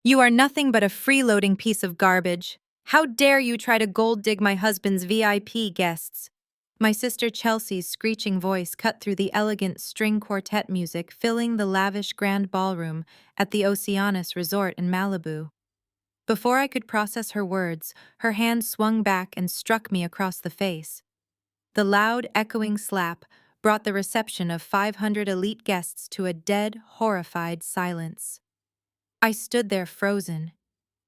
You are nothing but a freeloading piece of garbage. How dare you try to gold dig my husband's VIP guests? My sister Chelsea's screeching voice cut through the elegant string quartet music filling the lavish grand ballroom at the Oceanus Resort in Malibu. Before I could process her words, her hand swung back and struck me across the face. The loud, echoing slap brought the reception of 500 elite guests to a dead, horrified silence. I stood there frozen,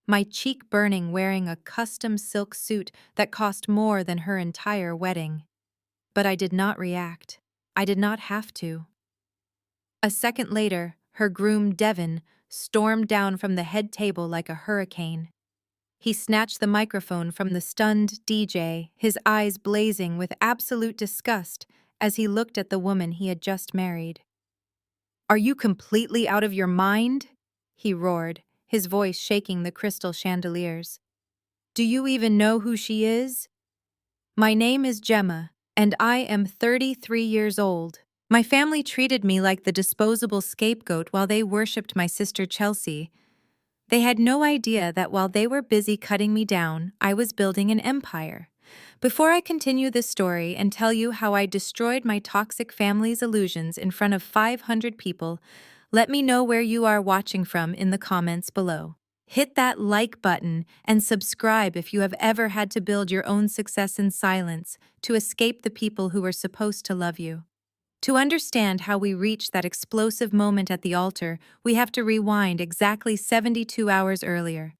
my cheek burning, wearing a custom silk suit that cost more than her entire wedding. But I did not react. I did not have to. A second later, her groom, Devon, stormed down from the head table like a hurricane. He snatched the microphone from the stunned DJ, his eyes blazing with absolute disgust as he looked at the woman he had just married. "Are you completely out of your mind?" he roared, his voice shaking the crystal chandeliers. "Do you even know who she is? My name is Gemma, and I am 33 years old. My family treated me like the disposable scapegoat while they worshipped my sister Chelsea. They had no idea that while they were busy cutting me down, I was building an empire. Before I continue this story and tell you how I destroyed my toxic family's illusions in front of 500 people, let me know where you are watching from in the comments below. Hit that like button and subscribe if you have ever had to build your own success in silence to escape the people who were supposed to love you. To understand how we reached that explosive moment at the altar, we have to rewind exactly 72 hours earlier.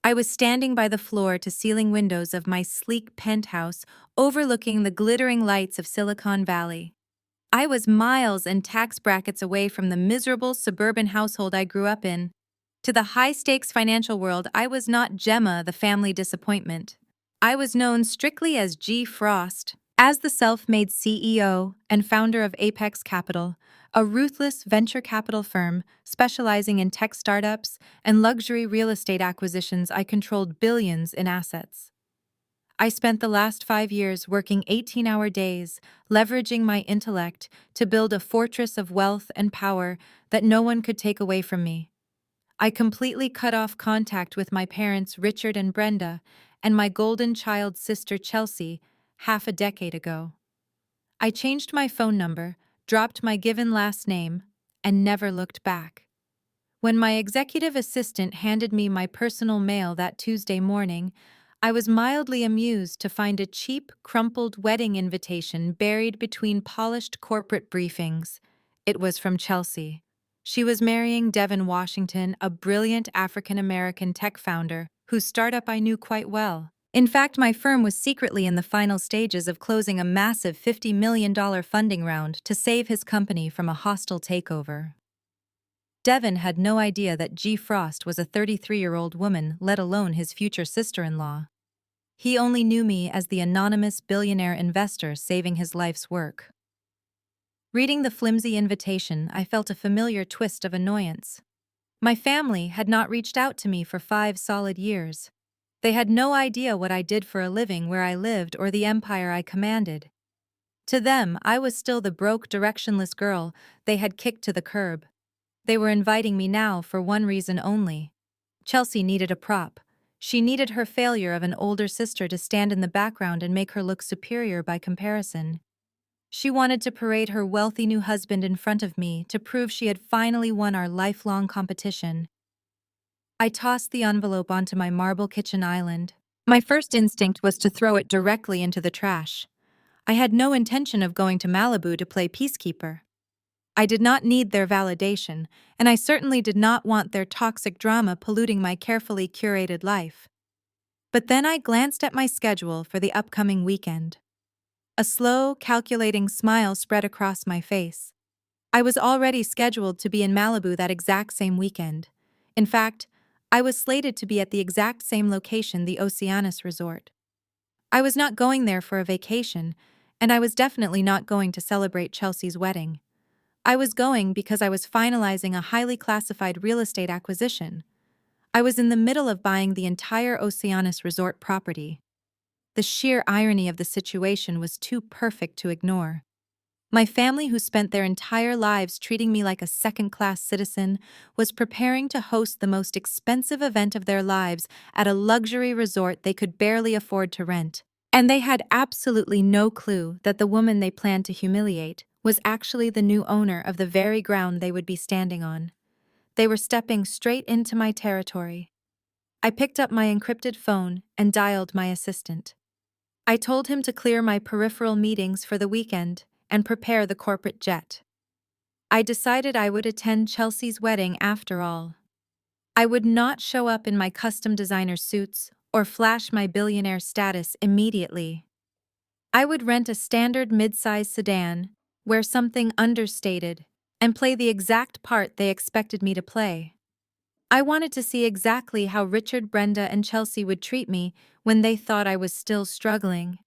I was standing by the floor-to-ceiling windows of my sleek penthouse overlooking the glittering lights of Silicon Valley. I was miles and tax brackets away from the miserable suburban household I grew up in. To the high-stakes financial world, I was not Gemma, the family disappointment. I was known strictly as G. Frost. As the self-made CEO and founder of Apex Capital, a ruthless venture capital firm specializing in tech startups and luxury real estate acquisitions, I controlled billions in assets. I spent the last 5 years working 18-hour days, leveraging my intellect to build a fortress of wealth and power that no one could take away from me. I completely cut off contact with my parents, Richard and Brenda, and my golden child sister, Chelsea, half a decade ago. I changed my phone number, dropped my given last name, and never looked back. When my executive assistant handed me my personal mail that Tuesday morning, I was mildly amused to find a cheap, crumpled wedding invitation buried between polished corporate briefings. It was from Chelsea. She was marrying Devon Washington, a brilliant African-American tech founder whose startup I knew quite well. In fact, my firm was secretly in the final stages of closing a massive $50 million funding round to save his company from a hostile takeover. Devon had no idea that G. Frost was a 33-year-old woman, let alone his future sister-in-law. He only knew me as the anonymous billionaire investor saving his life's work. Reading the flimsy invitation, I felt a familiar twist of annoyance. My family had not reached out to me for 5 solid years. They had no idea what I did for a living, where I lived, or the empire I commanded. To them, I was still the broke, directionless girl they had kicked to the curb. They were inviting me now for one reason only. Chelsea needed a prop. She needed her failure of an older sister to stand in the background and make her look superior by comparison. She wanted to parade her wealthy new husband in front of me to prove she had finally won our lifelong competition. I tossed the envelope onto my marble kitchen island. My first instinct was to throw it directly into the trash. I had no intention of going to Malibu to play peacekeeper. I did not need their validation, and I certainly did not want their toxic drama polluting my carefully curated life. But then I glanced at my schedule for the upcoming weekend. A slow, calculating smile spread across my face. I was already scheduled to be in Malibu that exact same weekend. In fact, I was slated to be at the exact same location, the Oceanus Resort. I was not going there for a vacation, and I was definitely not going to celebrate Chelsea's wedding. I was going because I was finalizing a highly classified real estate acquisition. I was in the middle of buying the entire Oceanus Resort property. The sheer irony of the situation was too perfect to ignore. My family, who spent their entire lives treating me like a second-class citizen, was preparing to host the most expensive event of their lives at a luxury resort they could barely afford to rent. And they had absolutely no clue that the woman they planned to humiliate was actually the new owner of the very ground they would be standing on. They were stepping straight into my territory. I picked up my encrypted phone and dialed my assistant. I told him to clear my peripheral meetings for the weekend and prepare the corporate jet. I decided I would attend Chelsea's wedding after all. I would not show up in my custom designer suits or flash my billionaire status immediately. I would rent a standard mid-size sedan, wear something understated, and play the exact part they expected me to play. I wanted to see exactly how Richard, Brenda, and Chelsea would treat me when they thought I was still struggling.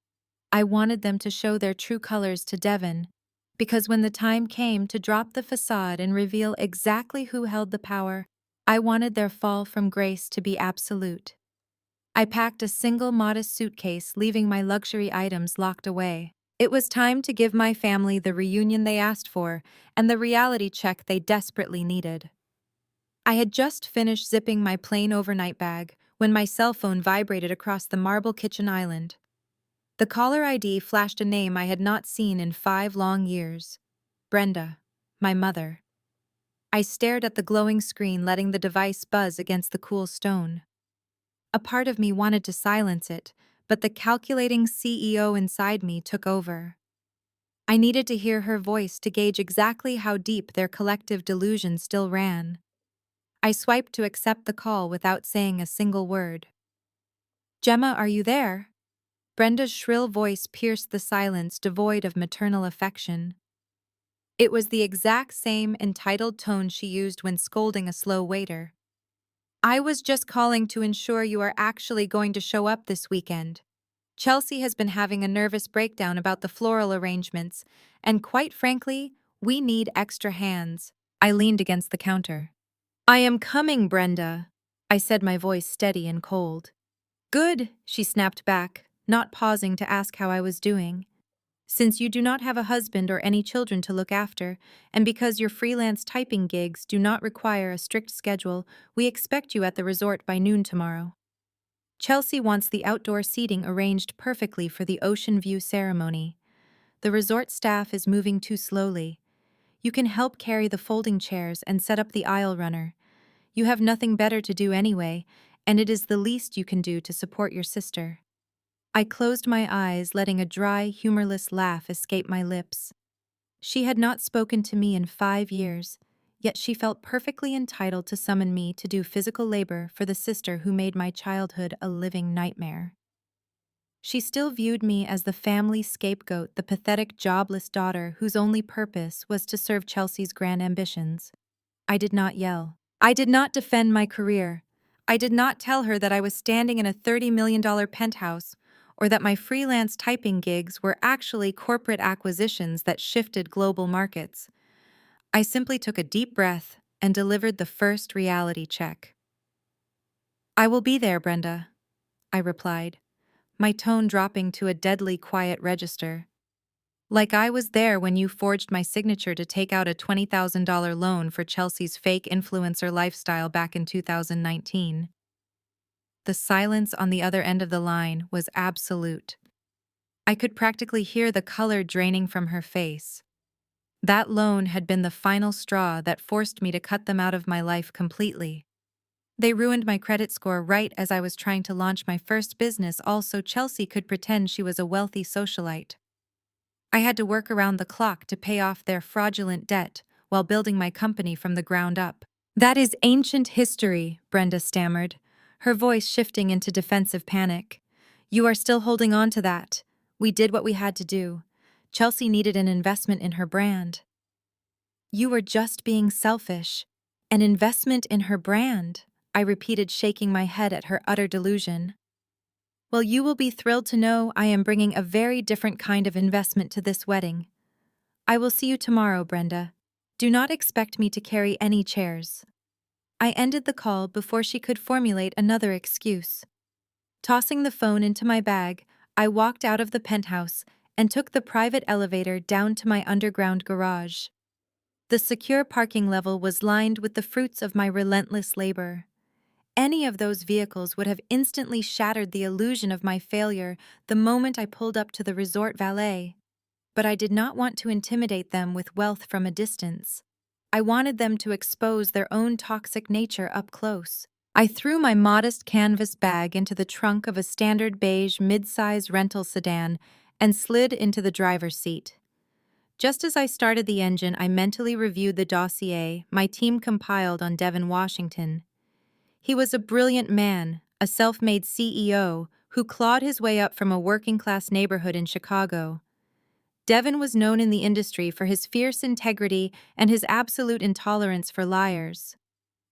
I wanted them to show their true colors to Devon, because when the time came to drop the facade and reveal exactly who held the power, I wanted their fall from grace to be absolute. I packed a single modest suitcase, leaving my luxury items locked away. It was time to give my family the reunion they asked for and the reality check they desperately needed. I had just finished zipping my plain overnight bag when my cell phone vibrated across the marble kitchen island. The caller ID flashed a name I had not seen in 5 long years. Brenda, my mother. I stared at the glowing screen, letting the device buzz against the cool stone. A part of me wanted to silence it, but the calculating CEO inside me took over. I needed to hear her voice to gauge exactly how deep their collective delusion still ran. I swiped to accept the call without saying a single word. "Gemma, are you there?" Brenda's shrill voice pierced the silence, devoid of maternal affection. It was the exact same entitled tone she used when scolding a slow waiter. "I was just calling to ensure you are actually going to show up this weekend. Chelsea has been having a nervous breakdown about the floral arrangements, and quite frankly, we need extra hands." I leaned against the counter. "I am coming, Brenda," I said, my voice steady and cold. "Good," she snapped back, not pausing to ask how I was doing. "Since you do not have a husband or any children to look after, and because your freelance typing gigs do not require a strict schedule, we expect you at the resort by noon tomorrow. Chelsea wants the outdoor seating arranged perfectly for the ocean view ceremony. The resort staff is moving too slowly. You can help carry the folding chairs and set up the aisle runner. You have nothing better to do anyway, and it is the least you can do to support your sister." I closed my eyes, letting a dry, humorless laugh escape my lips. She had not spoken to me in 5 years, yet she felt perfectly entitled to summon me to do physical labor for the sister who made my childhood a living nightmare. She still viewed me as the family scapegoat, the pathetic, jobless daughter whose only purpose was to serve Chelsea's grand ambitions. I did not yell. I did not defend my career. I did not tell her that I was standing in a $30 million penthouse, or that my freelance typing gigs were actually corporate acquisitions that shifted global markets. I simply took a deep breath and delivered the first reality check. "I will be there, Brenda," I replied, my tone dropping to a deadly quiet register. "Like I was there when you forged my signature to take out a $20,000 loan for Chelsea's fake influencer lifestyle back in 2019. The silence on the other end of the line was absolute. I could practically hear the color draining from her face. That loan had been the final straw that forced me to cut them out of my life completely. They ruined my credit score right as I was trying to launch my first business, also Chelsea could pretend she was a wealthy socialite. I had to work around the clock to pay off their fraudulent debt while building my company from the ground up." "That is ancient history," Brenda stammered, her voice shifting into defensive panic. "You are still holding on to that. We did what we had to do. Chelsea needed an investment in her brand." "You were just being selfish. An investment in her brand," I repeated, shaking my head at her utter delusion. "Well, you will be thrilled to know I am bringing a very different kind of investment to this wedding. I will see you tomorrow, Brenda. Do not expect me to carry any chairs." I ended the call before she could formulate another excuse. Tossing the phone into my bag, I walked out of the penthouse, and took the private elevator down to my underground garage. The secure parking level was lined with the fruits of my relentless labor. Any of those vehicles would have instantly shattered the illusion of my failure the moment I pulled up to the resort valet. But I did not want to intimidate them with wealth from a distance. I wanted them to expose their own toxic nature up close. I threw my modest canvas bag into the trunk of a standard beige mid-size rental sedan and slid into the driver's seat. Just as I started the engine, I mentally reviewed the dossier my team compiled on Devin Washington. He was a brilliant man, a self-made CEO who clawed his way up from a working-class neighborhood in Chicago. Devin was known in the industry for his fierce integrity and his absolute intolerance for liars.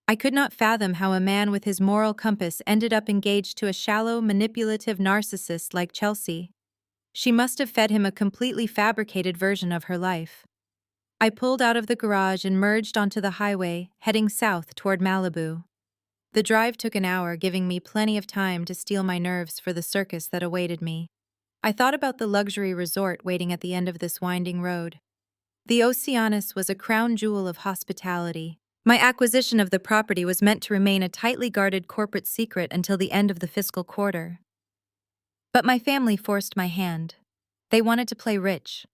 I could not fathom how a man with his moral compass ended up engaged to a shallow, manipulative narcissist like Chelsea. She must have fed him a completely fabricated version of her life. I pulled out of the garage and merged onto the highway, heading south toward Malibu. The drive took an hour, giving me plenty of time to steel my nerves for the circus that awaited me. I thought about the luxury resort waiting at the end of this winding road. The Oceanus was a crown jewel of hospitality. My acquisition of the property was meant to remain a tightly guarded corporate secret until the end of the fiscal quarter. But my family forced my hand. They wanted to play rich.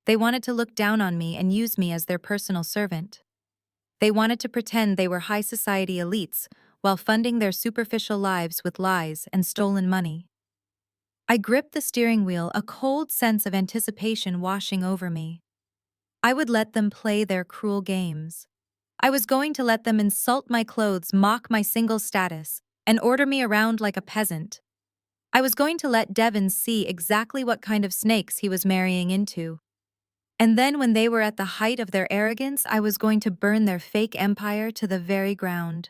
They wanted to look down on me and use me as their personal servant. They wanted to pretend they were high society elites while funding their superficial lives with lies and stolen money. I gripped the steering wheel, a cold sense of anticipation washing over me. I would let them play their cruel games. I was going to let them insult my clothes, mock my single status, and order me around like a peasant. I was going to let Devin see exactly what kind of snakes he was marrying into. And then when they were at the height of their arrogance, I was going to burn their fake empire to the very ground.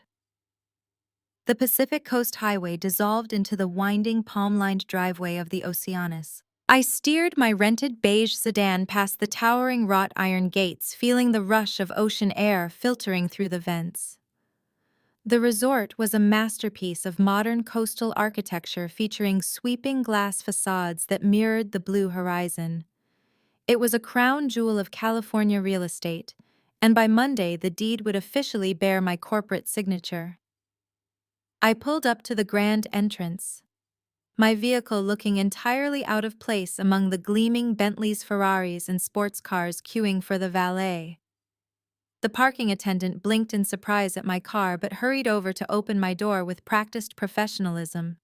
The Pacific Coast Highway dissolved into the winding palm-lined driveway of the Oceanus. I steered my rented beige sedan past the towering wrought iron gates, feeling the rush of ocean air filtering through the vents. The resort was a masterpiece of modern coastal architecture featuring sweeping glass facades that mirrored the blue horizon. It was a crown jewel of California real estate, and by Monday the deed would officially bear my corporate signature. I pulled up to the grand entrance, my vehicle looking entirely out of place among the gleaming Bentleys, Ferraris, and sports cars queuing for the valet. The parking attendant blinked in surprise at my car but hurried over to open my door with practiced professionalism.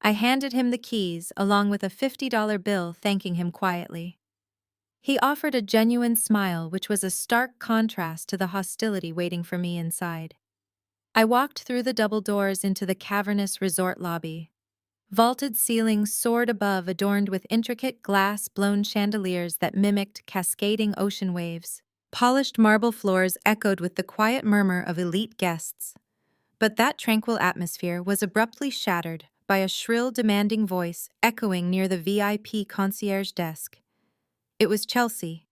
I handed him the keys along with a $50 bill, thanking him quietly. He offered a genuine smile, which was a stark contrast to the hostility waiting for me inside. I walked through the double doors into the cavernous resort lobby. Vaulted ceilings soared above, adorned with intricate glass-blown chandeliers that mimicked cascading ocean waves. Polished marble floors echoed with the quiet murmur of elite guests. But that tranquil atmosphere was abruptly shattered by a shrill, demanding voice echoing near the VIP concierge desk. It was Chelsea.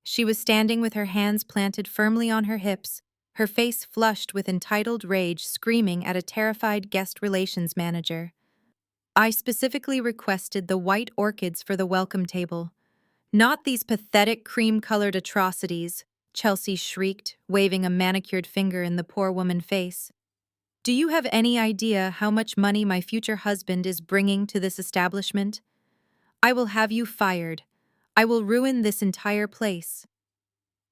She was standing with her hands planted firmly on her hips, her face flushed with entitled rage, screaming at a terrified guest relations manager. I specifically requested the white orchids for the welcome table. Not these pathetic cream-colored atrocities, Chelsea shrieked, waving a manicured finger in the poor woman's face. Do you have any idea how much money my future husband is bringing to this establishment? I will have you fired. I will ruin this entire place.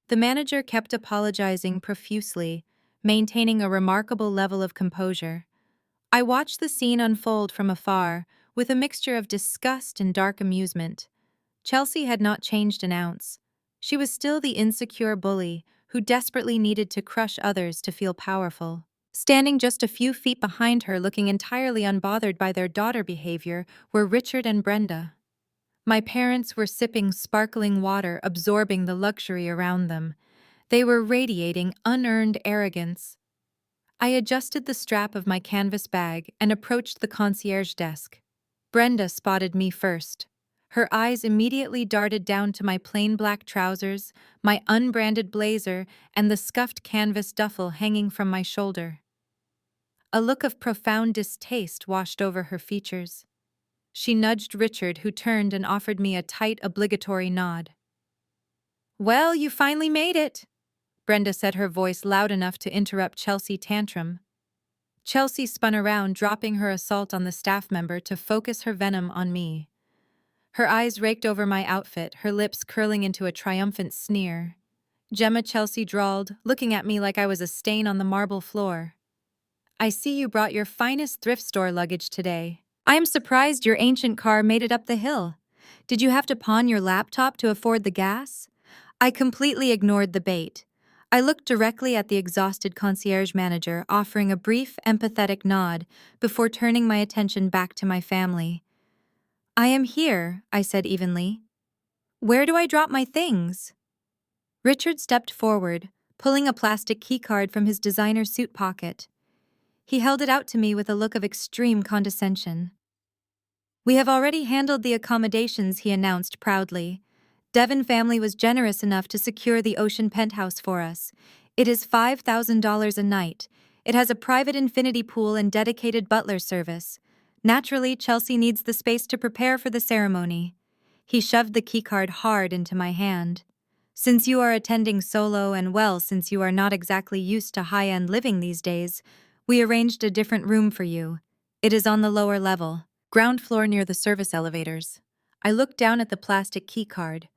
The manager kept apologizing profusely, maintaining a remarkable level of composure. I watched the scene unfold from afar, with a mixture of disgust and dark amusement. Chelsea had not changed an ounce. She was still the insecure bully who desperately needed to crush others to feel powerful. Standing just a few feet behind her, looking entirely unbothered by their daughter behavior, were Richard and Brenda. My parents were sipping sparkling water, absorbing the luxury around them. They were radiating unearned arrogance. I adjusted the strap of my canvas bag and approached the concierge desk. Brenda spotted me first. Her eyes immediately darted down to my plain black trousers, my unbranded blazer, and the scuffed canvas duffel hanging from my shoulder. A look of profound distaste washed over her features. She nudged Richard, who turned and offered me a tight, obligatory nod. "Well, you finally made it," Brenda said, her voice loud enough to interrupt Chelsea's tantrum. Chelsea spun around, dropping her assault on the staff member to focus her venom on me. Her eyes raked over my outfit, her lips curling into a triumphant sneer. Gemma, Chelsea drawled, looking at me like I was a stain on the marble floor. "I see you brought your finest thrift store luggage today. I am surprised your ancient car made it up the hill. Did you have to pawn your laptop to afford the gas?" I completely ignored the bait. I looked directly at the exhausted concierge manager, offering a brief, empathetic nod before turning my attention back to my family. "I am here," I said evenly. "Where do I drop my things?" Richard stepped forward, pulling a plastic keycard from his designer suit pocket. He held it out to me with a look of extreme condescension. "We have already handled the accommodations," he announced proudly. "Devon family was generous enough to secure the ocean penthouse for us. It is $5,000 a night. It has a private infinity pool and dedicated butler service. Naturally, Chelsea needs the space to prepare for the ceremony." He shoved the keycard hard into my hand. "Since you are attending solo and well, since you are not exactly used to high-end living these days, we arranged a different room for you. It is on the lower level, ground floor near the service elevators." I looked down at the plastic keycard.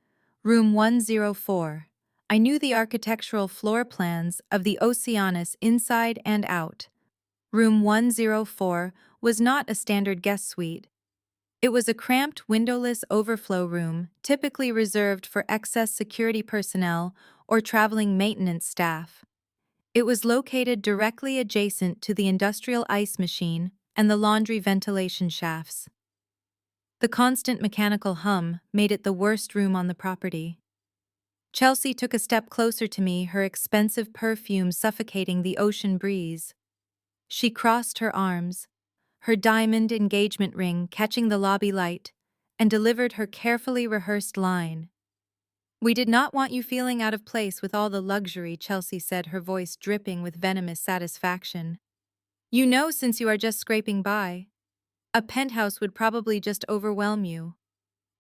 Room 104. I knew the architectural floor plans of the Oceanus inside and out. Room 104 was not a standard guest suite. It was a cramped, windowless overflow room, typically reserved for excess security personnel or traveling maintenance staff. It was located directly adjacent to the industrial ice machine and the laundry ventilation shafts. The constant mechanical hum made it the worst room on the property. Chelsea took a step closer to me, her expensive perfume suffocating the ocean breeze. She crossed her arms, her diamond engagement ring catching the lobby light, and delivered her carefully rehearsed line. "We did not want you feeling out of place with all the luxury," Chelsea said, her voice dripping with venomous satisfaction. "You know, since you are just scraping by, a penthouse would probably just overwhelm you.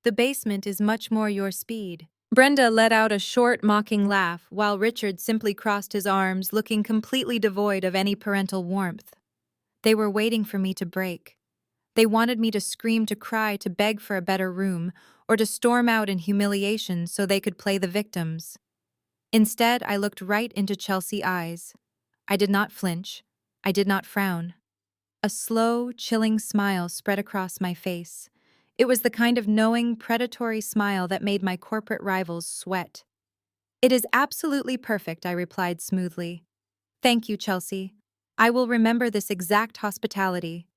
The basement is much more your speed." Brenda let out a short, mocking laugh, while Richard simply crossed his arms, looking completely devoid of any parental warmth. They were waiting for me to break. They wanted me to scream, to cry, to beg for a better room, or to storm out in humiliation so they could play the victims. Instead, I looked right into Chelsea's eyes. I did not flinch. I did not frown. A slow, chilling smile spread across my face. It was the kind of knowing, predatory smile that made my corporate rivals sweat. "It is absolutely perfect," I replied smoothly. "Thank you, Chelsea. I will remember this exact hospitality."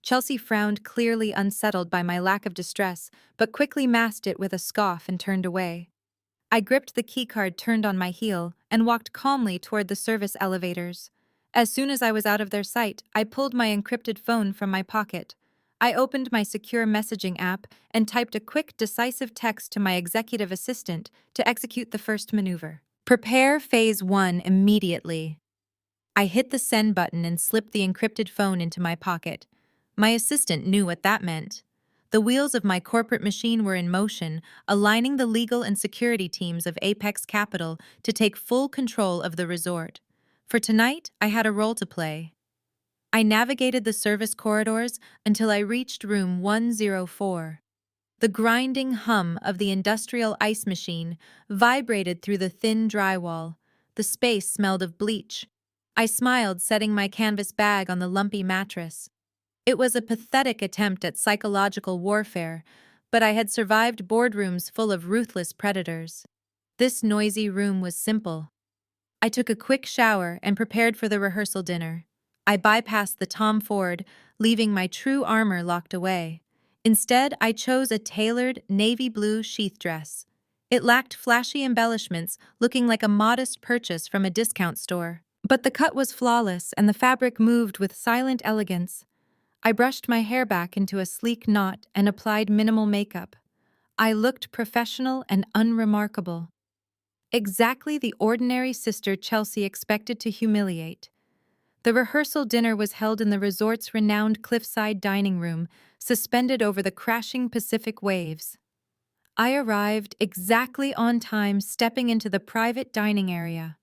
Chelsea frowned, clearly unsettled by my lack of distress, but quickly masked it with a scoff and turned away. I gripped the keycard, turned on my heel, and walked calmly toward the service elevators. As soon as I was out of their sight, I pulled my encrypted phone from my pocket. I opened my secure messaging app and typed a quick, decisive text to my executive assistant to execute the first maneuver. "Prepare Phase 1 immediately." I hit the send button and slipped the encrypted phone into my pocket. My assistant knew what that meant. The wheels of my corporate machine were in motion, aligning the legal and security teams of Apex Capital to take full control of the resort. For tonight, I had a role to play. I navigated the service corridors until I reached room 104. The grinding hum of the industrial ice machine vibrated through the thin drywall. The space smelled of bleach. I smiled, setting my canvas bag on the lumpy mattress. It was a pathetic attempt at psychological warfare, but I had survived boardrooms full of ruthless predators. This noisy room was simple. I took a quick shower and prepared for the rehearsal dinner. I bypassed the Tom Ford, leaving my true armor locked away. Instead, I chose a tailored navy blue sheath dress. It lacked flashy embellishments, looking like a modest purchase from a discount store. But the cut was flawless, and the fabric moved with silent elegance. I brushed my hair back into a sleek knot and applied minimal makeup. I looked professional and unremarkable. Exactly the ordinary sister Chelsea expected to humiliate. The rehearsal dinner was held in the resort's renowned cliffside dining room, suspended over the crashing Pacific waves. I arrived exactly on time, stepping into the private dining area.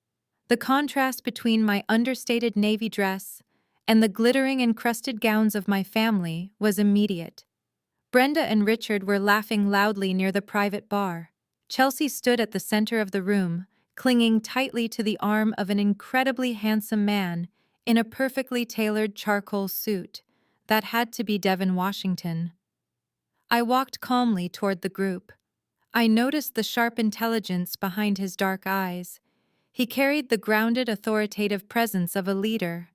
The contrast between my understated navy dress and the glittering encrusted gowns of my family was immediate. Brenda and Richard were laughing loudly near the private bar. Chelsea stood at the center of the room, clinging tightly to the arm of an incredibly handsome man in a perfectly tailored charcoal suit. That had to be Devin Washington. I walked calmly toward the group. I noticed the sharp intelligence behind his dark eyes. He carried the grounded, authoritative presence of a leader.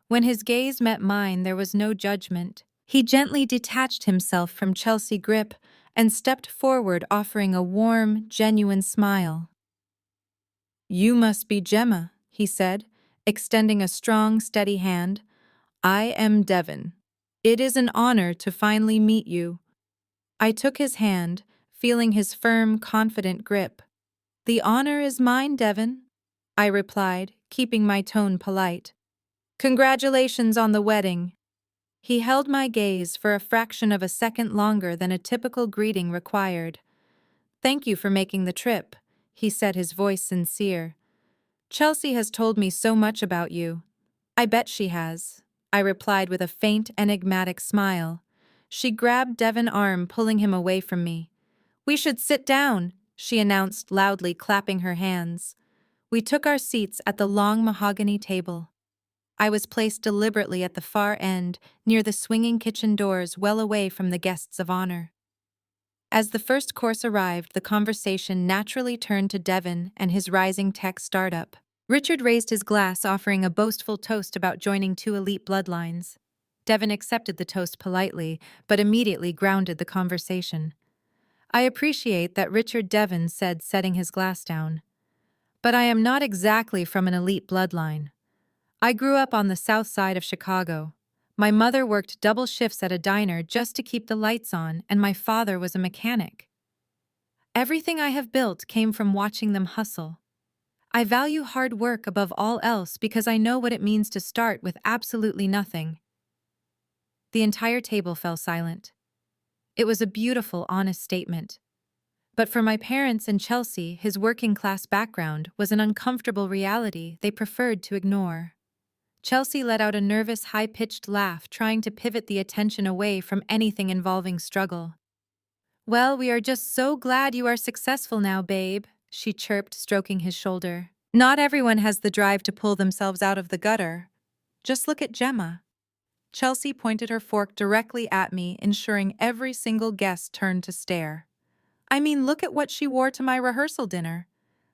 When his gaze met mine, there was no judgment. He gently detached himself from Chelsea's grip and stepped forward, offering a warm, genuine smile. "You must be Gemma," he said, extending a strong, steady hand. "I am Devin. It is an honor to finally meet you." I took his hand, feeling his firm, confident grip. "The honor is mine, Devin," I replied, keeping my tone polite. "Congratulations on the wedding." He held my gaze for a fraction of a second longer than a typical greeting required. "Thank you for making the trip," he said, his voice sincere. "Chelsea has told me so much about you." "I bet she has," I replied with a faint, enigmatic smile. She grabbed Devin's arm, pulling him away from me. "We should sit down," she announced loudly, clapping her hands. We took our seats at the long mahogany table. I was placed deliberately at the far end, near the swinging kitchen doors, well away from the guests of honor. As the first course arrived, the conversation naturally turned to Devin and his rising tech startup. Richard raised his glass, offering a boastful toast about joining two elite bloodlines. Devin accepted the toast politely, but immediately grounded the conversation. "I appreciate that," Richard Devin said, setting his glass down. "But I am not exactly from an elite bloodline. I grew up on the south side of Chicago. My mother worked double shifts at a diner just to keep the lights on, and my father was a mechanic. Everything I have built came from watching them hustle. I value hard work above all else because I know what it means to start with absolutely nothing." The entire table fell silent. It was a beautiful, honest statement. But for my parents and Chelsea, his working-class background was an uncomfortable reality they preferred to ignore. Chelsea let out a nervous, high-pitched laugh, trying to pivot the attention away from anything involving struggle. "Well, we are just so glad you are successful now, babe," she chirped, stroking his shoulder. "Not everyone has the drive to pull themselves out of the gutter. Just look at Gemma." Chelsea pointed her fork directly at me, ensuring every single guest turned to stare. "I mean, look at what she wore to my rehearsal dinner.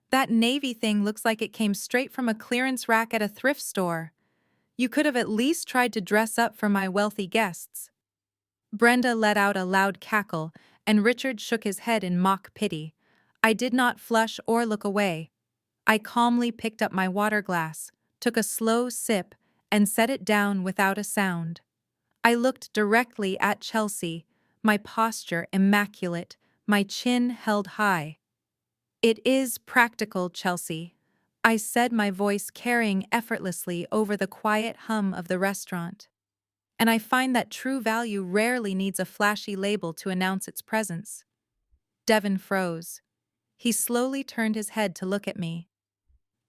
That navy thing looks like it came straight from a clearance rack at a thrift store. You could have at least tried to dress up for my wealthy guests." Brenda let out a loud cackle, and Richard shook his head in mock pity. I did not flush or look away. I calmly picked up my water glass, took a slow sip, and set it down without a sound. I looked directly at Chelsea, my posture immaculate, my chin held high. "It is practical, Chelsea," I said, my voice carrying effortlessly over the quiet hum of the restaurant. "And I find that true value rarely needs a flashy label to announce its presence." Devin froze. He slowly turned his head to look at me.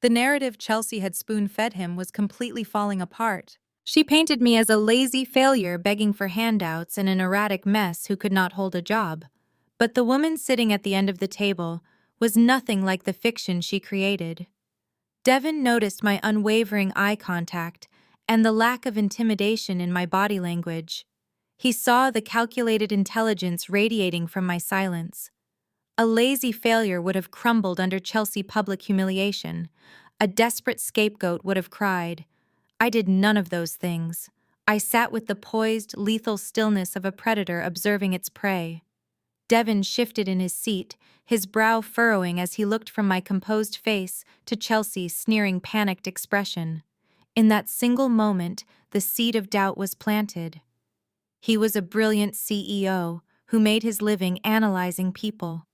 The narrative Chelsea had spoon-fed him was completely falling apart. She painted me as a lazy failure begging for handouts and an erratic mess who could not hold a job. But the woman sitting at the end of the table was nothing like the fiction she created. Devin noticed my unwavering eye contact and the lack of intimidation in my body language. He saw the calculated intelligence radiating from my silence. A lazy failure would have crumbled under Chelsea public humiliation. A desperate scapegoat would have cried. I did none of those things. I sat with the poised, lethal stillness of a predator observing its prey. Devin shifted in his seat, his brow furrowing as he looked from my composed face to Chelsea's sneering, panicked expression. In that single moment, the seed of doubt was planted. He was a brilliant CEO who made his living analyzing people.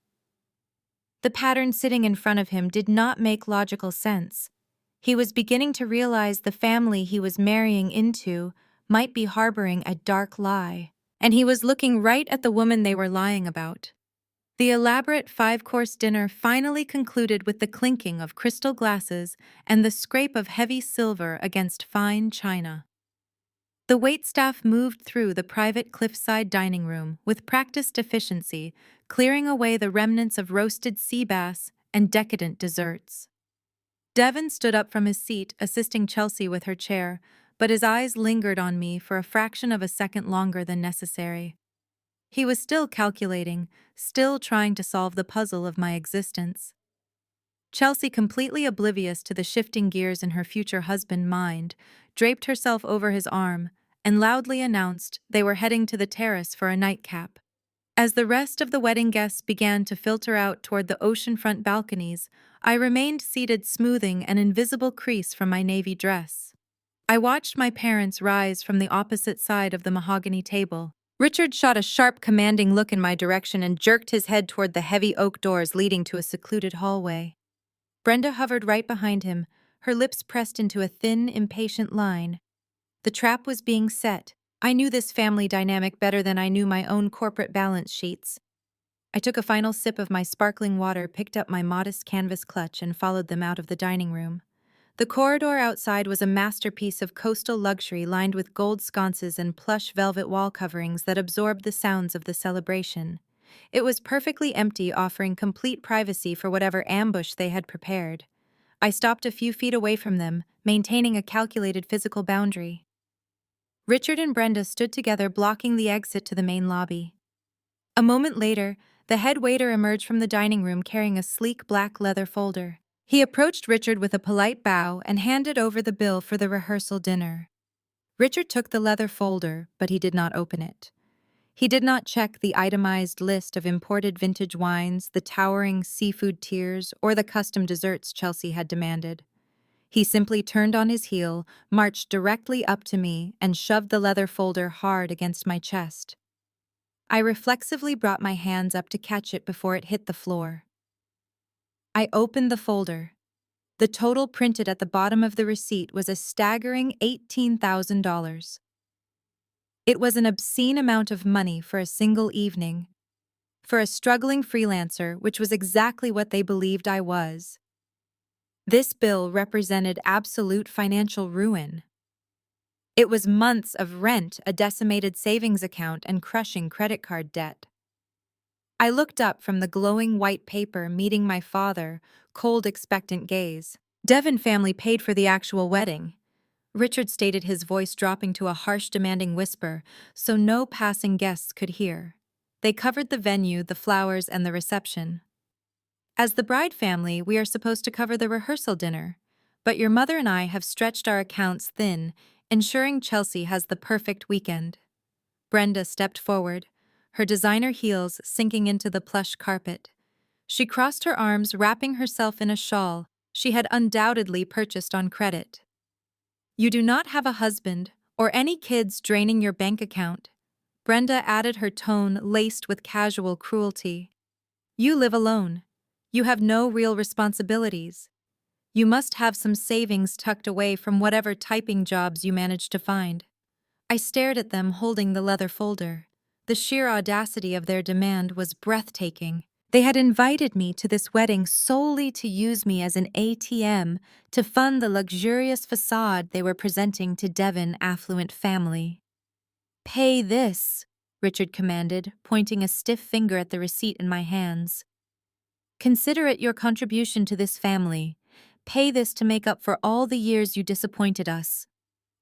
The pattern sitting in front of him did not make logical sense. He was beginning to realize the family he was marrying into might be harboring a dark lie, and he was looking right at the woman they were lying about. The elaborate five-course dinner finally concluded with the clinking of crystal glasses and the scrape of heavy silver against fine china. The waitstaff moved through the private cliffside dining room with practiced efficiency, clearing away the remnants of roasted sea bass and decadent desserts. Devon stood up from his seat, assisting Chelsea with her chair, but his eyes lingered on me for a fraction of a second longer than necessary. He was still calculating, still trying to solve the puzzle of my existence. Chelsea, completely oblivious to the shifting gears in her future husband's mind, draped herself over his arm and loudly announced they were heading to the terrace for a nightcap. As the rest of the wedding guests began to filter out toward the oceanfront balconies, I remained seated, smoothing an invisible crease from my navy dress. I watched my parents rise from the opposite side of the mahogany table. Richard shot a sharp, commanding look in my direction and jerked his head toward the heavy oak doors leading to a secluded hallway. Brenda hovered right behind him, her lips pressed into a thin, impatient line. The trap was being set. I knew this family dynamic better than I knew my own corporate balance sheets. I took a final sip of my sparkling water, picked up my modest canvas clutch, and followed them out of the dining room. The corridor outside was a masterpiece of coastal luxury, lined with gold sconces and plush velvet wall coverings that absorbed the sounds of the celebration. It was perfectly empty, offering complete privacy for whatever ambush they had prepared. I stopped a few feet away from them, maintaining a calculated physical boundary. Richard and Brenda stood together, blocking the exit to the main lobby. A moment later, the head waiter emerged from the dining room carrying a sleek black leather folder. He approached Richard with a polite bow and handed over the bill for the rehearsal dinner. Richard took the leather folder, but he did not open it. He did not check the itemized list of imported vintage wines, the towering seafood tiers, or the custom desserts Chelsea had demanded. He simply turned on his heel, marched directly up to me, and shoved the leather folder hard against my chest. I reflexively brought my hands up to catch it before it hit the floor. I opened the folder. The total printed at the bottom of the receipt was a staggering $18,000. It was an obscene amount of money for a single evening. For a struggling freelancer, which was exactly what they believed I was. This bill represented absolute financial ruin. It was months of rent, a decimated savings account, and crushing credit card debt. I looked up from the glowing white paper, meeting my father, cold, expectant gaze. Devon family paid for the actual wedding, Richard stated, his voice dropping to a harsh, demanding whisper so no passing guests could hear. They covered the venue, the flowers, and the reception. As the bride family, we are supposed to cover the rehearsal dinner, but your mother and I have stretched our accounts thin, ensuring Chelsea has the perfect weekend. Brenda stepped forward, her designer heels sinking into the plush carpet. She crossed her arms, wrapping herself in a shawl she had undoubtedly purchased on credit. You do not have a husband or any kids draining your bank account, Brenda added, her tone laced with casual cruelty. You live alone. You have no real responsibilities. You must have some savings tucked away from whatever typing jobs you managed to find. I stared at them, holding the leather folder. The sheer audacity of their demand was breathtaking. They had invited me to this wedding solely to use me as an ATM to fund the luxurious facade they were presenting to Devon affluent family. Pay this, Richard commanded, pointing a stiff finger at the receipt in my hands. Consider it your contribution to this family. Pay this to make up for all the years you disappointed us.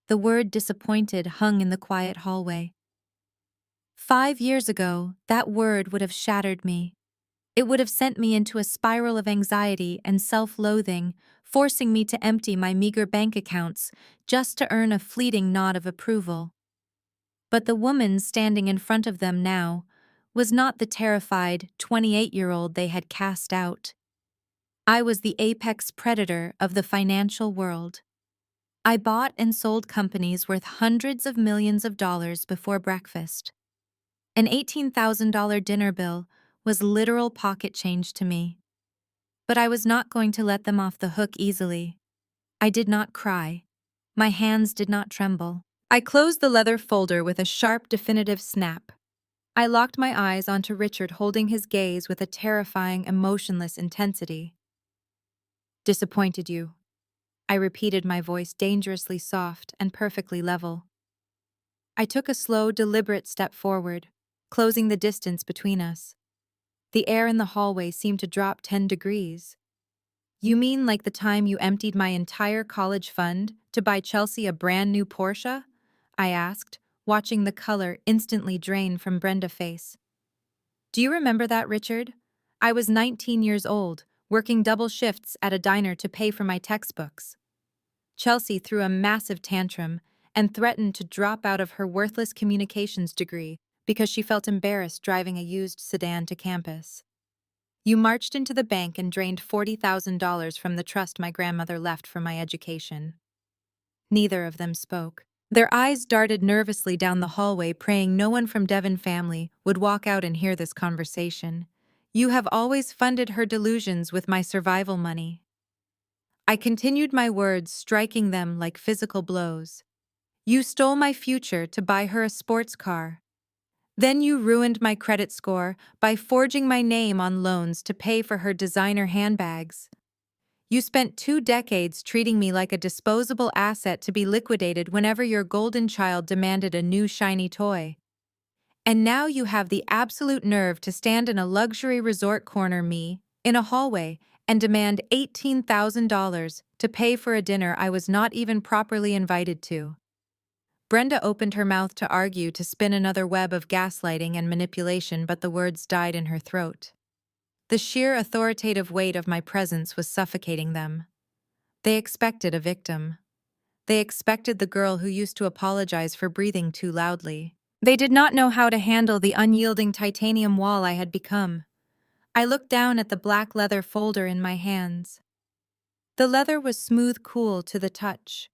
The word disappointed hung in the quiet hallway. 5 years ago, that word would have shattered me. It would have sent me into a spiral of anxiety and self-loathing, forcing me to empty my meager bank accounts just to earn a fleeting nod of approval. But the woman standing in front of them now was not the terrified 28-year-old they had cast out. I was the apex predator of the financial world. I bought and sold companies worth hundreds of millions of dollars before breakfast. An $18,000 dinner bill was literal pocket change to me. But I was not going to let them off the hook easily. I did not cry. My hands did not tremble. I closed the leather folder with a sharp, definitive snap. I locked my eyes onto Richard holding his gaze with a terrifying, emotionless intensity. Disappointed you. I repeated, my voice dangerously soft and perfectly level. I took a slow, deliberate step forward, closing the distance between us. The air in the hallway seemed to drop 10 degrees. You mean like the time you emptied my entire college fund to buy Chelsea a brand new Porsche? I asked, watching the color instantly drain from Brenda's face. Do you remember that, Richard? I was 19 years old, working double shifts at a diner to pay for my textbooks. Chelsea threw a massive tantrum and threatened to drop out of her worthless communications degree because she felt embarrassed driving a used sedan to campus. You marched into the bank and drained $40,000 from the trust my grandmother left for my education. Neither of them spoke. Their eyes darted nervously down the hallway, praying no one from Devon family would walk out and hear this conversation. You have always funded her delusions with my survival money. I continued my words, striking them like physical blows. You stole my future to buy her a sports car. Then you ruined my credit score by forging my name on loans to pay for her designer handbags. You spent 2 decades treating me like a disposable asset to be liquidated whenever your golden child demanded a new shiny toy. And now you have the absolute nerve to stand in a luxury resort corner me, in a hallway, and demand $18,000 to pay for a dinner I was not even properly invited to. Brenda opened her mouth to argue, to spin another web of gaslighting and manipulation, but the words died in her throat. The sheer authoritative weight of my presence was suffocating them. They expected a victim. They expected the girl who used to apologize for breathing too loudly. They did not know how to handle the unyielding titanium wall I had become. I looked down at the black leather folder in my hands. The leather was smooth, cool to the touch.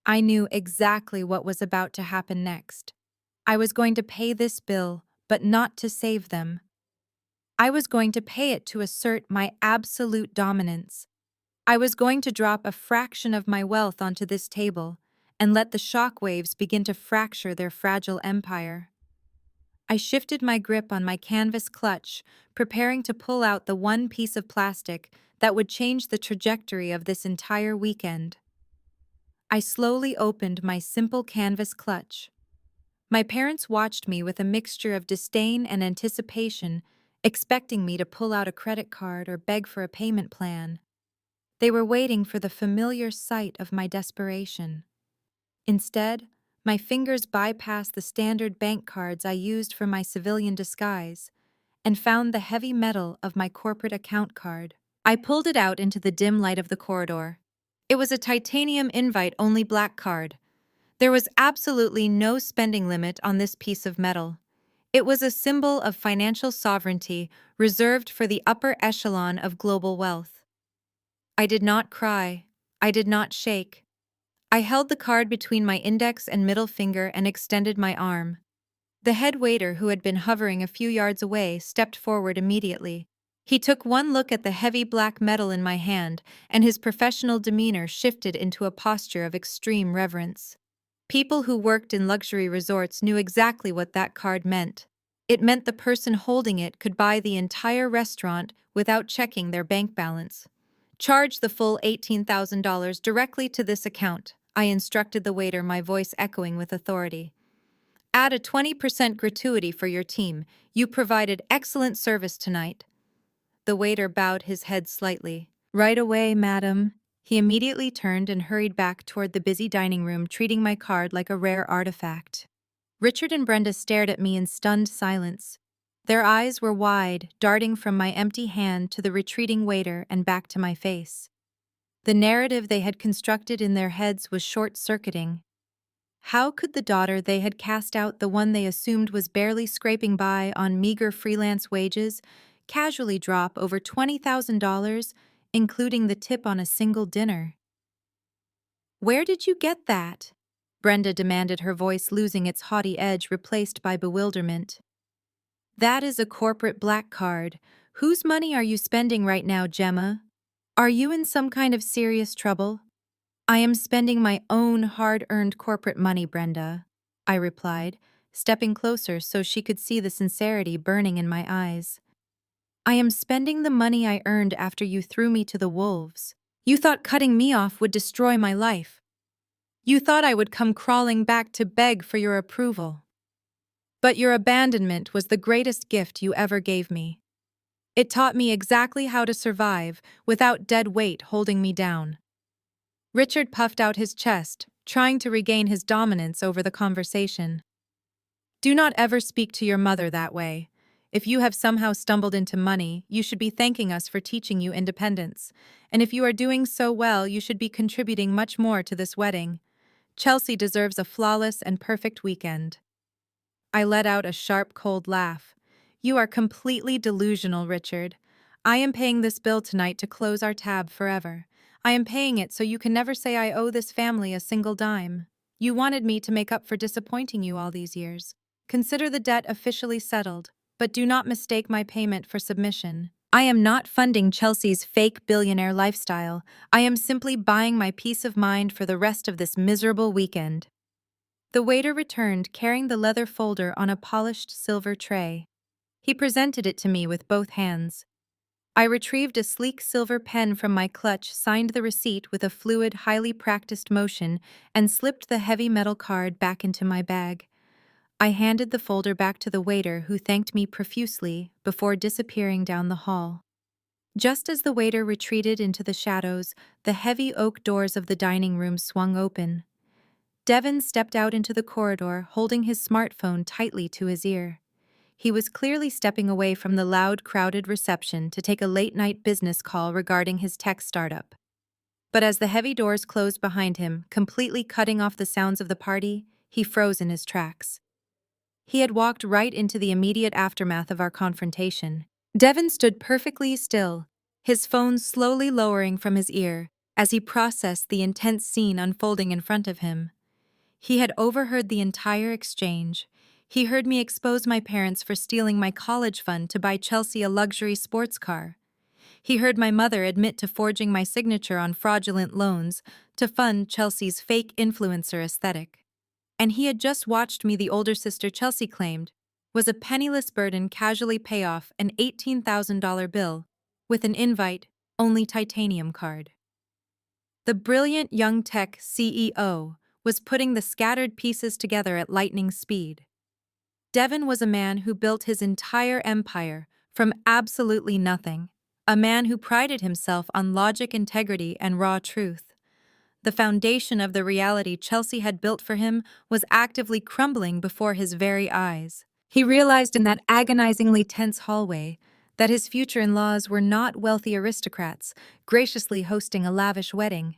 I knew exactly what was about to happen next. I was going to pay this bill, but not to save them. I was going to pay it to assert my absolute dominance. I was going to drop a fraction of my wealth onto this table and let the shockwaves begin to fracture their fragile empire. I shifted my grip on my canvas clutch, preparing to pull out the one piece of plastic that would change the trajectory of this entire weekend. I slowly opened my simple canvas clutch. My parents watched me with a mixture of disdain and anticipation, expecting me to pull out a credit card or beg for a payment plan. They were waiting for the familiar sight of my desperation. Instead, my fingers bypassed the standard bank cards I used for my civilian disguise and found the heavy metal of my corporate account card. I pulled it out into the dim light of the corridor. It was a titanium invite-only black card. There was absolutely no spending limit on this piece of metal. It was a symbol of financial sovereignty reserved for the upper echelon of global wealth. I did not cry. I did not shake. I held the card between my index and middle finger and extended my arm. The head waiter, who had been hovering a few yards away, stepped forward immediately. He took one look at the heavy black metal in my hand, and his professional demeanor shifted into a posture of extreme reverence. People who worked in luxury resorts knew exactly what that card meant. It meant the person holding it could buy the entire restaurant without checking their bank balance. Charge the full $18,000 directly to this account, I instructed the waiter, my voice echoing with authority. Add a 20% gratuity for your team. You provided excellent service tonight. The waiter bowed his head slightly. Right away, madam. He immediately turned and hurried back toward the busy dining room, treating my card like a rare artifact. Richard and Brenda stared at me in stunned silence. Their eyes were wide, darting from my empty hand to the retreating waiter and back to my face. The narrative they had constructed in their heads was short-circuiting. How could the daughter they had cast out, the one they assumed was barely scraping by on meager freelance wages, casually drop over $20,000, including the tip on a single dinner? "Where did you get that?" Brenda demanded, her voice losing its haughty edge, replaced by bewilderment. "That is a corporate black card. Whose money are you spending right now, Gemma? Are you in some kind of serious trouble?" I am spending my own hard-earned corporate money, Brenda, I replied, stepping closer so she could see the sincerity burning in my eyes. I am spending the money I earned after you threw me to the wolves. You thought cutting me off would destroy my life. You thought I would come crawling back to beg for your approval. But your abandonment was the greatest gift you ever gave me. It taught me exactly how to survive without dead weight holding me down. Richard puffed out his chest, trying to regain his dominance over the conversation. Do not ever speak to your mother that way. If you have somehow stumbled into money, you should be thanking us for teaching you independence. And if you are doing so well, you should be contributing much more to this wedding. Chelsea deserves a flawless and perfect weekend. I let out a sharp, cold laugh. You are completely delusional, Richard. I am paying this bill tonight to close our tab forever. I am paying it so you can never say I owe this family a single dime. You wanted me to make up for disappointing you all these years. Consider the debt officially settled, but do not mistake my payment for submission. I am not funding Chelsea's fake billionaire lifestyle. I am simply buying my peace of mind for the rest of this miserable weekend. The waiter returned carrying the leather folder on a polished silver tray. He presented it to me with both hands. I retrieved a sleek silver pen from my clutch, signed the receipt with a fluid, highly practiced motion, and slipped the heavy metal card back into my bag. I handed the folder back to the waiter, who thanked me profusely before disappearing down the hall. Just as the waiter retreated into the shadows, the heavy oak doors of the dining room swung open. Devon stepped out into the corridor, holding his smartphone tightly to his ear. He was clearly stepping away from the loud, crowded reception to take a late-night business call regarding his tech startup. But as the heavy doors closed behind him, completely cutting off the sounds of the party, he froze in his tracks. He had walked right into the immediate aftermath of our confrontation. Devon stood perfectly still, his phone slowly lowering from his ear as he processed the intense scene unfolding in front of him. He had overheard the entire exchange. He heard me expose my parents for stealing my college fund to buy Chelsea a luxury sports car. He heard my mother admit to forging my signature on fraudulent loans to fund Chelsea's fake influencer aesthetic. And he had just watched me, the older sister Chelsea claimed, was a penniless burden, casually pay off an $18,000 bill with an invite-only titanium card. The brilliant young tech CEO was putting the scattered pieces together at lightning speed. Devon was a man who built his entire empire from absolutely nothing, a man who prided himself on logic, integrity, and raw truth. The foundation of the reality Chelsea had built for him was actively crumbling before his very eyes. He realized in that agonizingly tense hallway that his future in-laws were not wealthy aristocrats graciously hosting a lavish wedding.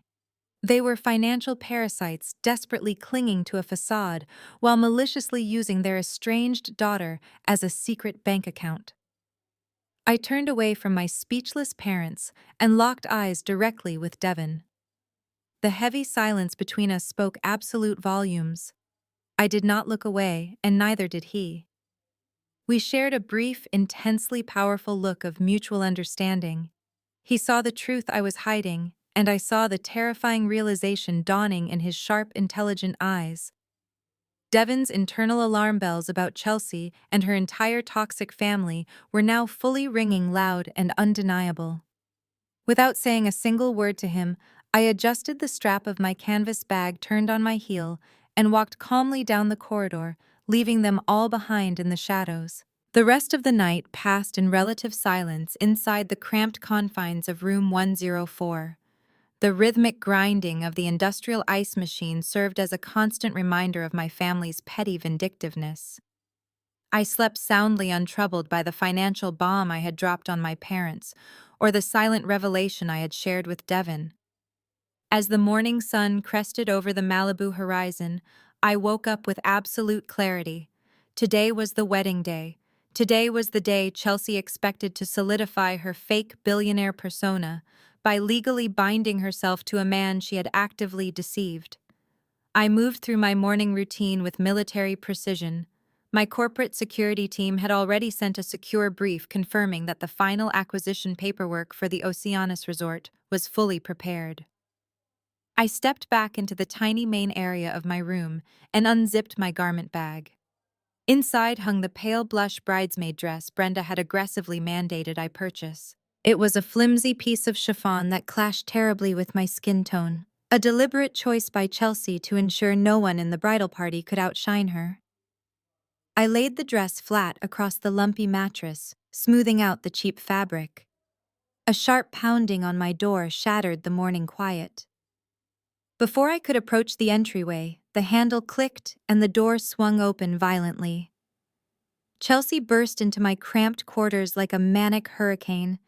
They were financial parasites desperately clinging to a facade while maliciously using their estranged daughter as a secret bank account. I turned away from my speechless parents and locked eyes directly with Devon. The heavy silence between us spoke absolute volumes. I did not look away, and neither did he. We shared a brief, intensely powerful look of mutual understanding. He saw the truth I was hiding, and I saw the terrifying realization dawning in his sharp, intelligent eyes. Devon's internal alarm bells about Chelsea and her entire toxic family were now fully ringing, loud and undeniable. Without saying a single word to him, I adjusted the strap of my canvas bag, turned on my heel, and walked calmly down the corridor, leaving them all behind in the shadows. The rest of the night passed in relative silence inside the cramped confines of room 104. The rhythmic grinding of the industrial ice machine served as a constant reminder of my family's petty vindictiveness. I slept soundly, untroubled by the financial bomb I had dropped on my parents, or the silent revelation I had shared with Devon. As the morning sun crested over the Malibu horizon, I woke up with absolute clarity. Today was the wedding day. Today was the day Chelsea expected to solidify her fake billionaire persona by legally binding herself to a man she had actively deceived. I moved through my morning routine with military precision. My corporate security team had already sent a secure brief confirming that the final acquisition paperwork for the Oceanus resort was fully prepared. I stepped back into the tiny main area of my room and unzipped my garment bag. Inside hung the pale blush bridesmaid dress Brenda had aggressively mandated I purchase. It was a flimsy piece of chiffon that clashed terribly with my skin tone, a deliberate choice by Chelsea to ensure no one in the bridal party could outshine her. I laid the dress flat across the lumpy mattress, smoothing out the cheap fabric. A sharp pounding on my door shattered the morning quiet. Before I could approach the entryway, the handle clicked and the door swung open violently. Chelsea burst into my cramped quarters like a manic hurricane.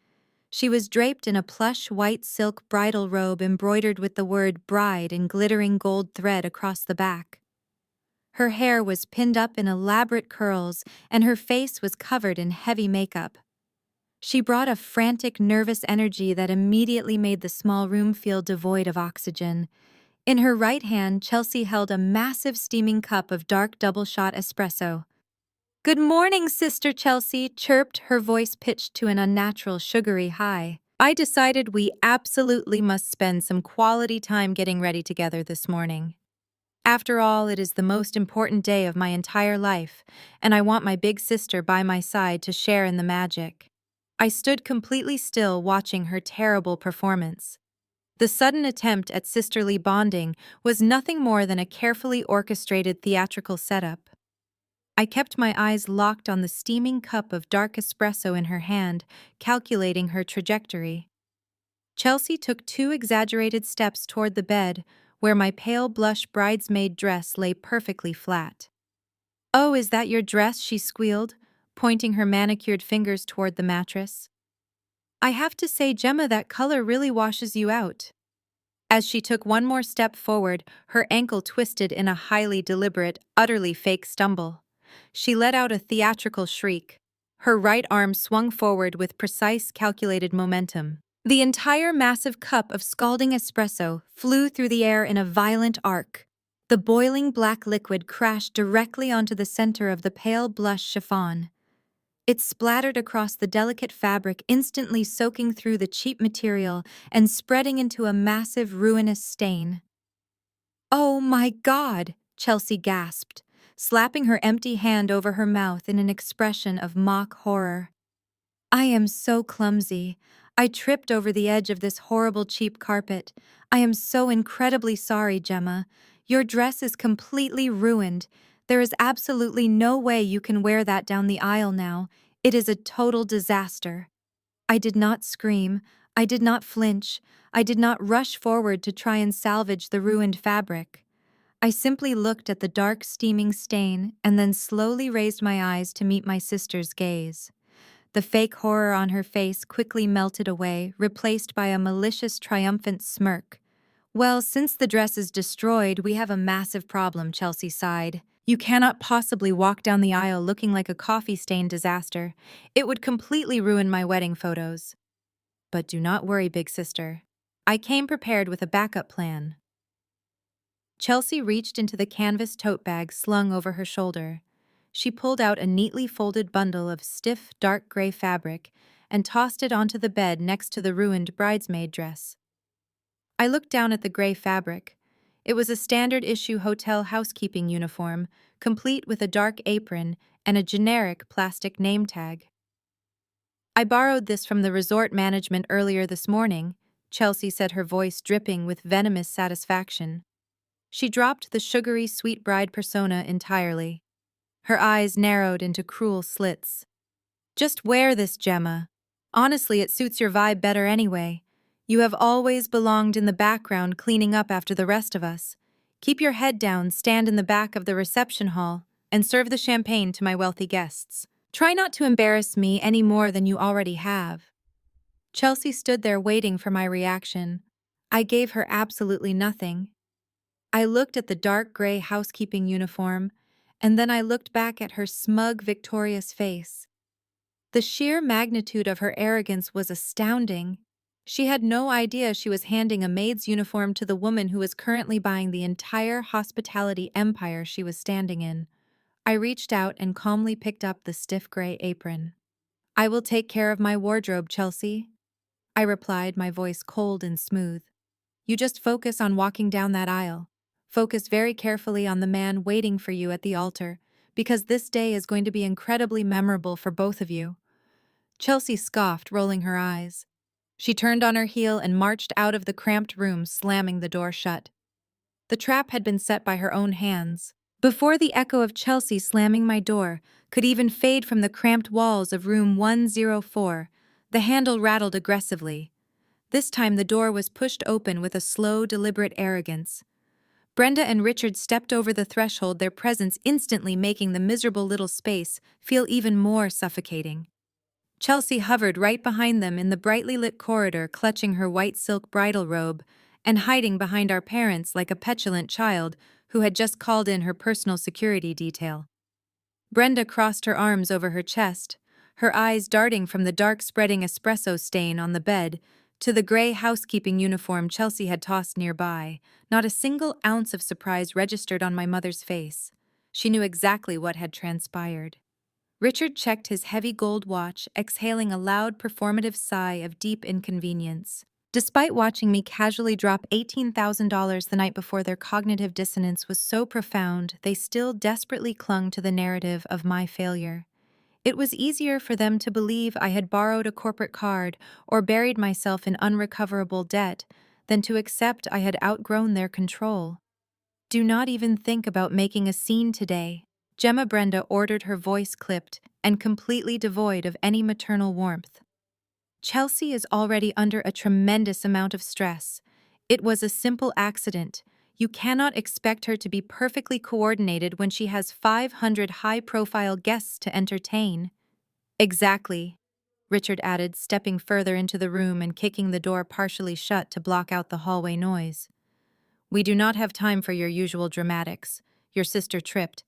She was draped in a plush white silk bridal robe embroidered with the word bride in glittering gold thread across the back. Her hair was pinned up in elaborate curls and her face was covered in heavy makeup. She brought a frantic, nervous energy that immediately made the small room feel devoid of oxygen. In her right hand, Chelsea held a massive steaming cup of dark double-shot espresso. "Good morning, Sister Chelsea," chirped, her voice pitched to an unnatural sugary high. I decided we absolutely must spend some quality time getting ready together this morning. After all, it is the most important day of my entire life, and I want my big sister by my side to share in the magic. I stood completely still watching her terrible performance. The sudden attempt at sisterly bonding was nothing more than a carefully orchestrated theatrical setup. I kept my eyes locked on the steaming cup of dark espresso in her hand, calculating her trajectory. Chelsea took 2 exaggerated steps toward the bed, where my pale blush bridesmaid dress lay perfectly flat. "Oh, is that your dress?" she squealed, pointing her manicured fingers toward the mattress. "I have to say, Gemma, that color really washes you out." As she took one more step forward, her ankle twisted in a highly deliberate, utterly fake stumble. She let out a theatrical shriek. Her right arm swung forward with precise, calculated momentum. The entire massive cup of scalding espresso flew through the air in a violent arc. The boiling black liquid crashed directly onto the center of the pale blush chiffon. It splattered across the delicate fabric, instantly soaking through the cheap material and spreading into a massive, ruinous stain. "Oh my God!" Chelsea gasped, slapping her empty hand over her mouth in an expression of mock horror. "I am so clumsy. I tripped over the edge of this horrible cheap carpet. I am so incredibly sorry, Gemma. Your dress is completely ruined. There is absolutely no way you can wear that down the aisle now. It is a total disaster." I did not scream. I did not flinch. I did not rush forward to try and salvage the ruined fabric. I simply looked at the dark, steaming stain and then slowly raised my eyes to meet my sister's gaze. The fake horror on her face quickly melted away, replaced by a malicious, triumphant smirk. "Well, since the dress is destroyed, we have a massive problem," Chelsea sighed. "You cannot possibly walk down the aisle looking like a coffee-stained disaster. It would completely ruin my wedding photos." "But do not worry, big sister. I came prepared with a backup plan." Chelsea reached into the canvas tote bag slung over her shoulder. She pulled out a neatly folded bundle of stiff, dark gray fabric and tossed it onto the bed next to the ruined bridesmaid dress. I looked down at the gray fabric. It was a standard-issue hotel housekeeping uniform, complete with a dark apron and a generic plastic name tag. "I borrowed this from the resort management earlier this morning," Chelsea said, her voice dripping with venomous satisfaction. She dropped the sugary, sweet bride persona entirely. Her eyes narrowed into cruel slits. "Just wear this, Gemma. Honestly, it suits your vibe better anyway. You have always belonged in the background cleaning up after the rest of us. Keep your head down, stand in the back of the reception hall, and serve the champagne to my wealthy guests. Try not to embarrass me any more than you already have." Chelsea stood there waiting for my reaction. I gave her absolutely nothing. I looked at the dark gray housekeeping uniform, and then I looked back at her smug, victorious face. The sheer magnitude of her arrogance was astounding. She had no idea she was handing a maid's uniform to the woman who was currently buying the entire hospitality empire she was standing in. I reached out and calmly picked up the stiff gray apron. "I will take care of my wardrobe, Chelsea," I replied, my voice cold and smooth. You just focus on walking down that aisle. Focus very carefully on the man waiting for you at the altar, because this day is going to be incredibly memorable for both of you." Chelsea scoffed, rolling her eyes. She turned on her heel and marched out of the cramped room, slamming the door shut. The trap had been set by her own hands. Before the echo of Chelsea slamming my door could even fade from the cramped walls of room 104, the handle rattled aggressively. This time the door was pushed open with a slow, deliberate arrogance. Brenda and Richard stepped over the threshold, their presence instantly making the miserable little space feel even more suffocating. Chelsea hovered right behind them in the brightly lit corridor, clutching her white silk bridal robe and hiding behind our parents like a petulant child who had just called in her personal security detail. Brenda crossed her arms over her chest, her eyes darting from the dark spreading espresso stain on the bed to the gray housekeeping uniform Chelsea had tossed nearby. Not a single ounce of surprise registered on my mother's face. She knew exactly what had transpired. Richard checked his heavy gold watch, exhaling a loud, performative sigh of deep inconvenience. Despite watching me casually drop $18,000 the night before, their cognitive dissonance was so profound, they still desperately clung to the narrative of my failure. It was easier for them to believe I had borrowed a corporate card or buried myself in unrecoverable debt than to accept I had outgrown their control. "Do not even think about making a scene today," Gemma Brenda ordered, her voice clipped and completely devoid of any maternal warmth. "Chelsea is already under a tremendous amount of stress. It was a simple accident. You cannot expect her to be perfectly coordinated when she has 500 high-profile guests to entertain." "Exactly," Richard added, stepping further into the room and kicking the door partially shut to block out the hallway noise. "We do not have time for your usual dramatics. Your sister tripped.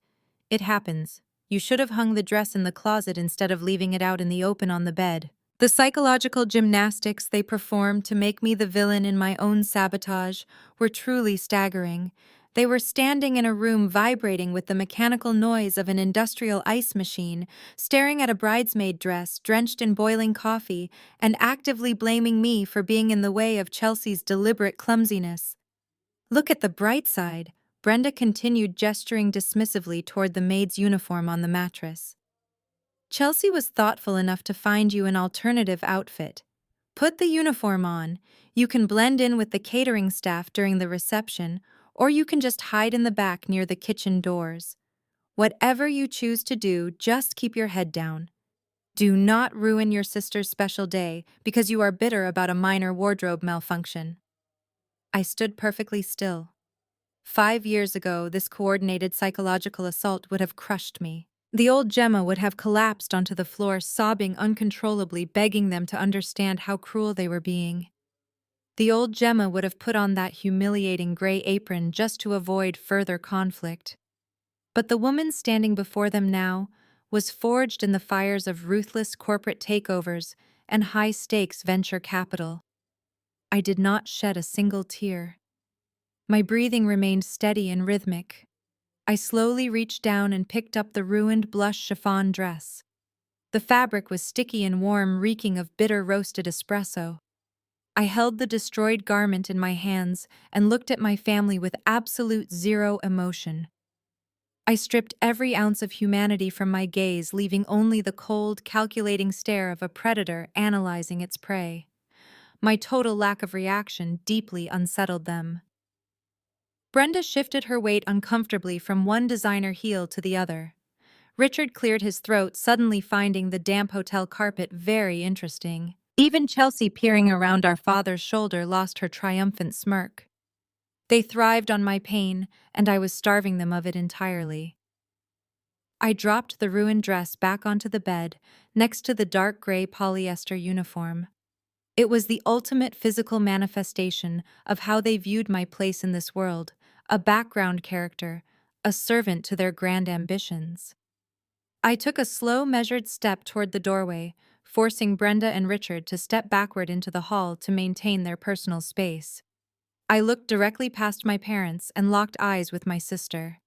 It happens. You should have hung the dress in the closet instead of leaving it out in the open on the bed." The psychological gymnastics they performed to make me the villain in my own sabotage were truly staggering. They were standing in a room vibrating with the mechanical noise of an industrial ice machine, staring at a bridesmaid dress drenched in boiling coffee, and actively blaming me for being in the way of Chelsea's deliberate clumsiness. "Look at the bright side," Brenda continued, gesturing dismissively toward the maid's uniform on the mattress. "Chelsea was thoughtful enough to find you an alternative outfit. Put the uniform on. You can blend in with the catering staff during the reception, or you can just hide in the back near the kitchen doors. Whatever you choose to do, just keep your head down. Do not ruin your sister's special day because you are bitter about a minor wardrobe malfunction." I stood perfectly still. 5 years ago, this coordinated psychological assault would have crushed me. The old Gemma would have collapsed onto the floor, sobbing uncontrollably, begging them to understand how cruel they were being. The old Gemma would have put on that humiliating gray apron just to avoid further conflict. But the woman standing before them now was forged in the fires of ruthless corporate takeovers and high-stakes venture capital. I did not shed a single tear. My breathing remained steady and rhythmic. I slowly reached down and picked up the ruined blush chiffon dress. The fabric was sticky and warm, reeking of bitter roasted espresso. I held the destroyed garment in my hands and looked at my family with absolute zero emotion. I stripped every ounce of humanity from my gaze, leaving only the cold, calculating stare of a predator analyzing its prey. My total lack of reaction deeply unsettled them. Brenda shifted her weight uncomfortably from one designer heel to the other. Richard cleared his throat, suddenly finding the damp hotel carpet very interesting. Even Chelsea, peering around our father's shoulder, lost her triumphant smirk. They thrived on my pain, and I was starving them of it entirely. I dropped the ruined dress back onto the bed, next to the dark gray polyester uniform. It was the ultimate physical manifestation of how they viewed my place in this world, a background character, a servant to their grand ambitions. I took a slow, measured step toward the doorway, forcing Brenda and Richard to step backward into the hall to maintain their personal space. I looked directly past my parents and locked eyes with my sister.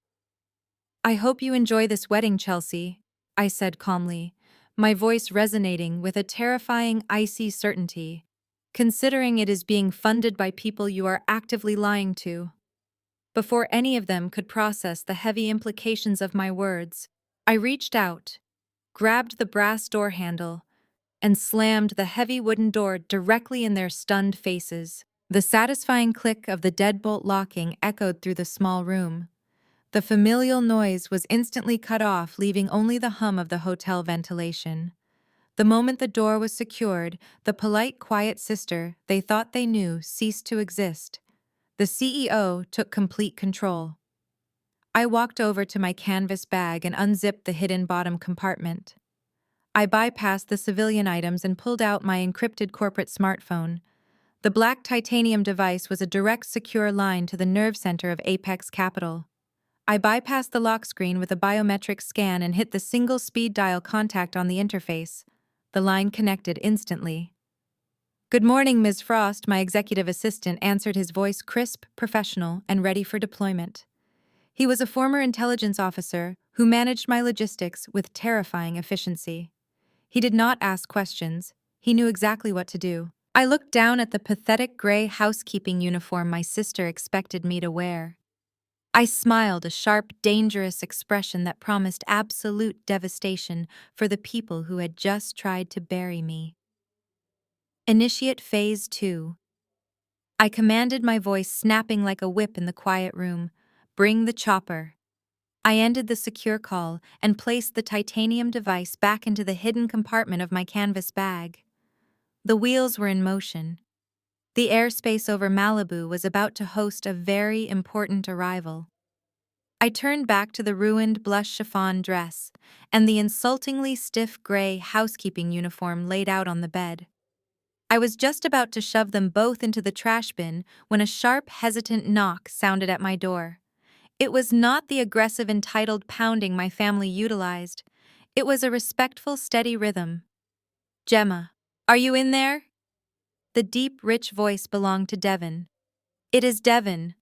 "I hope you enjoy this wedding, Chelsea," I said calmly, my voice resonating with a terrifying, icy certainty. considering it is being funded by people you are actively lying to. Before any of them could process the heavy implications of my words, I reached out, grabbed the brass door handle, and slammed the heavy wooden door directly in their stunned faces. The satisfying click of the deadbolt locking echoed through the small room. The familial noise was instantly cut off, leaving only the hum of the hotel ventilation. The moment the door was secured, the polite, quiet sister they thought they knew ceased to exist. The CEO took complete control. I walked over to my canvas bag and unzipped the hidden bottom compartment. I bypassed the civilian items and pulled out my encrypted corporate smartphone. The black titanium device was a direct, secure line to the nerve center of Apex Capital. I bypassed the lock screen with a biometric scan and hit the single speed dial contact on the interface. The line connected instantly. "Good morning, Ms. Frost," my executive assistant answered, his voice crisp, professional, and ready for deployment. He was a former intelligence officer who managed my logistics with terrifying efficiency. He did not ask questions. He knew exactly what to do. I looked down at the pathetic gray housekeeping uniform my sister expected me to wear. I smiled, a sharp, dangerous expression that promised absolute devastation for the people who had just tried to bury me. Initiate Phase 2. I commanded, my voice snapping like a whip in the quiet room. "Bring the chopper." I ended the secure call and placed the titanium device back into the hidden compartment of my canvas bag. The wheels were in motion. The airspace over Malibu was about to host a very important arrival. I turned back to the ruined blush chiffon dress and the insultingly stiff gray housekeeping uniform laid out on the bed. I was just about to shove them both into the trash bin when a sharp, hesitant knock sounded at my door. It was not the aggressive, entitled pounding my family utilized. It was a respectful, steady rhythm. "Gemma, are you in there?" The deep, rich voice belonged to Devin. "It is Devin.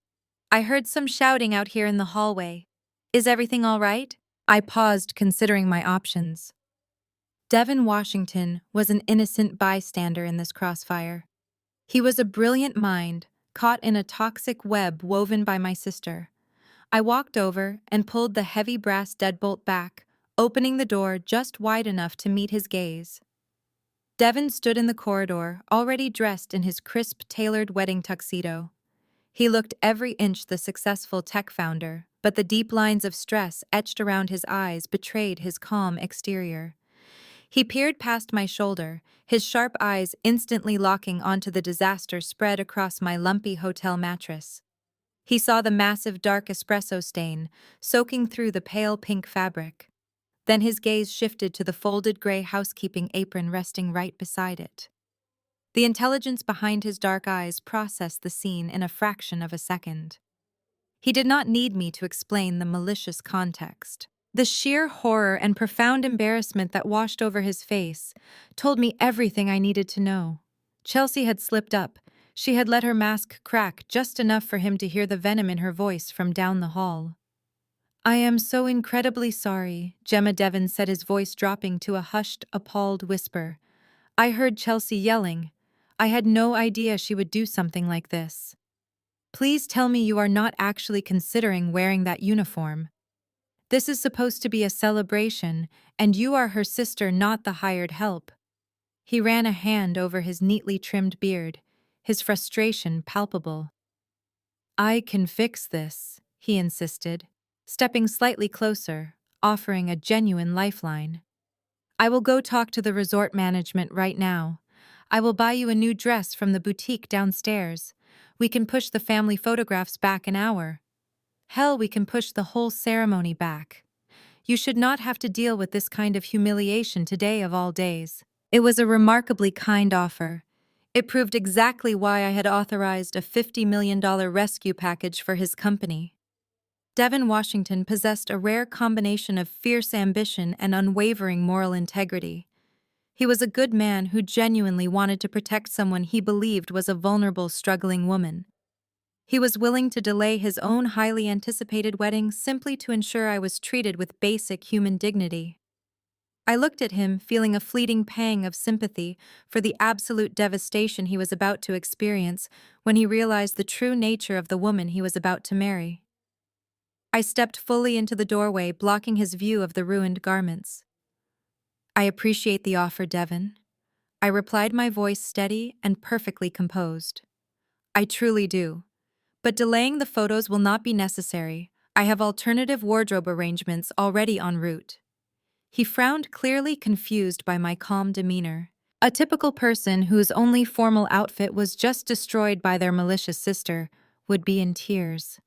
I heard some shouting out here in the hallway. Is everything all right?" I paused, considering my options. Devin Washington was an innocent bystander in this crossfire. He was a brilliant mind, caught in a toxic web woven by my sister. I walked over and pulled the heavy brass deadbolt back, opening the door just wide enough to meet his gaze. Devin stood in the corridor, already dressed in his crisp, tailored wedding tuxedo. He looked every inch the successful tech founder, but the deep lines of stress etched around his eyes betrayed his calm exterior. He peered past my shoulder, his sharp eyes instantly locking onto the disaster spread across my lumpy hotel mattress. He saw the massive dark espresso stain soaking through the pale pink fabric. Then his gaze shifted to the folded gray housekeeping apron resting right beside it. The intelligence behind his dark eyes processed the scene in a fraction of a second. He did not need me to explain the malicious context. The sheer horror and profound embarrassment that washed over his face told me everything I needed to know. Chelsea had slipped up. She had let her mask crack just enough for him to hear the venom in her voice from down the hall. "I am so incredibly sorry," Gemma Devon said, his voice dropping to a hushed, appalled whisper. "I heard Chelsea yelling. I had no idea she would do something like this. Please tell me you are not actually considering wearing that uniform. This is supposed to be a celebration, and you are her sister, not the hired help." He ran a hand over his neatly trimmed beard, his frustration palpable. "I can fix this," he insisted, stepping slightly closer, offering a genuine lifeline. "I will go talk to the resort management right now. I will buy you a new dress from the boutique downstairs. We can push the family photographs back an hour. Hell, we can push the whole ceremony back. You should not have to deal with this kind of humiliation today of all days." It was a remarkably kind offer. It proved exactly why I had authorized a $50 million rescue package for his company. Devin Washington possessed a rare combination of fierce ambition and unwavering moral integrity. He was a good man who genuinely wanted to protect someone he believed was a vulnerable, struggling woman. He was willing to delay his own highly anticipated wedding simply to ensure I was treated with basic human dignity. I looked at him, feeling a fleeting pang of sympathy for the absolute devastation he was about to experience when he realized the true nature of the woman he was about to marry. I stepped fully into the doorway, blocking his view of the ruined garments. "I appreciate the offer, Devon," I replied, my voice steady and perfectly composed. "I truly do. But delaying the photos will not be necessary. I have alternative wardrobe arrangements already en route." He frowned, clearly confused by my calm demeanor. A typical person whose only formal outfit was just destroyed by their malicious sister would be in tears.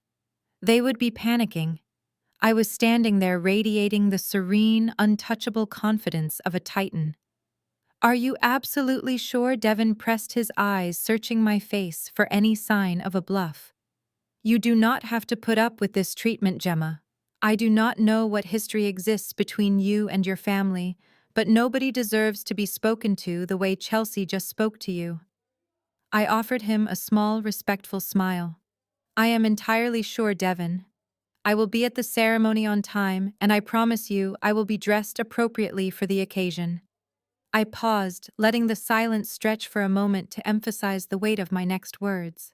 They would be panicking. I was standing there radiating the serene, untouchable confidence of a titan. "Are you absolutely sure?" Devon pressed his eyes, searching my face for any sign of a bluff. "You do not have to put up with this treatment, Gemma. I do not know what history exists between you and your family, but nobody deserves to be spoken to the way Chelsea just spoke to you." I offered him a small, respectful smile. "I am entirely sure, Devon. I will be at the ceremony on time, and I promise you I will be dressed appropriately for the occasion." I paused, letting the silence stretch for a moment to emphasize the weight of my next words.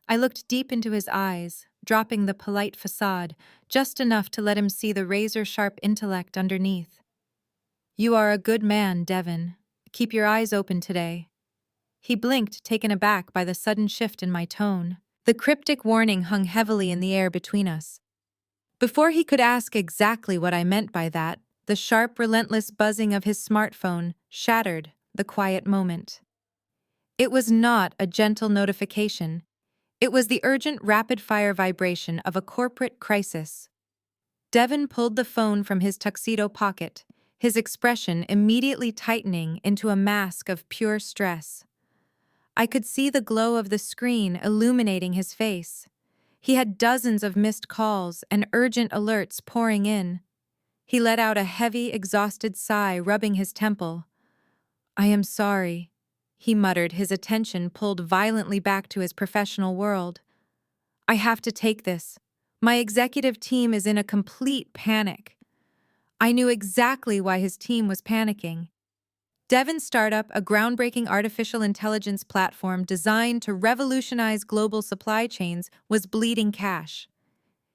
I looked deep into his eyes, dropping the polite facade, just enough to let him see the razor-sharp intellect underneath. "You are a good man, Devon. Keep your eyes open today." He blinked, taken aback by the sudden shift in my tone. The cryptic warning hung heavily in the air between us. Before he could ask exactly what I meant by that, the sharp, relentless buzzing of his smartphone shattered the quiet moment. It was not a gentle notification. It was the urgent, rapid-fire vibration of a corporate crisis. Devon pulled the phone from his tuxedo pocket, his expression immediately tightening into a mask of pure stress. I could see the glow of the screen illuminating his face. He had dozens of missed calls and urgent alerts pouring in. He let out a heavy, exhausted sigh, rubbing his temple. "I am sorry," he muttered, his attention pulled violently back to his professional world. "I have to take this. My executive team is in a complete panic." I knew exactly why his team was panicking. Devon's startup, a groundbreaking artificial intelligence platform designed to revolutionize global supply chains, was bleeding cash.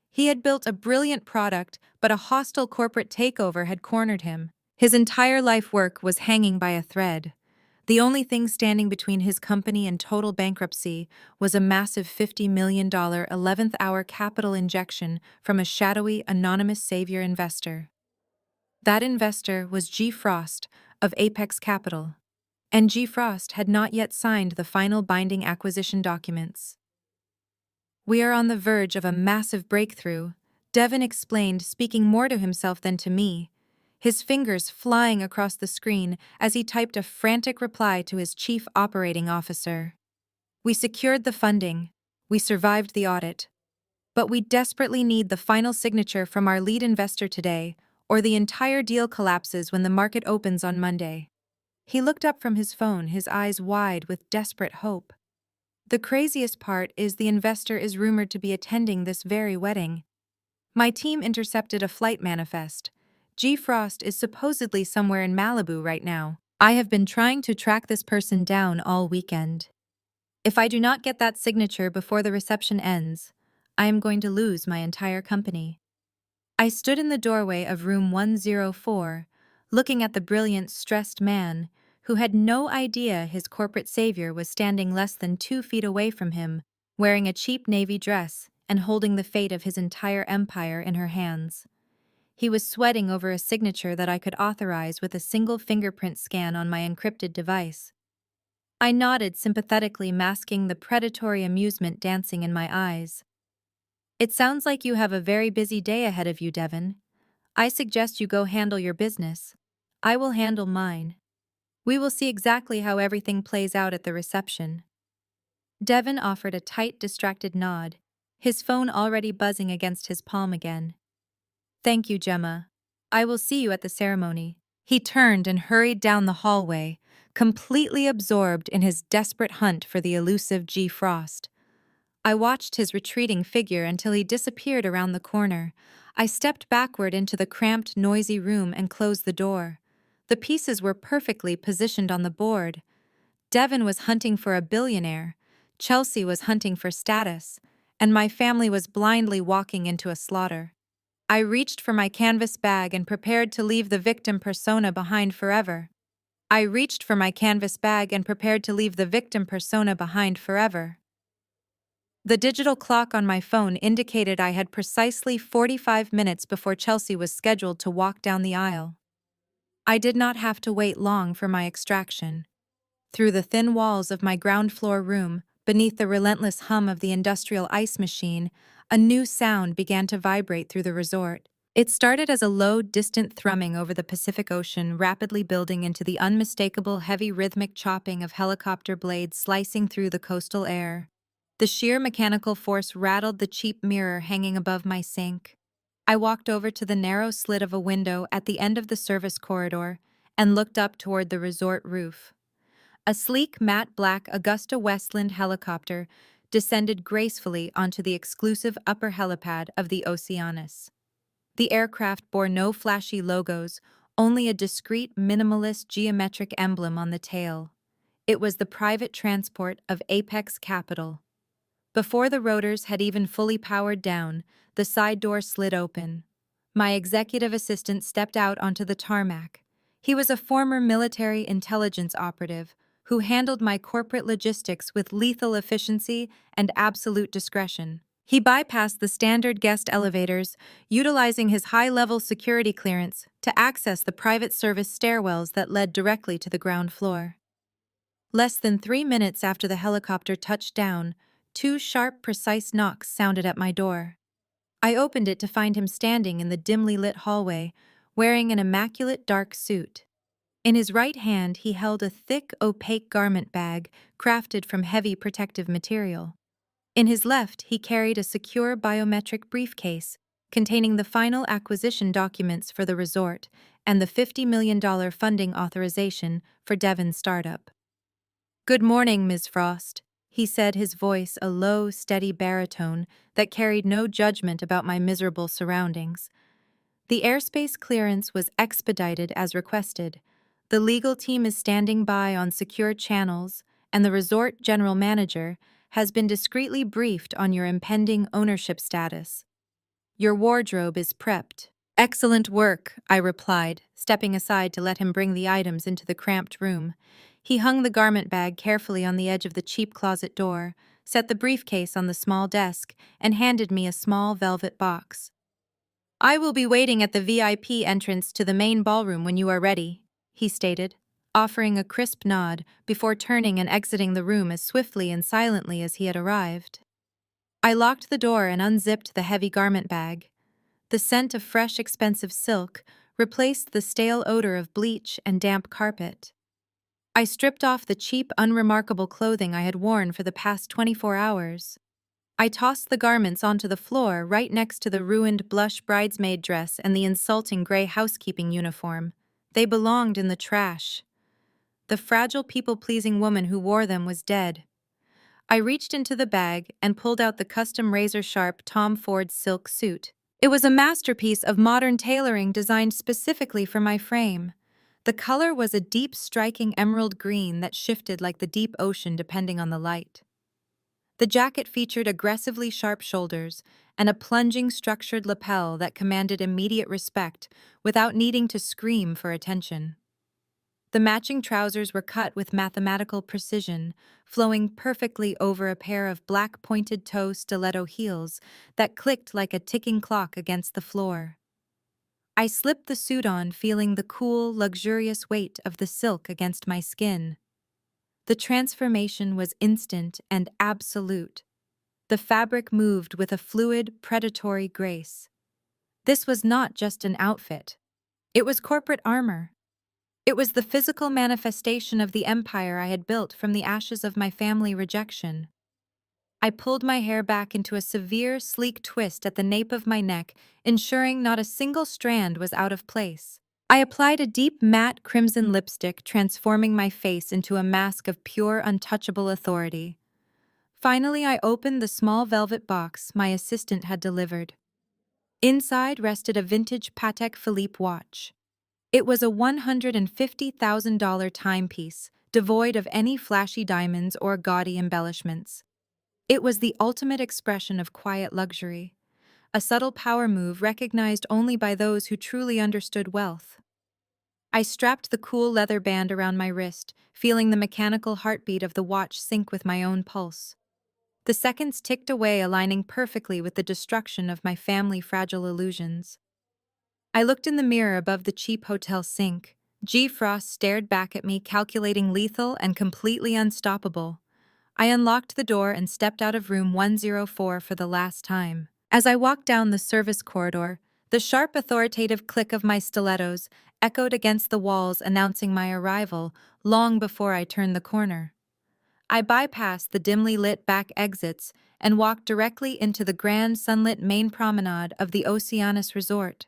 He had built a brilliant product, but a hostile corporate takeover had cornered him. His entire life work was hanging by a thread. The only thing standing between his company and total bankruptcy was a massive $50 million 11th-hour capital injection from a shadowy, anonymous savior investor. That investor was G. Frost of Apex Capital, and G. Frost had not yet signed the final binding acquisition documents. "We are on the verge of a massive breakthrough," Devon explained, speaking more to himself than to me, his fingers flying across the screen as he typed a frantic reply to his chief operating officer. "We secured the funding. We survived the audit. But we desperately need the final signature from our lead investor today, or the entire deal collapses when the market opens on Monday." He looked up from his phone, his eyes wide with desperate hope. "The craziest part is the investor is rumored to be attending this very wedding. My team intercepted a flight manifest. G. Frost is supposedly somewhere in Malibu right now. I have been trying to track this person down all weekend. If I do not get that signature before the reception ends, I am going to lose my entire company." I stood in the doorway of room 104, looking at the brilliant, stressed man who had no idea his corporate savior was standing less than 2 feet away from him, wearing a cheap navy dress and holding the fate of his entire empire in her hands. He was sweating over a signature that I could authorize with a single fingerprint scan on my encrypted device. I nodded sympathetically, masking the predatory amusement dancing in my eyes. "It sounds like you have a very busy day ahead of you, Devon. I suggest you go handle your business. I will handle mine. We will see exactly how everything plays out at the reception." Devon offered a tight, distracted nod, his phone already buzzing against his palm again. "Thank you, Gemma. I will see you at the ceremony." He turned and hurried down the hallway, completely absorbed in his desperate hunt for the elusive G. Frost. I watched his retreating figure until he disappeared around the corner, I stepped backward into the cramped, noisy room and closed the door. The pieces were perfectly positioned on the board. Devon was hunting for a billionaire, Chelsea was hunting for status, and my family was blindly walking into a slaughter. I reached for my canvas bag and prepared to leave the victim persona behind forever. I reached for my canvas bag and prepared to leave the victim persona behind forever. The digital clock on my phone indicated I had precisely 45 minutes before Chelsea was scheduled to walk down the aisle. I did not have to wait long for my extraction. Through the thin walls of my ground floor room, beneath the relentless hum of the industrial ice machine, a new sound began to vibrate through the resort. It started as a low, distant thrumming over the Pacific Ocean, rapidly building into the unmistakable, heavy rhythmic chopping of helicopter blades slicing through the coastal air. The sheer mechanical force rattled the cheap mirror hanging above my sink. I walked over to the narrow slit of a window at the end of the service corridor and looked up toward the resort roof. A sleek, matte black Augusta Westland helicopter descended gracefully onto the exclusive upper helipad of the Oceanus. The aircraft bore no flashy logos, only a discreet, minimalist geometric emblem on the tail. It was the private transport of Apex Capital. Before the rotors had even fully powered down, the side door slid open. My executive assistant stepped out onto the tarmac. He was a former military intelligence operative who handled my corporate logistics with lethal efficiency and absolute discretion. He bypassed the standard guest elevators, utilizing his high-level security clearance to access the private service stairwells that led directly to the ground floor. Less than 3 minutes after the helicopter touched down, 2 sharp, precise knocks sounded at my door. I opened it to find him standing in the dimly lit hallway, wearing an immaculate dark suit. In his right hand, he held a thick, opaque garment bag crafted from heavy protective material. In his left, he carried a secure biometric briefcase containing the final acquisition documents for the resort and the $50 million funding authorization for Devon's startup. "Good morning, Ms. Frost," he said, his voice a low, steady baritone that carried no judgment about my miserable surroundings. The airspace clearance was expedited as requested. The legal team is standing by on secure channels, and the resort general manager has been discreetly briefed on your impending ownership status. Your wardrobe is prepped. "Excellent work," I replied, stepping aside to let him bring the items into the cramped room. He hung the garment bag carefully on the edge of the cheap closet door, set the briefcase on the small desk, and handed me a small velvet box. "I will be waiting at the VIP entrance to the main ballroom when you are ready," he stated, offering a crisp nod before turning and exiting the room as swiftly and silently as he had arrived. I locked the door and unzipped the heavy garment bag. The scent of fresh, expensive silk replaced the stale odor of bleach and damp carpet. I stripped off the cheap, unremarkable clothing I had worn for the past 24 hours. I tossed the garments onto the floor right next to the ruined blush bridesmaid dress and the insulting gray housekeeping uniform. They belonged in the trash. The fragile, people-pleasing woman who wore them was dead. I reached into the bag and pulled out the custom razor-sharp Tom Ford silk suit. It was a masterpiece of modern tailoring designed specifically for my frame. The color was a deep, striking emerald green that shifted like the deep ocean depending on the light. The jacket featured aggressively sharp shoulders and a plunging, structured lapel that commanded immediate respect without needing to scream for attention. The matching trousers were cut with mathematical precision, flowing perfectly over a pair of black pointed-toe stiletto heels that clicked like a ticking clock against the floor. I slipped the suit on, feeling the cool, luxurious weight of the silk against my skin. The transformation was instant and absolute. The fabric moved with a fluid, predatory grace. This was not just an outfit. It was corporate armor. It was the physical manifestation of the empire I had built from the ashes of my family rejection. I pulled my hair back into a severe, sleek twist at the nape of my neck, ensuring not a single strand was out of place. I applied a deep, matte crimson lipstick, transforming my face into a mask of pure, untouchable authority. Finally, I opened the small velvet box my assistant had delivered. Inside rested a vintage Patek Philippe watch. It was a $150,000 timepiece, devoid of any flashy diamonds or gaudy embellishments. It was the ultimate expression of quiet luxury, a subtle power move recognized only by those who truly understood wealth. I strapped the cool leather band around my wrist, feeling the mechanical heartbeat of the watch sync with my own pulse. The seconds ticked away, aligning perfectly with the destruction of my family-fragile illusions. I looked in the mirror above the cheap hotel sink. G. Frost stared back at me, calculating, lethal and completely unstoppable. I unlocked the door and stepped out of room 104 for the last time. As I walked down the service corridor, the sharp, authoritative click of my stilettos echoed against the walls, announcing my arrival long before I turned the corner. I bypassed the dimly lit back exits and walked directly into the grand sunlit main promenade of the Oceanus Resort.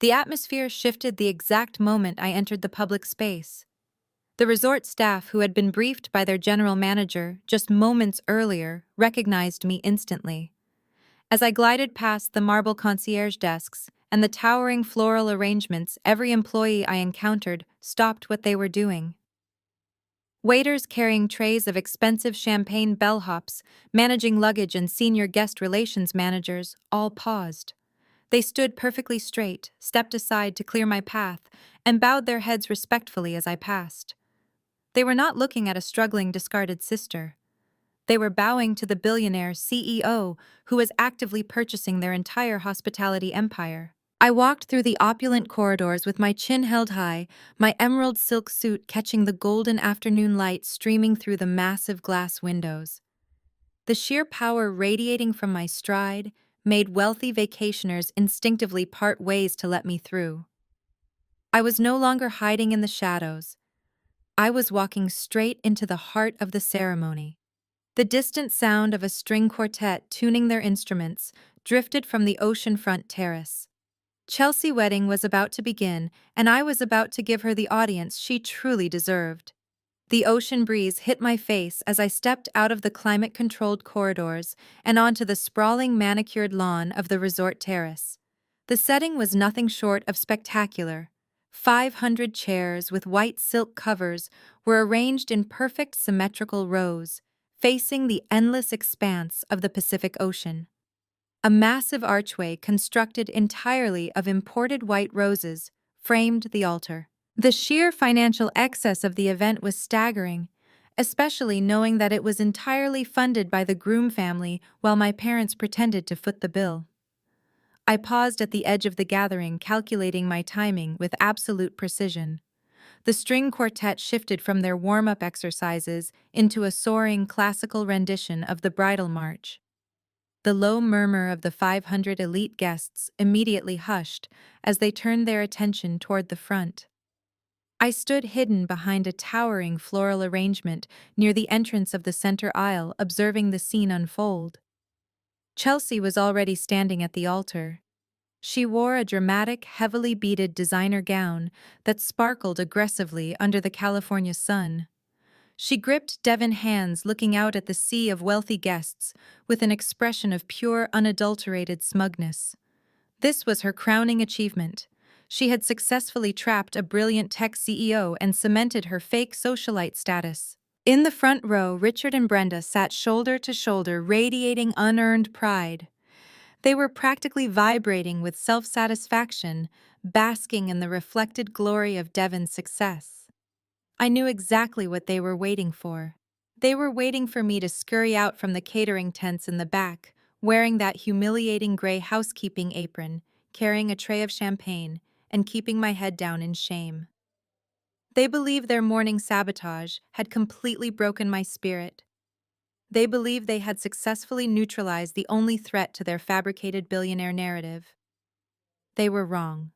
The atmosphere shifted the exact moment I entered the public space. The resort staff, who had been briefed by their general manager just moments earlier, recognized me instantly. As I glided past the marble concierge desks and the towering floral arrangements, every employee I encountered stopped what they were doing. Waiters carrying trays of expensive champagne bellhops, managing luggage, and senior guest relations managers all paused. They stood perfectly straight, stepped aside to clear my path, and bowed their heads respectfully as I passed. They were not looking at a struggling, discarded sister. They were bowing to the billionaire CEO who was actively purchasing their entire hospitality empire. I walked through the opulent corridors with my chin held high, my emerald silk suit catching the golden afternoon light streaming through the massive glass windows. The sheer power radiating from my stride made wealthy vacationers instinctively part ways to let me through. I was no longer hiding in the shadows. I was walking straight into the heart of the ceremony. The distant sound of a string quartet tuning their instruments drifted from the oceanfront terrace. Chelsea's wedding was about to begin, and I was about to give her the audience she truly deserved. The ocean breeze hit my face as I stepped out of the climate-controlled corridors and onto the sprawling manicured lawn of the resort terrace. The setting was nothing short of spectacular. 500 chairs with white silk covers were arranged in perfect symmetrical rows, facing the endless expanse of the Pacific Ocean. A massive archway constructed entirely of imported white roses framed the altar. The sheer financial excess of the event was staggering, especially knowing that it was entirely funded by the Groom family while my parents pretended to foot the bill. I paused at the edge of the gathering, calculating my timing with absolute precision. The string quartet shifted from their warm-up exercises into a soaring classical rendition of the bridal march. The low murmur of the 500 elite guests immediately hushed as they turned their attention toward the front. I stood hidden behind a towering floral arrangement near the entrance of the center aisle, observing the scene unfold. Chelsea was already standing at the altar. She wore a dramatic, heavily beaded designer gown that sparkled aggressively under the California sun. She gripped Devon hands, looking out at the sea of wealthy guests with an expression of pure, unadulterated smugness. This was her crowning achievement. She had successfully trapped a brilliant tech CEO and cemented her fake socialite status. In the front row, Richard and Brenda sat shoulder to shoulder, radiating unearned pride. They were practically vibrating with self-satisfaction, basking in the reflected glory of Devon's success. I knew exactly what they were waiting for. They were waiting for me to scurry out from the catering tents in the back, wearing that humiliating gray housekeeping apron, carrying a tray of champagne, and keeping my head down in shame. They believed their morning sabotage had completely broken my spirit. They believed they had successfully neutralized the only threat to their fabricated billionaire narrative. They were wrong.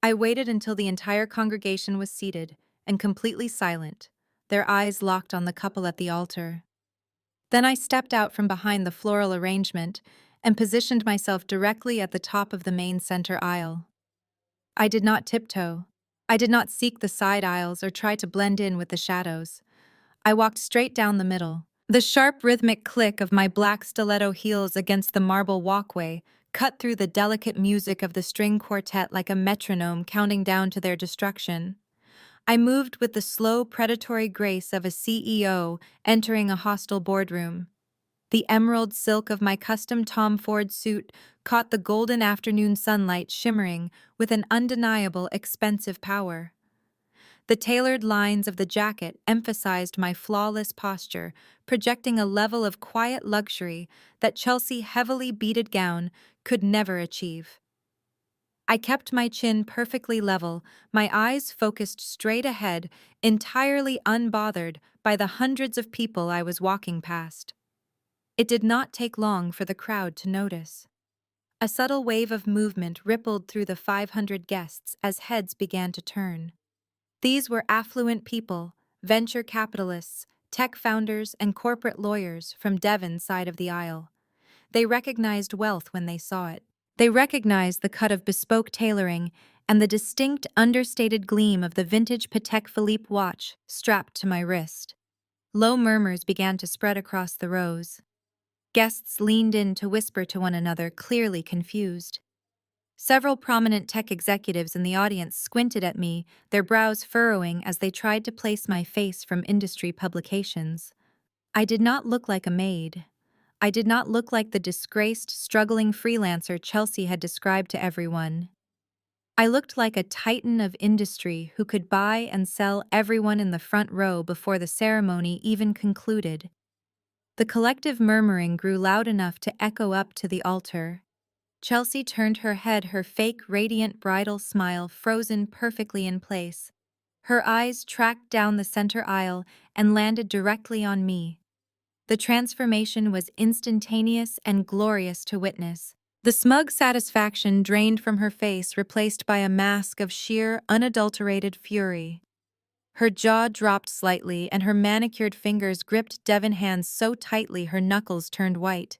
I waited until the entire congregation was seated and completely silent, their eyes locked on the couple at the altar. Then I stepped out from behind the floral arrangement and positioned myself directly at the top of the main center aisle. I did not tiptoe. I did not seek the side aisles or try to blend in with the shadows. I walked straight down the middle. The sharp rhythmic click of my black stiletto heels against the marble walkway cut through the delicate music of the string quartet like a metronome counting down to their destruction. I moved with the slow, predatory grace of a CEO entering a hostile boardroom. The emerald silk of my custom Tom Ford suit caught the golden afternoon sunlight shimmering with an undeniable expensive power. The tailored lines of the jacket emphasized my flawless posture, projecting a level of quiet luxury that Chelsea's heavily beaded gown could never achieve. I kept my chin perfectly level, my eyes focused straight ahead, entirely unbothered by the hundreds of people I was walking past. It did not take long for the crowd to notice. A subtle wave of movement rippled through the 500 guests as heads began to turn. These were affluent people, venture capitalists, tech founders, and corporate lawyers from Devon's side of the aisle. They recognized wealth when they saw it. They recognized the cut of bespoke tailoring and the distinct, understated gleam of the vintage Patek Philippe watch strapped to my wrist. Low murmurs began to spread across the rows. Guests leaned in to whisper to one another, clearly confused. Several prominent tech executives in the audience squinted at me, their brows furrowing as they tried to place my face from industry publications. I did not look like a maid. I did not look like the disgraced, struggling freelancer Chelsea had described to everyone. I looked like a titan of industry who could buy and sell everyone in the front row before the ceremony even concluded. The collective murmuring grew loud enough to echo up to the altar. Chelsea turned her head, her fake, radiant bridal smile frozen perfectly in place. Her eyes tracked down the center aisle and landed directly on me. The transformation was instantaneous and glorious to witness. The smug satisfaction drained from her face, replaced by a mask of sheer, unadulterated fury. Her jaw dropped slightly, and her manicured fingers gripped Devon's hands so tightly her knuckles turned white.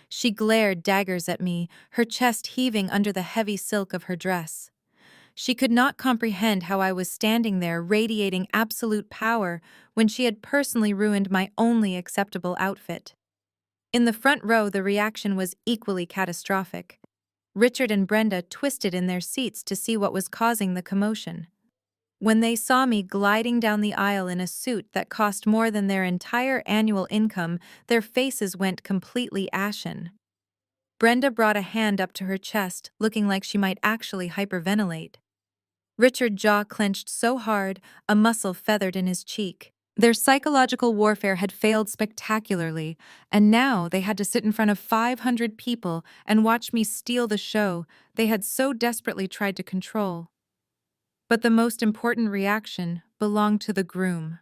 She glared daggers at me, her chest heaving under the heavy silk of her dress. She could not comprehend how I was standing there radiating absolute power when she had personally ruined my only acceptable outfit. In the front row, the reaction was equally catastrophic. Richard and Brenda twisted in their seats to see what was causing the commotion. When they saw me gliding down the aisle in a suit that cost more than their entire annual income, their faces went completely ashen. Brenda brought a hand up to her chest, looking like she might actually hyperventilate. Richard's jaw clenched so hard, a muscle feathered in his cheek. Their psychological warfare had failed spectacularly, and now they had to sit in front of 500 people and watch me steal the show they had so desperately tried to control. But the most important reaction belonged to the groom.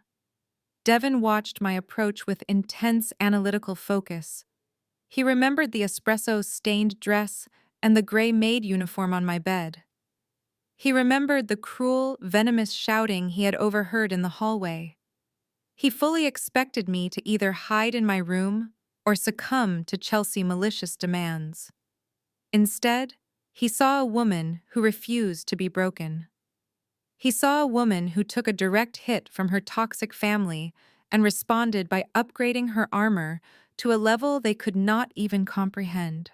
Devon watched my approach with intense analytical focus. He remembered the espresso-stained dress and the gray maid uniform on my bed. He remembered the cruel, venomous shouting he had overheard in the hallway. He fully expected me to either hide in my room or succumb to Chelsea's malicious demands. Instead, he saw a woman who refused to be broken. He saw a woman who took a direct hit from her toxic family and responded by upgrading her armor to a level they could not even comprehend.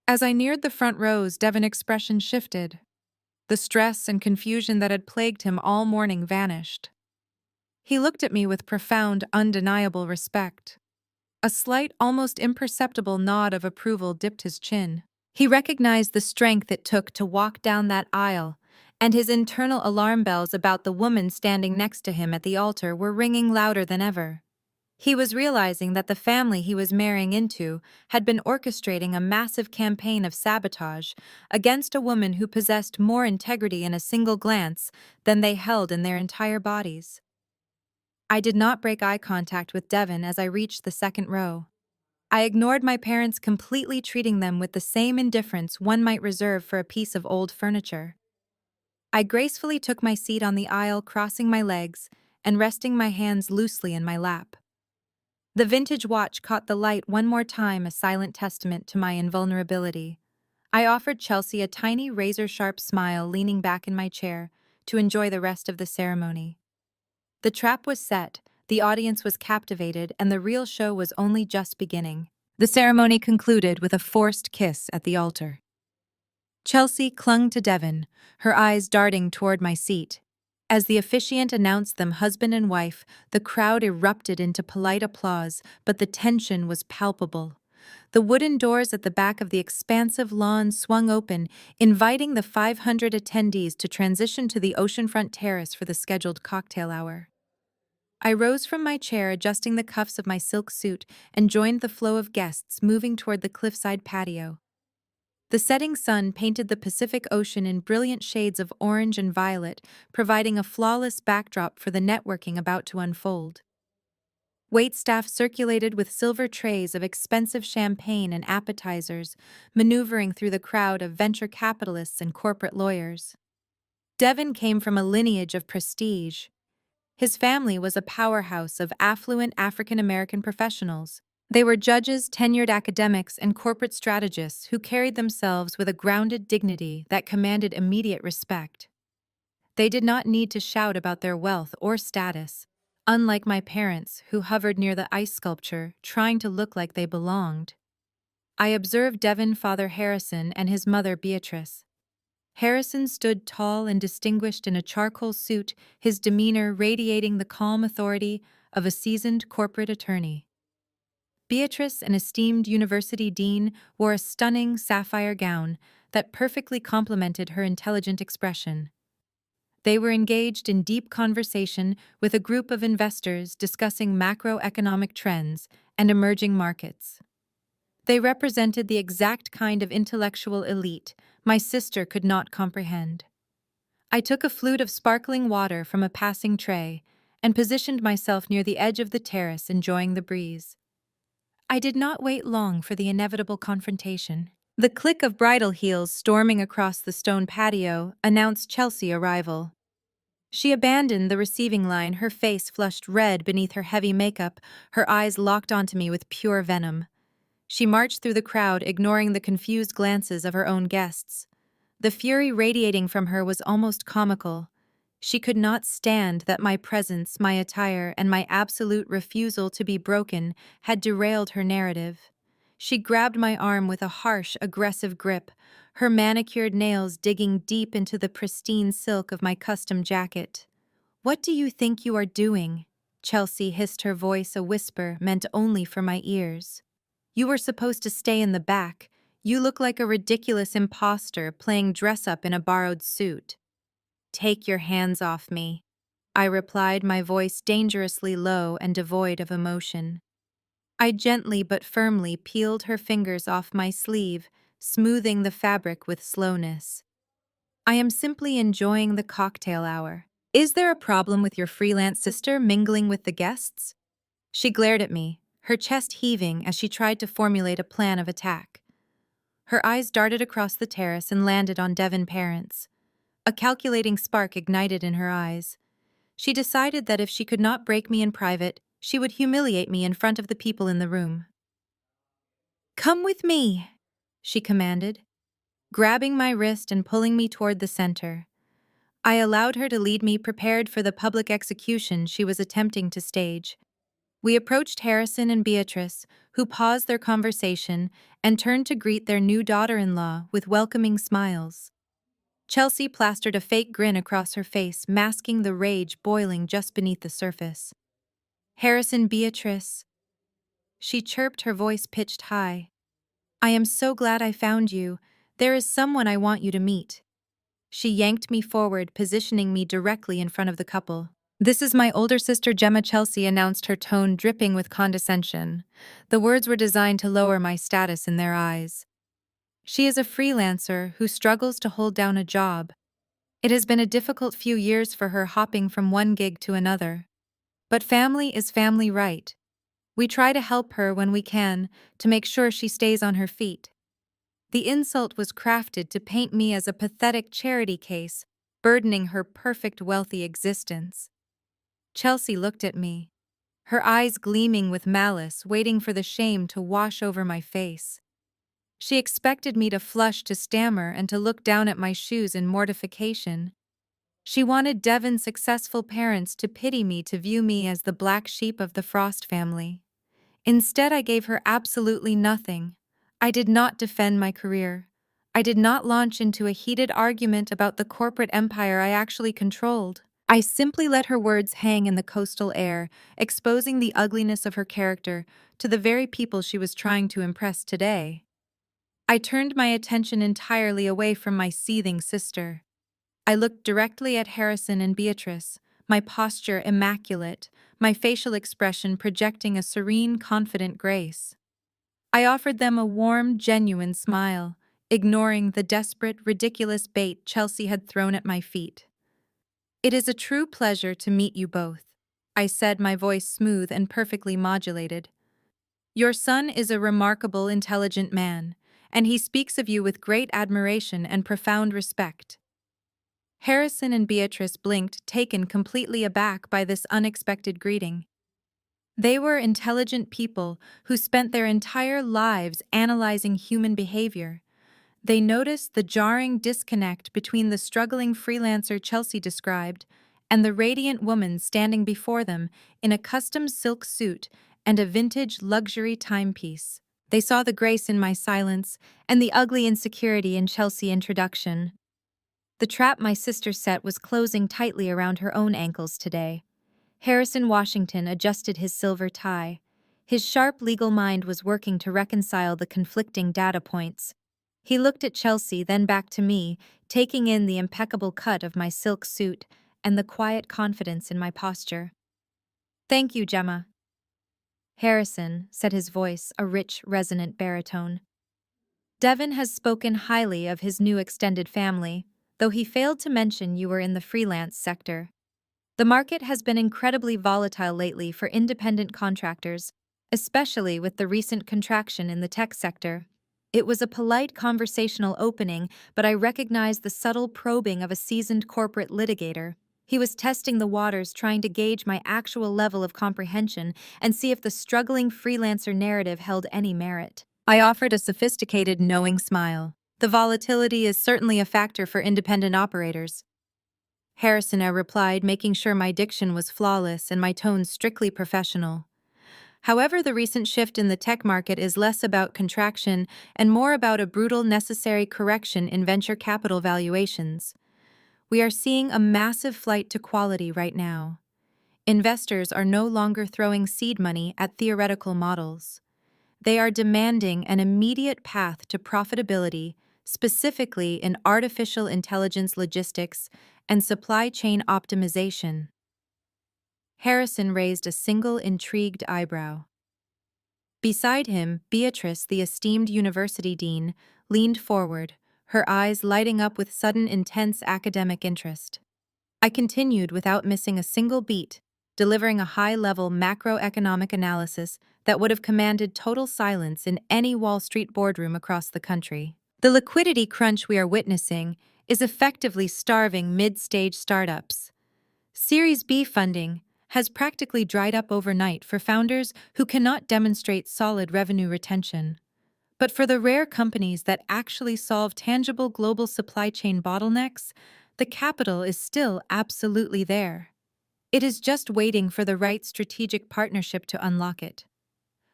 As I neared the front rows, Devon's expression shifted. The stress and confusion that had plagued him all morning vanished. He looked at me with profound, undeniable respect. A slight, almost imperceptible nod of approval dipped his chin. He recognized the strength it took to walk down that aisle, and his internal alarm bells about the woman standing next to him at the altar were ringing louder than ever. He was realizing that the family he was marrying into had been orchestrating a massive campaign of sabotage against a woman who possessed more integrity in a single glance than they held in their entire bodies. I did not break eye contact with Devon as I reached the second row. I ignored my parents, completely treating them with the same indifference one might reserve for a piece of old furniture. I gracefully took my seat on the aisle, crossing my legs and resting my hands loosely in my lap. The vintage watch caught the light one more time, a silent testament to my invulnerability. I offered Chelsea a tiny, razor-sharp smile, leaning back in my chair to enjoy the rest of the ceremony. The trap was set, the audience was captivated, and the real show was only just beginning. The ceremony concluded with a forced kiss at the altar. Chelsea clung to Devon, her eyes darting toward my seat. As the officiant announced them husband and wife, the crowd erupted into polite applause, but the tension was palpable. The wooden doors at the back of the expansive lawn swung open, inviting the 500 attendees to transition to the oceanfront terrace for the scheduled cocktail hour. I rose from my chair, adjusting the cuffs of my silk suit, and joined the flow of guests moving toward the cliffside patio. The setting sun painted the Pacific Ocean in brilliant shades of orange and violet, providing a flawless backdrop for the networking about to unfold. Waitstaff circulated with silver trays of expensive champagne and appetizers, maneuvering through the crowd of venture capitalists and corporate lawyers. Devon came from a lineage of prestige. His family was a powerhouse of affluent African American professionals. They were judges, tenured academics, and corporate strategists who carried themselves with a grounded dignity that commanded immediate respect. They did not need to shout about their wealth or status, unlike my parents who hovered near the ice sculpture, trying to look like they belonged. I observed Devon Father Harrison and his mother Beatrice. Harrison stood tall and distinguished in a charcoal suit, his demeanor radiating the calm authority of a seasoned corporate attorney. Beatrice, an esteemed university dean, wore a stunning sapphire gown that perfectly complemented her intelligent expression. They were engaged in deep conversation with a group of investors discussing macroeconomic trends and emerging markets. They represented the exact kind of intellectual elite my sister could not comprehend. I took a flute of sparkling water from a passing tray and positioned myself near the edge of the terrace, enjoying the breeze. I did not wait long for the inevitable confrontation. The click of bridal heels storming across the stone patio announced Chelsea's arrival. She abandoned the receiving line, her face flushed red beneath her heavy makeup, her eyes locked onto me with pure venom. She marched through the crowd, ignoring the confused glances of her own guests. The fury radiating from her was almost comical. She could not stand that my presence, my attire, and my absolute refusal to be broken had derailed her narrative. She grabbed my arm with a harsh, aggressive grip, her manicured nails digging deep into the pristine silk of my custom jacket. "What do you think you are doing?" Chelsea hissed, her voice a whisper meant only for my ears. "You were supposed to stay in the back. You look like a ridiculous imposter playing dress-up in a borrowed suit." "Take your hands off me," I replied, my voice dangerously low and devoid of emotion. I gently but firmly peeled her fingers off my sleeve, smoothing the fabric with slowness. "I am simply enjoying the cocktail hour. Is there a problem with your freelance sister mingling with the guests?" She glared at me, her chest heaving as she tried to formulate a plan of attack. Her eyes darted across the terrace and landed on Devon parents. A calculating spark ignited in her eyes. She decided that if she could not break me in private, she would humiliate me in front of the people in the room. "Come with me," she commanded, grabbing my wrist and pulling me toward the center. I allowed her to lead me, prepared for the public execution she was attempting to stage. We approached Harrison and Beatrice, who paused their conversation and turned to greet their new daughter-in-law with welcoming smiles. Chelsea plastered a fake grin across her face, masking the rage boiling just beneath the surface. "Harrison, Beatrice," she chirped, her voice pitched high. "I am so glad I found you. There is someone I want you to meet." She yanked me forward, positioning me directly in front of the couple. "This is my older sister Gemma," Chelsea announced, her tone dripping with condescension. The words were designed to lower my status in their eyes. "She is a freelancer who struggles to hold down a job. It has been a difficult few years for her, hopping from one gig to another. But family is family, right? We try to help her when we can, to make sure she stays on her feet." The insult was crafted to paint me as a pathetic charity case, burdening her perfect wealthy existence. Chelsea looked at me, her eyes gleaming with malice, waiting for the shame to wash over my face. She expected me to flush, to stammer, and to look down at my shoes in mortification. She wanted Devon's successful parents to pity me, to view me as the black sheep of the Frost family. Instead, I gave her absolutely nothing. I did not defend my career. I did not launch into a heated argument about the corporate empire I actually controlled. I simply let her words hang in the coastal air, exposing the ugliness of her character to the very people she was trying to impress today. I turned my attention entirely away from my seething sister. I looked directly at Harrison and Beatrice, my posture immaculate, my facial expression projecting a serene, confident grace. I offered them a warm, genuine smile, ignoring the desperate, ridiculous bait Chelsea had thrown at my feet. "It is a true pleasure to meet you both," I said, my voice smooth and perfectly modulated. "Your son is a remarkable, intelligent man, and he speaks of you with great admiration and profound respect." Harrison and Beatrice blinked, taken completely aback by this unexpected greeting. They were intelligent people who spent their entire lives analyzing human behavior. They noticed the jarring disconnect between the struggling freelancer Chelsea described and the radiant woman standing before them in a custom silk suit and a vintage luxury timepiece. They saw the grace in my silence and the ugly insecurity in Chelsea's introduction. The trap my sister set was closing tightly around her own ankles today. Harrison Washington adjusted his silver tie. His sharp legal mind was working to reconcile the conflicting data points. He looked at Chelsea, then back to me, taking in the impeccable cut of my silk suit and the quiet confidence in my posture. "Thank you, Gemma." "Harrison," said his voice, a rich, resonant baritone. "Devon has spoken highly of his new extended family, though he failed to mention you were in the freelance sector. The market has been incredibly volatile lately for independent contractors, especially with the recent contraction in the tech sector. It was a polite conversational opening, but I recognized the subtle probing of a seasoned corporate litigator. He was testing the waters, trying to gauge my actual level of comprehension and see if the struggling freelancer narrative held any merit. I offered a sophisticated, knowing smile. "The volatility is certainly a factor for independent operators." Harrison replied, making sure my diction was flawless and my tone strictly professional. "However, the recent shift in the tech market is less about contraction and more about a brutal, necessary correction in venture capital valuations. We are seeing a massive flight to quality right now. Investors are no longer throwing seed money at theoretical models. They are demanding an immediate path to profitability, specifically in artificial intelligence logistics and supply chain optimization." Harrison raised a single intrigued eyebrow. Beside him, Beatrice, the esteemed university dean, leaned forward, her eyes lighting up with sudden intense academic interest. I continued without missing a single beat, delivering a high-level macroeconomic analysis that would have commanded total silence in any Wall Street boardroom across the country. "The liquidity crunch we are witnessing is effectively starving mid-stage startups. Series B funding has practically dried up overnight for founders who cannot demonstrate solid revenue retention. But for the rare companies that actually solve tangible global supply chain bottlenecks, the capital is still absolutely there. It is just waiting for the right strategic partnership to unlock it.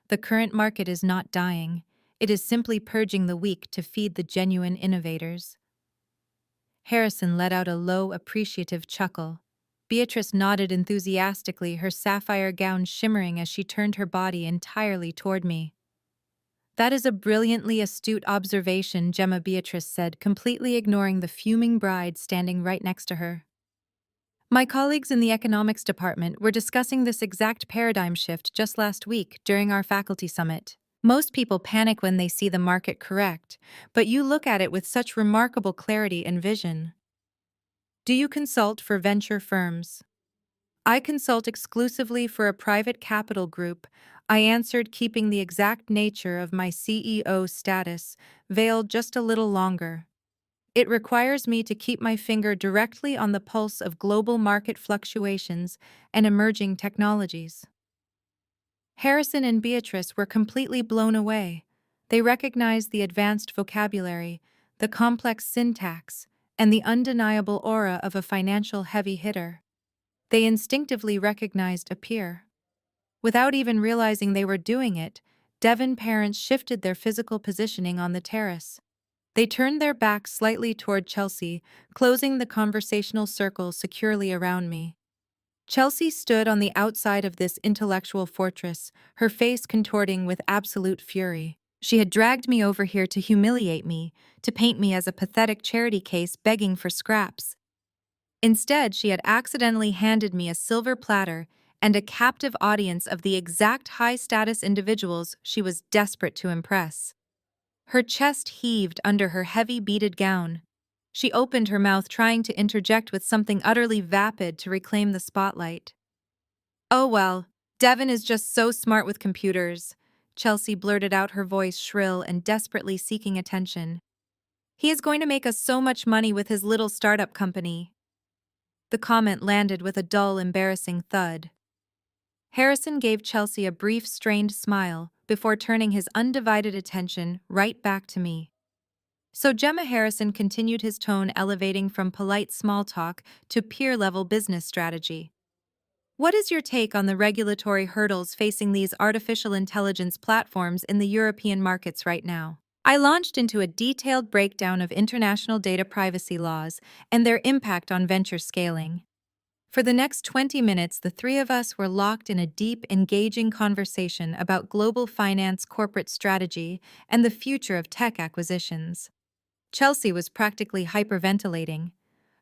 The current market is not dying. It is simply purging the weak to feed the genuine innovators." Harrison let out a low, appreciative chuckle. Beatrice nodded enthusiastically, her sapphire gown shimmering as she turned her body entirely toward me. "That is a brilliantly astute observation," Gemma Beatrice said, completely ignoring the fuming bride standing right next to her. "My colleagues in the economics department were discussing this exact paradigm shift just last week during our faculty summit. Most people panic when they see the market correct, but you look at it with such remarkable clarity and vision." "Do you consult for venture firms?" "I consult exclusively for a private capital group," I answered, keeping the exact nature of my CEO status veiled just a little longer. "It requires me to keep my finger directly on the pulse of global market fluctuations and emerging technologies." Harrison and Beatrice were completely blown away. They recognized the advanced vocabulary, the complex syntax, and the undeniable aura of a financial heavy hitter. They instinctively recognized a peer. Without even realizing they were doing it, Devon parents shifted their physical positioning on the terrace. They turned their backs slightly toward Chelsea, closing the conversational circle securely around me. Chelsea stood on the outside of this intellectual fortress, her face contorting with absolute fury. She had dragged me over here to humiliate me, to paint me as a pathetic charity case begging for scraps. Instead, she had accidentally handed me a silver platter and a captive audience of the exact high-status individuals she was desperate to impress. Her chest heaved under her heavy beaded gown. She opened her mouth trying to interject with something utterly vapid to reclaim the spotlight. "Oh well, Devon is just so smart with computers," Chelsea blurted out, her voice shrill and desperately seeking attention. "He is going to make us so much money with his little startup company." The comment landed with a dull, embarrassing thud. Harrison gave Chelsea a brief, strained smile before turning his undivided attention right back to me. So Gemma Harrison continued, his tone elevating from polite small talk to peer-level business strategy. "What is your take on the regulatory hurdles facing these artificial intelligence platforms in the European markets right now?" I launched into a detailed breakdown of international data privacy laws and their impact on venture scaling. For the next 20 minutes, the three of us were locked in a deep, engaging conversation about global finance, corporate strategy, and the future of tech acquisitions. Chelsea was practically hyperventilating.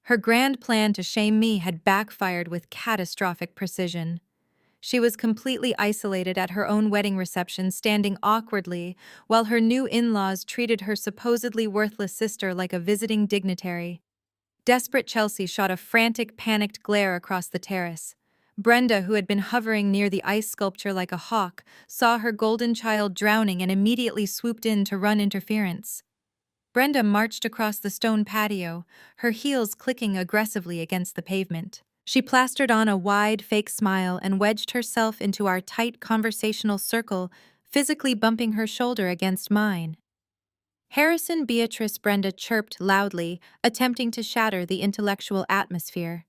Her grand plan to shame me had backfired with catastrophic precision. She was completely isolated at her own wedding reception, standing awkwardly, while her new in-laws treated her supposedly worthless sister like a visiting dignitary. Desperate Chelsea shot a frantic, panicked glare across the terrace. Brenda, who had been hovering near the ice sculpture like a hawk, saw her golden child drowning and immediately swooped in to run interference. Brenda marched across the stone patio, her heels clicking aggressively against the pavement. She plastered on a wide, fake smile and wedged herself into our tight conversational circle, physically bumping her shoulder against mine. Harrison, Beatrice, Brenda chirped loudly, attempting to shatter the intellectual atmosphere.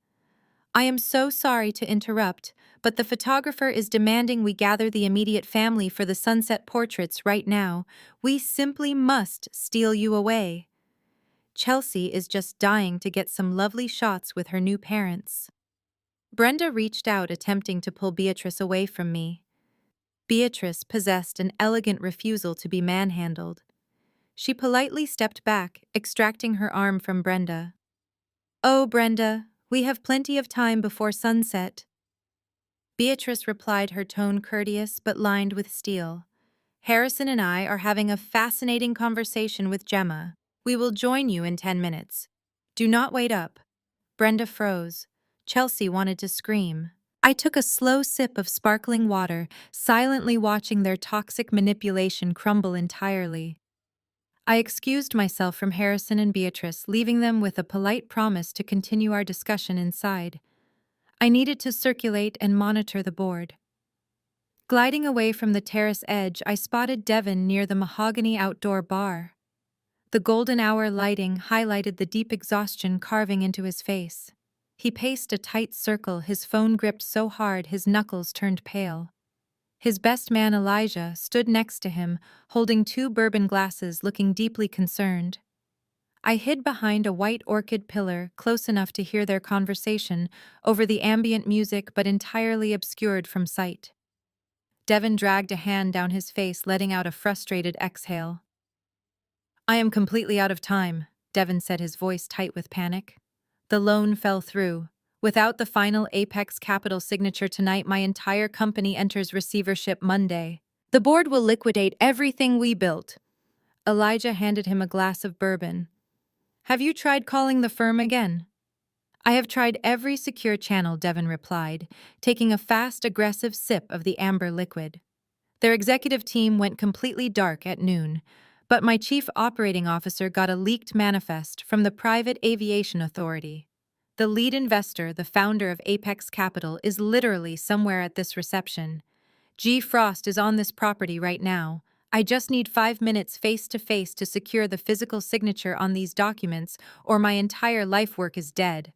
"I am so sorry to interrupt, but the photographer is demanding we gather the immediate family for the sunset portraits right now. We simply must steal you away." Chelsea is just dying to get some lovely shots with her new parents. Brenda reached out, attempting to pull Beatrice away from me. Beatrice possessed an elegant refusal to be manhandled. She politely stepped back, extracting her arm from Brenda. "Oh, Brenda, we have plenty of time before sunset." Beatrice replied, her tone courteous but lined with steel. "Harrison and I are having a fascinating conversation with Gemma. We will join you in 10 minutes. Do not wait up." Brenda froze. Chelsea wanted to scream. I took a slow sip of sparkling water, silently watching their toxic manipulation crumble entirely. I excused myself from Harrison and Beatrice, leaving them with a polite promise to continue our discussion inside. I needed to circulate and monitor the board. Gliding away from the terrace edge, I spotted Devon near the mahogany outdoor bar. The golden hour lighting highlighted the deep exhaustion carving into his face. He paced a tight circle, his phone gripped so hard his knuckles turned pale. His best man, Elijah, stood next to him, holding 2 bourbon glasses, looking deeply concerned. I hid behind a white orchid pillar, close enough to hear their conversation over the ambient music but entirely obscured from sight. Devon dragged a hand down his face, letting out a frustrated exhale. "I am completely out of time," Devon said, his voice tight with panic. "The loan fell through. Without the final Apex Capital signature tonight, my entire company enters receivership Monday. The board will liquidate everything we built." Elijah handed him a glass of bourbon. "Have you tried calling the firm again?" "I have tried every secure channel," Devon replied, taking a fast, aggressive sip of the amber liquid. "Their executive team went completely dark at noon, but my chief operating officer got a leaked manifest from the Private Aviation Authority. The lead investor, the founder of Apex Capital, is literally somewhere at this reception. G. Frost is on this property right now. I just need 5 minutes face-to-face to secure the physical signature on these documents, or my entire life work is dead."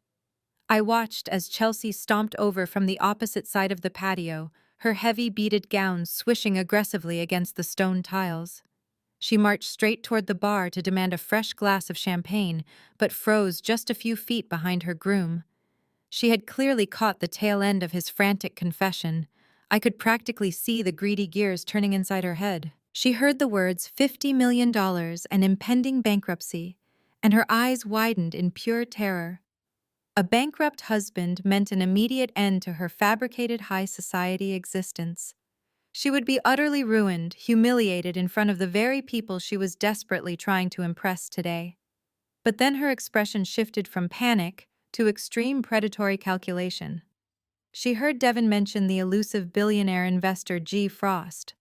I watched as Chelsea stomped over from the opposite side of the patio, her heavy beaded gown swishing aggressively against the stone tiles. She marched straight toward the bar to demand a fresh glass of champagne, but froze just a few feet behind her groom. She had clearly caught the tail end of his frantic confession. I could practically see the greedy gears turning inside her head. She heard the words $50 million and impending bankruptcy, and her eyes widened in pure terror. A bankrupt husband meant an immediate end to her fabricated high society existence. She would be utterly ruined, humiliated in front of the very people she was desperately trying to impress today. But then her expression shifted from panic to extreme predatory calculation. She heard Devon mention the elusive billionaire investor G. Frost.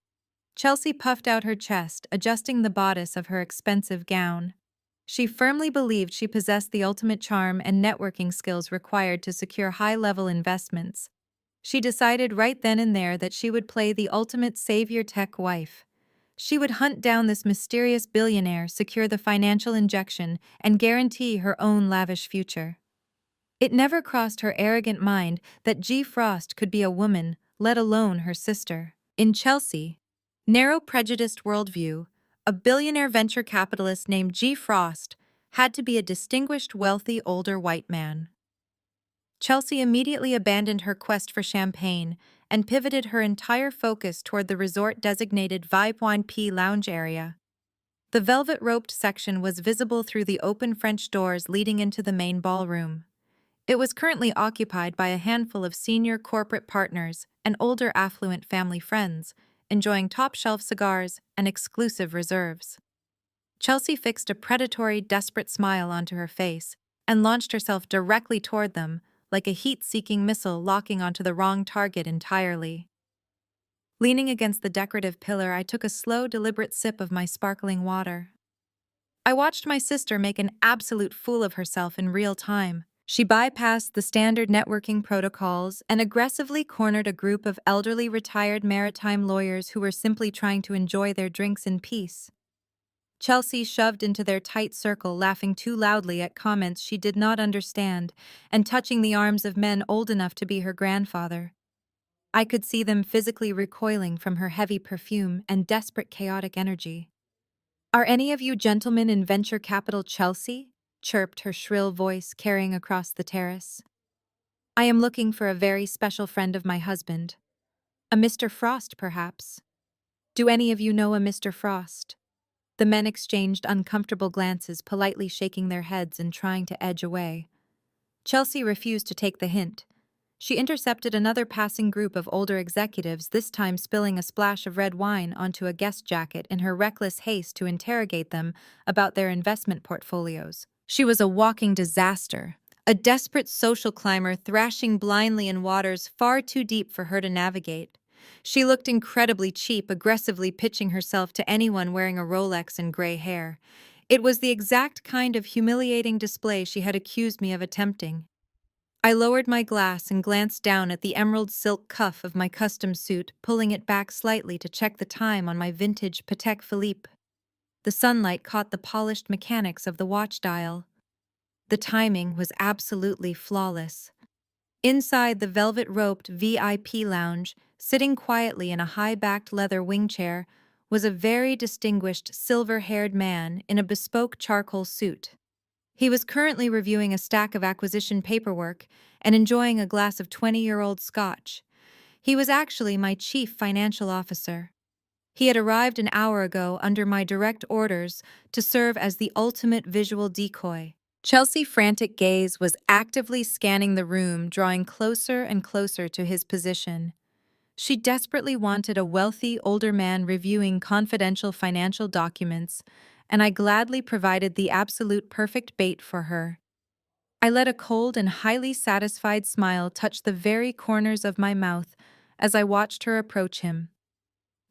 Chelsea puffed out her chest, adjusting the bodice of her expensive gown. She firmly believed she possessed the ultimate charm and networking skills required to secure high-level investments. She decided right then and there that she would play the ultimate savior tech wife. She would hunt down this mysterious billionaire, secure the financial injection, and guarantee her own lavish future. It never crossed her arrogant mind that G. Frost could be a woman, let alone her sister. In Chelsea, narrow prejudiced worldview, a billionaire venture capitalist named G. Frost had to be a distinguished wealthy older white man. Chelsea immediately abandoned her quest for champagne and pivoted her entire focus toward the resort-designated Vibe Wine P lounge area. The velvet-roped section was visible through the open French doors leading into the main ballroom. It was currently occupied by a handful of senior corporate partners and older affluent family friends, enjoying top-shelf cigars and exclusive reserves. Chelsea fixed a predatory, desperate smile onto her face and launched herself directly toward them, like a heat-seeking missile locking onto the wrong target entirely. Leaning against the decorative pillar, I took a slow, deliberate sip of my sparkling water. I watched my sister make an absolute fool of herself in real time. She bypassed the standard networking protocols and aggressively cornered a group of elderly retired maritime lawyers who were simply trying to enjoy their drinks in peace. Chelsea shoved into their tight circle, laughing too loudly at comments she did not understand and touching the arms of men old enough to be her grandfather. I could see them physically recoiling from her heavy perfume and desperate chaotic energy. "Are any of you gentlemen in venture capital Chelsea?" chirped her shrill voice carrying across the terrace. "I am looking for a very special friend of my husband. A Mr. Frost, perhaps. Do any of you know a Mr. Frost?" The men exchanged uncomfortable glances, politely shaking their heads and trying to edge away. Chelsea refused to take the hint. She intercepted another passing group of older executives, this time spilling a splash of red wine onto a guest jacket in her reckless haste to interrogate them about their investment portfolios. She was a walking disaster, a desperate social climber thrashing blindly in waters far too deep for her to navigate. She looked incredibly cheap, aggressively pitching herself to anyone wearing a Rolex and gray hair. It was the exact kind of humiliating display she had accused me of attempting. I lowered my glass and glanced down at the emerald silk cuff of my custom suit, pulling it back slightly to check the time on my vintage Patek Philippe. The sunlight caught the polished mechanics of the watch dial. The timing was absolutely flawless. Inside the velvet-roped VIP lounge, sitting quietly in a high-backed leather wing chair, was a very distinguished silver-haired man in a bespoke charcoal suit. He was currently reviewing a stack of acquisition paperwork and enjoying a glass of 20-year-old scotch. He was actually my chief financial officer. He had arrived an hour ago under my direct orders to serve as the ultimate visual decoy. Chelsea's frantic gaze was actively scanning the room, drawing closer and closer to his position. She desperately wanted a wealthy, older man reviewing confidential financial documents, and I gladly provided the absolute perfect bait for her. I let a cold and highly satisfied smile touch the very corners of my mouth as I watched her approach him.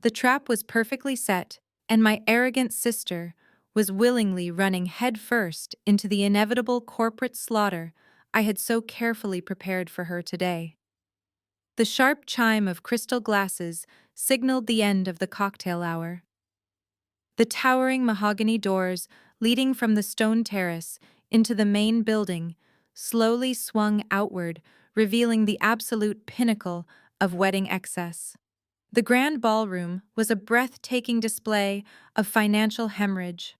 The trap was perfectly set, and my arrogant sister was willingly running headfirst into the inevitable corporate slaughter I had so carefully prepared for her today. The sharp chime of crystal glasses signaled the end of the cocktail hour. The towering mahogany doors leading from the stone terrace into the main building slowly swung outward, revealing the absolute pinnacle of wedding excess. The grand ballroom was a breathtaking display of financial hemorrhage.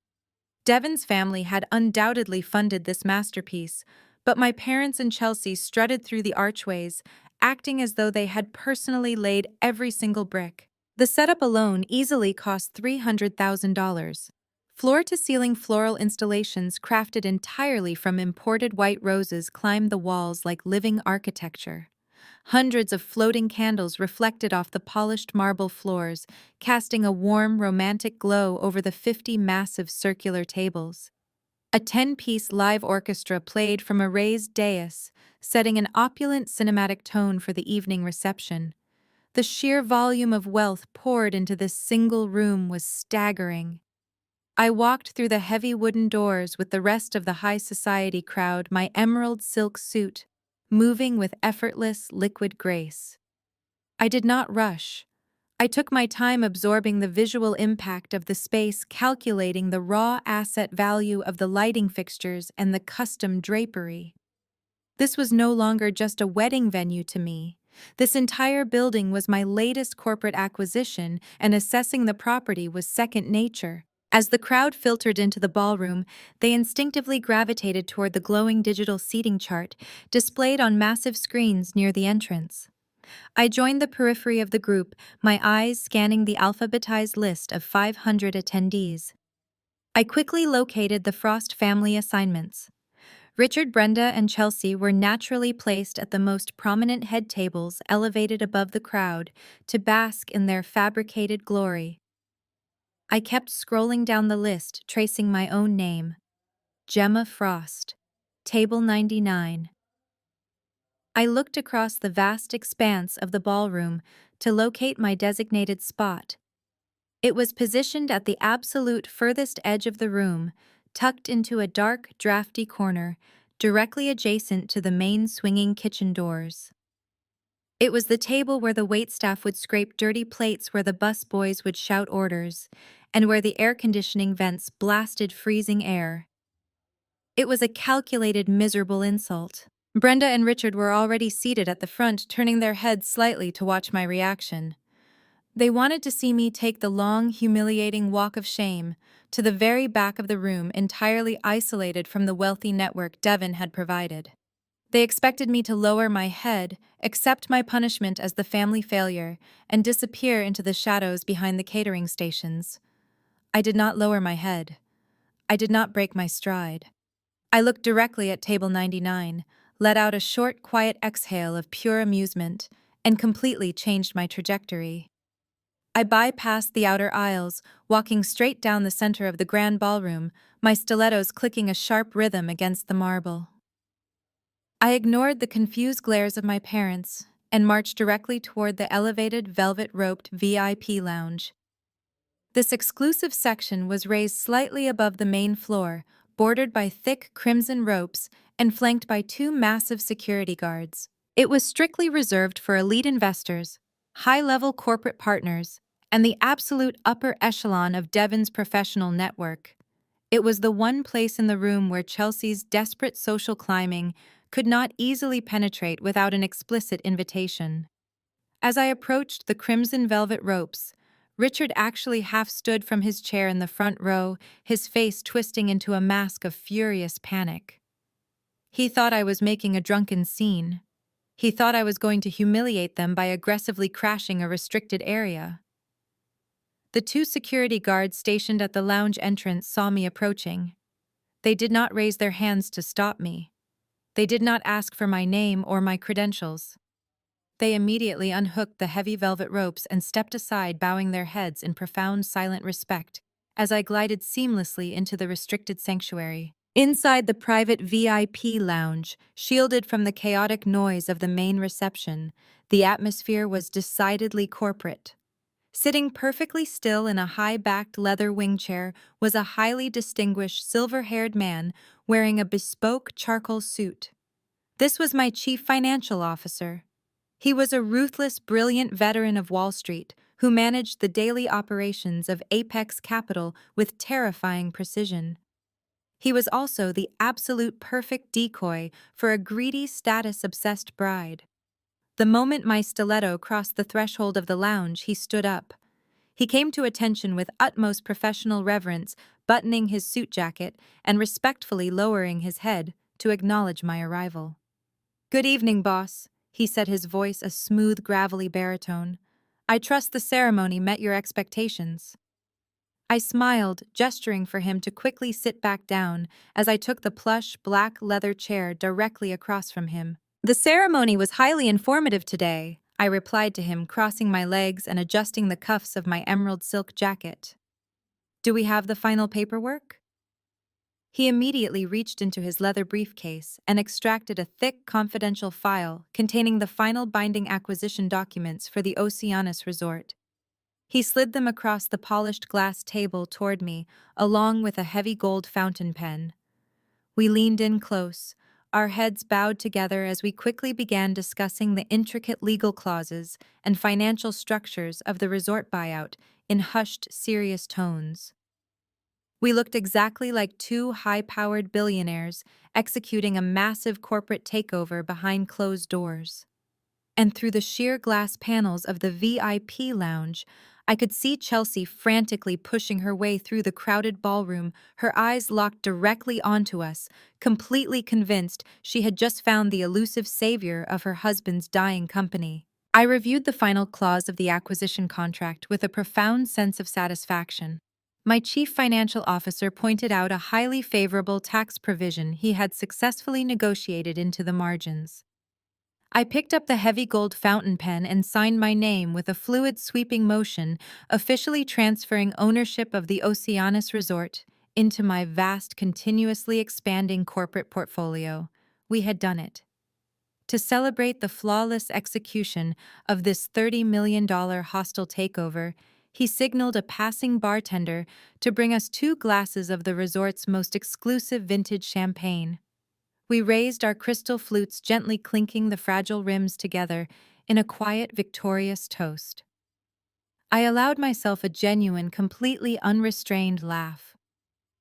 Devon's family had undoubtedly funded this masterpiece, but my parents and Chelsea strutted through the archways, acting as though they had personally laid every single brick. The setup alone easily cost $300,000. Floor-to-ceiling floral installations crafted entirely from imported white roses climbed the walls like living architecture. Hundreds of floating candles reflected off the polished marble floors, casting a warm, romantic glow over the 50 massive circular tables. A 10-piece live orchestra played from a raised dais, setting an opulent cinematic tone for the evening reception. The sheer volume of wealth poured into this single room was staggering. I walked through the heavy wooden doors with the rest of the high society crowd, my emerald silk suit moving with effortless, liquid grace. I did not rush. I took my time absorbing the visual impact of the space, calculating the raw asset value of the lighting fixtures and the custom drapery. This was no longer just a wedding venue to me. This entire building was my latest corporate acquisition, and assessing the property was second nature. As the crowd filtered into the ballroom, they instinctively gravitated toward the glowing digital seating chart displayed on massive screens near the entrance. I joined the periphery of the group, my eyes scanning the alphabetized list of 500 attendees. I quickly located the Frost family assignments. Richard, Brenda, and Chelsea were naturally placed at the most prominent head tables elevated above the crowd to bask in their fabricated glory. I kept scrolling down the list, tracing my own name. Gemma Frost. Table 99. I looked across the vast expanse of the ballroom to locate my designated spot. It was positioned at the absolute furthest edge of the room, tucked into a dark, drafty corner, directly adjacent to the main swinging kitchen doors. It was the table where the waitstaff would scrape dirty plates, where the busboys would shout orders, and where the air conditioning vents blasted freezing air. It was a calculated, miserable insult. Brenda and Richard were already seated at the front, turning their heads slightly to watch my reaction. They wanted to see me take the long, humiliating walk of shame to the very back of the room, entirely isolated from the wealthy network Devon had provided. They expected me to lower my head, accept my punishment as the family failure, and disappear into the shadows behind the catering stations. I did not lower my head. I did not break my stride. I looked directly at table 99, let out a short, quiet exhale of pure amusement, and completely changed my trajectory. I bypassed the outer aisles, walking straight down the center of the grand ballroom, my stilettos clicking a sharp rhythm against the marble. I ignored the confused glares of my parents and marched directly toward the elevated, velvet-roped VIP lounge. This exclusive section was raised slightly above the main floor, bordered by thick crimson ropes and flanked by two massive security guards. It was strictly reserved for elite investors, high-level corporate partners, and the absolute upper echelon of Devon's professional network. It was the one place in the room where Chelsea's desperate social climbing could not easily penetrate without an explicit invitation. As I approached the crimson velvet ropes, Richard actually half stood from his chair in the front row, his face twisting into a mask of furious panic. He thought I was making a drunken scene. He thought I was going to humiliate them by aggressively crashing a restricted area. The two security guards stationed at the lounge entrance saw me approaching. They did not raise their hands to stop me. They did not ask for my name or my credentials. They immediately unhooked the heavy velvet ropes and stepped aside, bowing their heads in profound, silent respect, as I glided seamlessly into the restricted sanctuary. Inside the private VIP lounge, shielded from the chaotic noise of the main reception, the atmosphere was decidedly corporate. Sitting perfectly still in a high-backed leather wing chair was a highly distinguished silver-haired man wearing a bespoke charcoal suit. This was my chief financial officer. He was a ruthless, brilliant veteran of Wall Street who managed the daily operations of Apex Capital with terrifying precision. He was also the absolute perfect decoy for a greedy, status-obsessed bride. The moment my stiletto crossed the threshold of the lounge, he stood up. He came to attention with utmost professional reverence, buttoning his suit jacket and respectfully lowering his head to acknowledge my arrival. "Good evening, boss," he said, his voice a smooth, gravelly baritone. "I trust the ceremony met your expectations." I smiled, gesturing for him to quickly sit back down as I took the plush, black leather chair directly across from him. "The ceremony was highly informative today," I replied to him, crossing my legs and adjusting the cuffs of my emerald silk jacket. "Do we have the final paperwork?" He immediately reached into his leather briefcase and extracted a thick, confidential file containing the final binding acquisition documents for the Oceanus Resort. He slid them across the polished glass table toward me, along with a heavy gold fountain pen. We leaned in close, our heads bowed together as we quickly began discussing the intricate legal clauses and financial structures of the resort buyout in hushed, serious tones. We looked exactly like two high-powered billionaires executing a massive corporate takeover behind closed doors. And through the sheer glass panels of the VIP lounge, I could see Chelsea frantically pushing her way through the crowded ballroom, her eyes locked directly onto us, completely convinced she had just found the elusive savior of her husband's dying company. I reviewed the final clause of the acquisition contract with a profound sense of satisfaction. My chief financial officer pointed out a highly favorable tax provision he had successfully negotiated into the margins. I picked up the heavy gold fountain pen and signed my name with a fluid sweeping motion, officially transferring ownership of the Oceanus Resort into my vast, continuously expanding corporate portfolio. We had done it. To celebrate the flawless execution of this $30 million hostile takeover, he signaled a passing bartender to bring us 2 glasses of the resort's most exclusive vintage champagne. We raised our crystal flutes, gently clinking the fragile rims together in a quiet, victorious toast. I allowed myself a genuine, completely unrestrained laugh.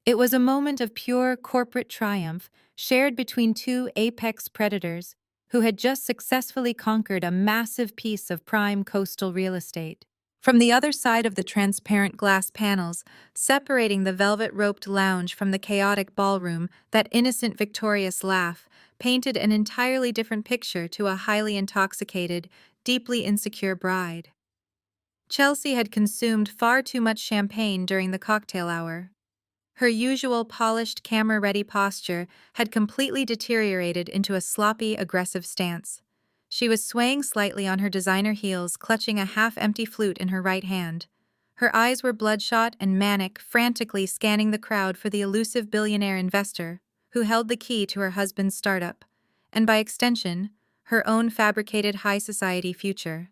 It was a moment of pure corporate triumph, shared between two apex predators who had just successfully conquered a massive piece of prime coastal real estate. From the other side of the transparent glass panels, separating the velvet-roped lounge from the chaotic ballroom, that innocent, victorious laugh painted an entirely different picture to a highly intoxicated, deeply insecure bride. Chelsea had consumed far too much champagne during the cocktail hour. Her usual polished, camera-ready posture had completely deteriorated into a sloppy, aggressive stance. She was swaying slightly on her designer heels, clutching a half-empty flute in her right hand. Her eyes were bloodshot and manic, frantically scanning the crowd for the elusive billionaire investor who held the key to her husband's startup, and by extension, her own fabricated high society future.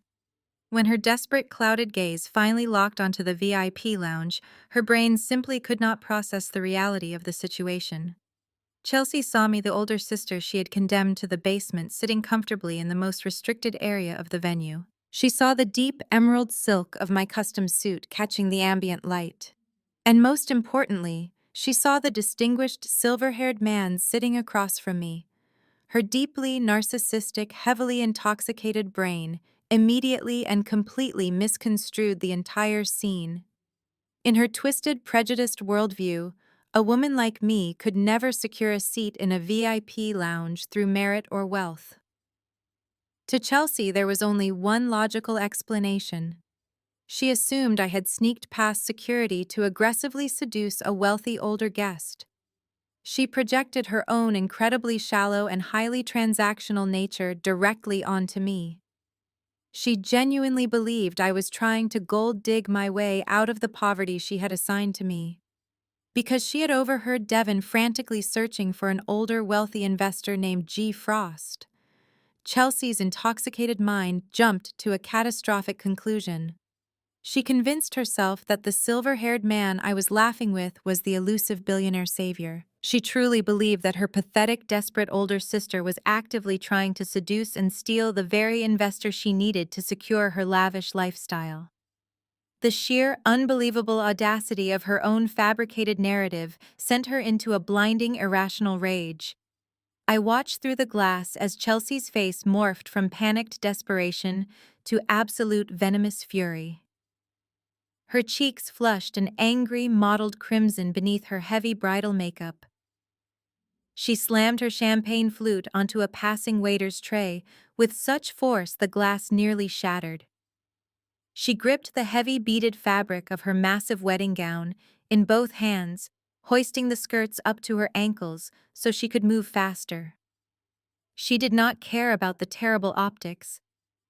When her desperate, clouded gaze finally locked onto the VIP lounge, her brain simply could not process the reality of the situation. Chelsea saw me, the older sister she had condemned to the basement, sitting comfortably in the most restricted area of the venue. She saw the deep emerald silk of my custom suit catching the ambient light. And most importantly, she saw the distinguished silver-haired man sitting across from me. Her deeply narcissistic, heavily intoxicated brain immediately and completely misconstrued the entire scene. In her twisted, prejudiced worldview, a woman like me could never secure a seat in a VIP lounge through merit or wealth. To Chelsea, there was only one logical explanation. She assumed I had sneaked past security to aggressively seduce a wealthy older guest. She projected her own incredibly shallow and highly transactional nature directly onto me. She genuinely believed I was trying to gold dig my way out of the poverty she had assigned to me. Because she had overheard Devon frantically searching for an older, wealthy investor named G. Frost. Chelsea's intoxicated mind jumped to a catastrophic conclusion. She convinced herself that the silver-haired man I was laughing with was the elusive billionaire savior. She truly believed that her pathetic, desperate older sister was actively trying to seduce and steal the very investor she needed to secure her lavish lifestyle. The sheer, unbelievable audacity of her own fabricated narrative sent her into a blinding, irrational rage. I watched through the glass as Chelsea's face morphed from panicked desperation to absolute venomous fury. Her cheeks flushed an angry, mottled crimson beneath her heavy bridal makeup. She slammed her champagne flute onto a passing waiter's tray with such force the glass nearly shattered. She gripped the heavy beaded fabric of her massive wedding gown in both hands, hoisting the skirts up to her ankles so she could move faster. She did not care about the terrible optics.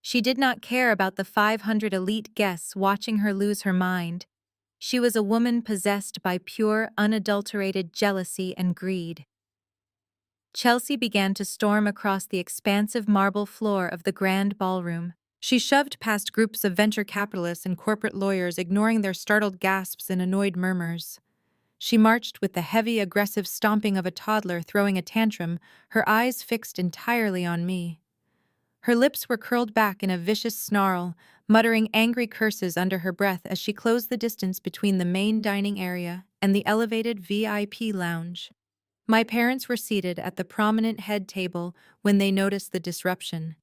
She did not care about the 500 elite guests watching her lose her mind. She was a woman possessed by pure, unadulterated jealousy and greed. Chelsea began to storm across the expansive marble floor of the grand ballroom. She shoved past groups of venture capitalists and corporate lawyers, ignoring their startled gasps and annoyed murmurs. She marched with the heavy, aggressive stomping of a toddler throwing a tantrum, her eyes fixed entirely on me. Her lips were curled back in a vicious snarl, muttering angry curses under her breath as she closed the distance between the main dining area and the elevated VIP lounge. My parents were seated at the prominent head table when they noticed the disruption.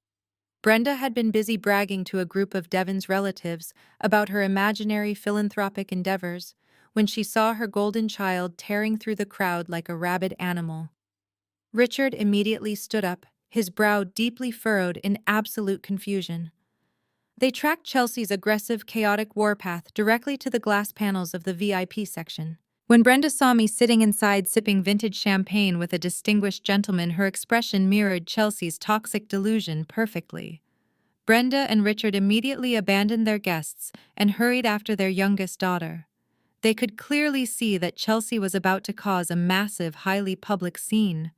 Brenda had been busy bragging to a group of Devon's relatives about her imaginary philanthropic endeavors when she saw her golden child tearing through the crowd like a rabid animal. Richard immediately stood up, his brow deeply furrowed in absolute confusion. They tracked Chelsea's aggressive, chaotic warpath directly to the glass panels of the VIP section. When Brenda saw me sitting inside sipping vintage champagne with a distinguished gentleman, her expression mirrored Chelsea's toxic delusion perfectly. Brenda and Richard immediately abandoned their guests and hurried after their youngest daughter. They could clearly see that Chelsea was about to cause a massive, highly public scene.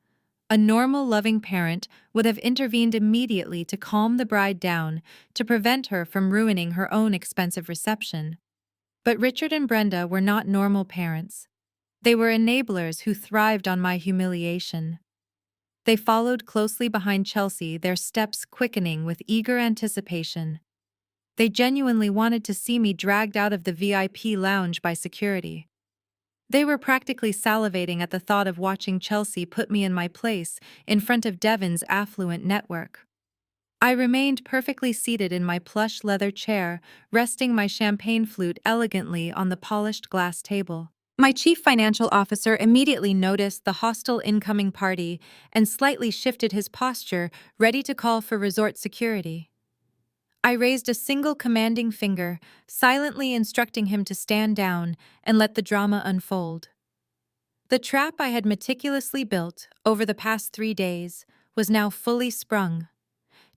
A normal, loving parent would have intervened immediately to calm the bride down, to prevent her from ruining her own expensive reception. But Richard and Brenda were not normal parents. They were enablers who thrived on my humiliation. They followed closely behind Chelsea, their steps quickening with eager anticipation. They genuinely wanted to see me dragged out of the VIP lounge by security. They were practically salivating at the thought of watching Chelsea put me in my place in front of Devon's affluent network. I remained perfectly seated in my plush leather chair, resting my champagne flute elegantly on the polished glass table. My chief financial officer immediately noticed the hostile incoming party and slightly shifted his posture, ready to call for resort security. I raised a single commanding finger, silently instructing him to stand down and let the drama unfold. The trap I had meticulously built over the past 3 days was now fully sprung.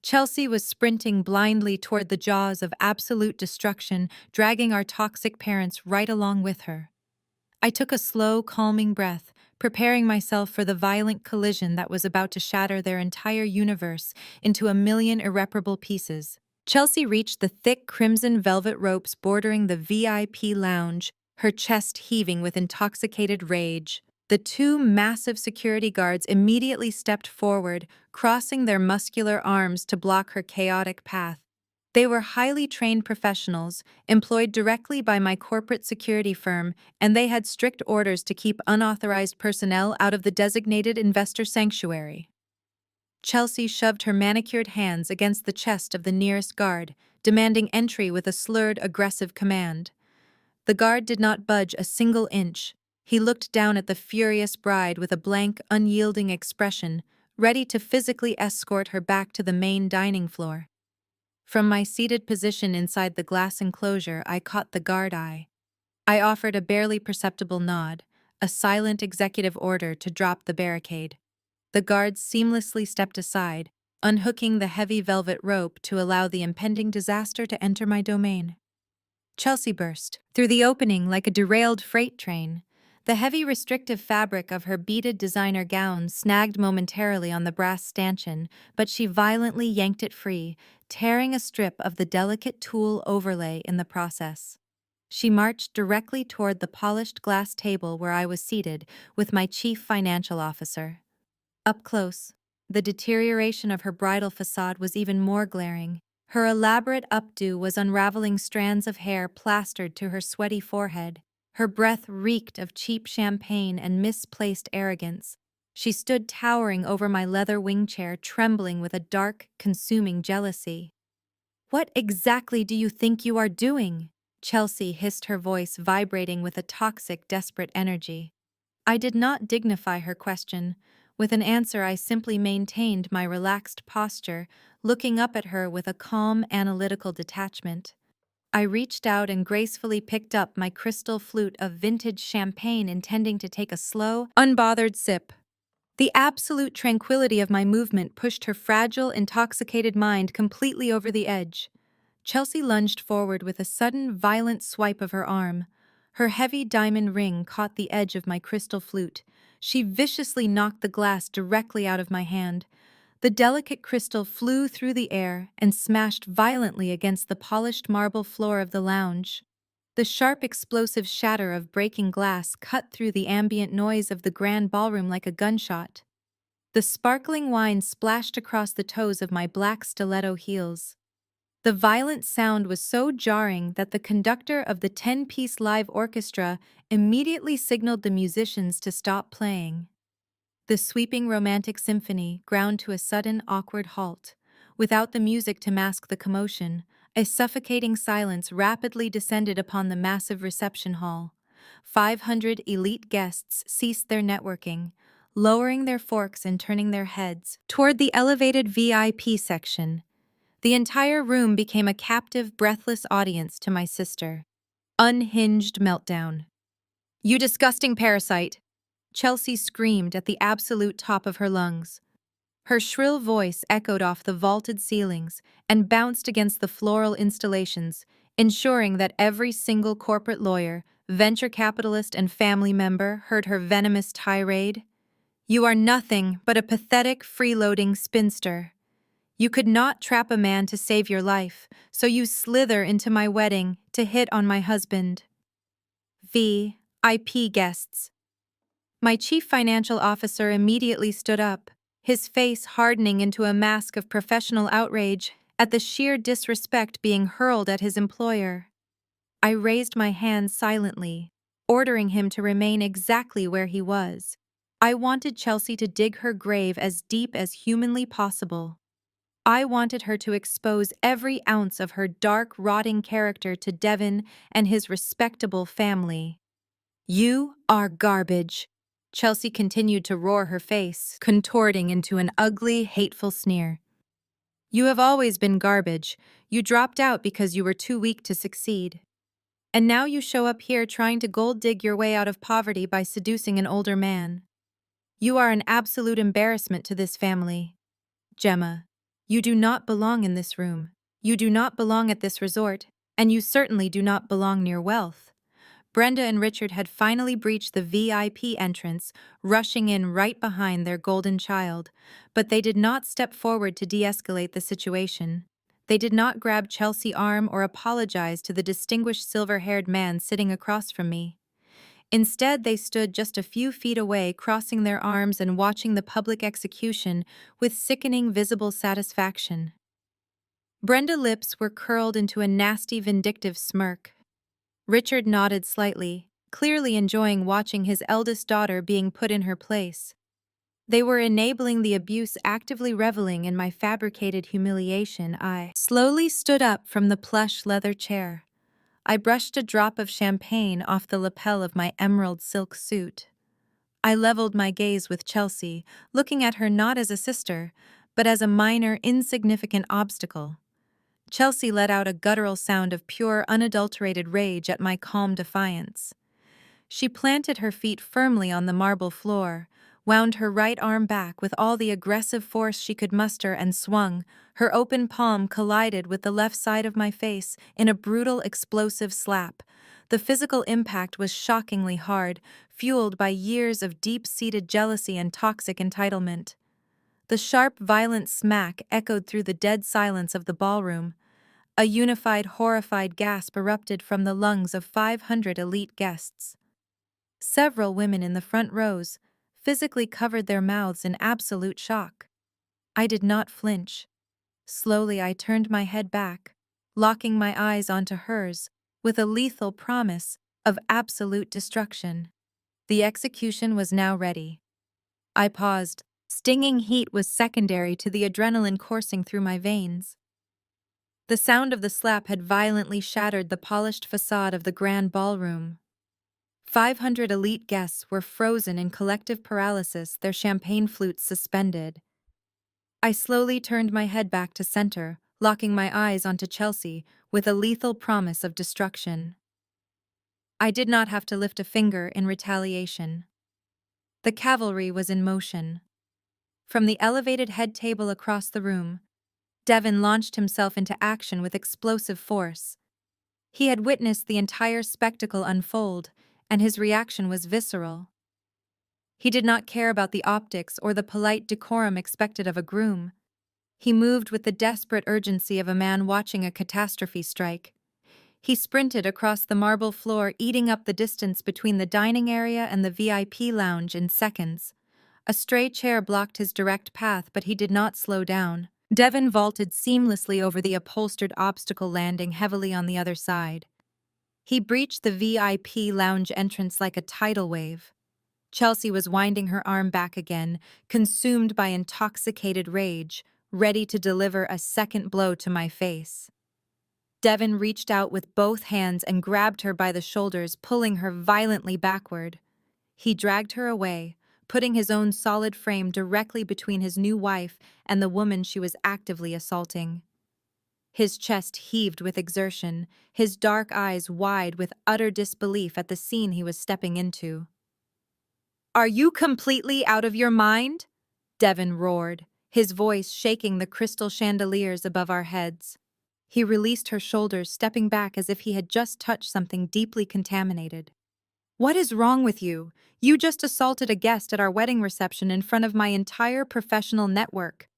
Chelsea was sprinting blindly toward the jaws of absolute destruction, dragging our toxic parents right along with her. I took a slow, calming breath, preparing myself for the violent collision that was about to shatter their entire universe into a million irreparable pieces. Chelsea reached the thick crimson velvet ropes bordering the VIP lounge, her chest heaving with intoxicated rage. The two massive security guards immediately stepped forward, crossing their muscular arms to block her chaotic path. They were highly trained professionals, employed directly by my corporate security firm, and they had strict orders to keep unauthorized personnel out of the designated investor sanctuary. Chelsea shoved her manicured hands against the chest of the nearest guard, demanding entry with a slurred, aggressive command. The guard did not budge a single inch. He looked down at the furious bride with a blank, unyielding expression, ready to physically escort her back to the main dining floor. From my seated position inside the glass enclosure, I caught the guard eye. I offered a barely perceptible nod, a silent executive order to drop the barricade. The guards seamlessly stepped aside, unhooking the heavy velvet rope to allow the impending disaster to enter my domain. Chelsea burst through the opening like a derailed freight train. The heavy restrictive fabric of her beaded designer gown snagged momentarily on the brass stanchion, but she violently yanked it free, tearing a strip of the delicate tulle overlay in the process. She marched directly toward the polished glass table where I was seated with my chief financial officer. Up close, the deterioration of her bridal facade was even more glaring. Her elaborate updo was unraveling strands of hair plastered to her sweaty forehead. Her breath reeked of cheap champagne and misplaced arrogance. She stood towering over my leather wing chair, trembling with a dark, consuming jealousy. "What exactly do you think you are doing?" Chelsea hissed, her voice vibrating with a toxic, desperate energy. I did not dignify her question. With an answer, I simply maintained my relaxed posture, looking up at her with a calm, analytical detachment. I reached out and gracefully picked up my crystal flute of vintage champagne, intending to take a slow, unbothered sip. The absolute tranquility of my movement pushed her fragile, intoxicated mind completely over the edge. Chelsea lunged forward with a sudden, violent swipe of her arm. Her heavy diamond ring caught the edge of my crystal flute. She viciously knocked the glass directly out of my hand. The delicate crystal flew through the air and smashed violently against the polished marble floor of the lounge. The sharp, explosive shatter of breaking glass cut through the ambient noise of the grand ballroom like a gunshot. The sparkling wine splashed across the toes of my black stiletto heels. The violent sound was so jarring that the conductor of the 10-piece live orchestra immediately signaled the musicians to stop playing. The sweeping romantic symphony ground to a sudden, awkward halt. Without the music to mask the commotion, a suffocating silence rapidly descended upon the massive reception hall. 500 elite guests ceased their networking, lowering their forks and turning their heads toward the elevated VIP section. The entire room became a captive, breathless audience to my sister. Unhinged meltdown. "You disgusting parasite!" Chelsea screamed at the absolute top of her lungs. Her shrill voice echoed off the vaulted ceilings and bounced against the floral installations, ensuring that every single corporate lawyer, venture capitalist, and family member heard her venomous tirade. "You are nothing but a pathetic, freeloading spinster. You could not trap a man to save your life, so you slither into my wedding to hit on my husband." VIP guests. My chief financial officer immediately stood up, his face hardening into a mask of professional outrage at the sheer disrespect being hurled at his employer. I raised my hand silently, ordering him to remain exactly where he was. I wanted Chelsea to dig her grave as deep as humanly possible. I wanted her to expose every ounce of her dark, rotting character to Devin and his respectable family. "You are garbage," Chelsea continued to roar, her face contorting into an ugly, hateful sneer. "You have always been garbage. You dropped out because you were too weak to succeed. And now you show up here trying to gold dig your way out of poverty by seducing an older man. You are an absolute embarrassment to this family. Gemma, you do not belong in this room. You do not belong at this resort, and you certainly do not belong near wealth." Brenda and Richard had finally breached the VIP entrance, rushing in right behind their golden child, but they did not step forward to de-escalate the situation. They did not grab Chelsea's arm or apologize to the distinguished silver-haired man sitting across from me. Instead, they stood just a few feet away, crossing their arms and watching the public execution with sickening visible satisfaction. Brenda's lips were curled into a nasty, vindictive smirk. Richard nodded slightly, clearly enjoying watching his eldest daughter being put in her place. They were enabling the abuse, actively reveling in my fabricated humiliation. I slowly stood up from the plush leather chair. I brushed a drop of champagne off the lapel of my emerald silk suit. I leveled my gaze with Chelsea, looking at her not as a sister, but as a minor, insignificant obstacle. Chelsea let out a guttural sound of pure, unadulterated rage at my calm defiance. She planted her feet firmly on the marble floor, wound her right arm back with all the aggressive force she could muster, and swung. Her open palm collided with the left side of my face in a brutal, explosive slap. The physical impact was shockingly hard, fueled by years of deep-seated jealousy and toxic entitlement. The sharp, violent smack echoed through the dead silence of the ballroom. A unified, horrified gasp erupted from the lungs of 500 elite guests. Several women in the front rows physically covered their mouths in absolute shock. I did not flinch. Slowly I turned my head back, locking my eyes onto hers with a lethal promise of absolute destruction. The execution was now ready. I paused. Stinging heat was secondary to the adrenaline coursing through my veins. The sound of the slap had violently shattered the polished facade of the grand ballroom. 500 elite guests were frozen in collective paralysis, their champagne flutes suspended. I slowly turned my head back to center, locking my eyes onto Chelsea with a lethal promise of destruction. I did not have to lift a finger in retaliation. The cavalry was in motion. From the elevated head table across the room, Devon launched himself into action with explosive force. He had witnessed the entire spectacle unfold, and his reaction was visceral. He did not care about the optics or the polite decorum expected of a groom. He moved with the desperate urgency of a man watching a catastrophe strike. He sprinted across the marble floor, eating up the distance between the dining area and the VIP lounge in seconds. A stray chair blocked his direct path, but he did not slow down. Devon vaulted seamlessly over the upholstered obstacle, landing heavily on the other side. He breached the VIP lounge entrance like a tidal wave. Chelsea was winding her arm back again, consumed by intoxicated rage, ready to deliver a second blow to my face. Devon reached out with both hands and grabbed her by the shoulders, pulling her violently backward. He dragged her away, putting his own solid frame directly between his new wife and the woman she was actively assaulting. His chest heaved with exertion, his dark eyes wide with utter disbelief at the scene he was stepping into. "Are you completely out of your mind?" Devon roared, his voice shaking the crystal chandeliers above our heads. He released her shoulders, stepping back as if he had just touched something deeply contaminated. "What is wrong with you? You just assaulted a guest at our wedding reception in front of my entire professional network."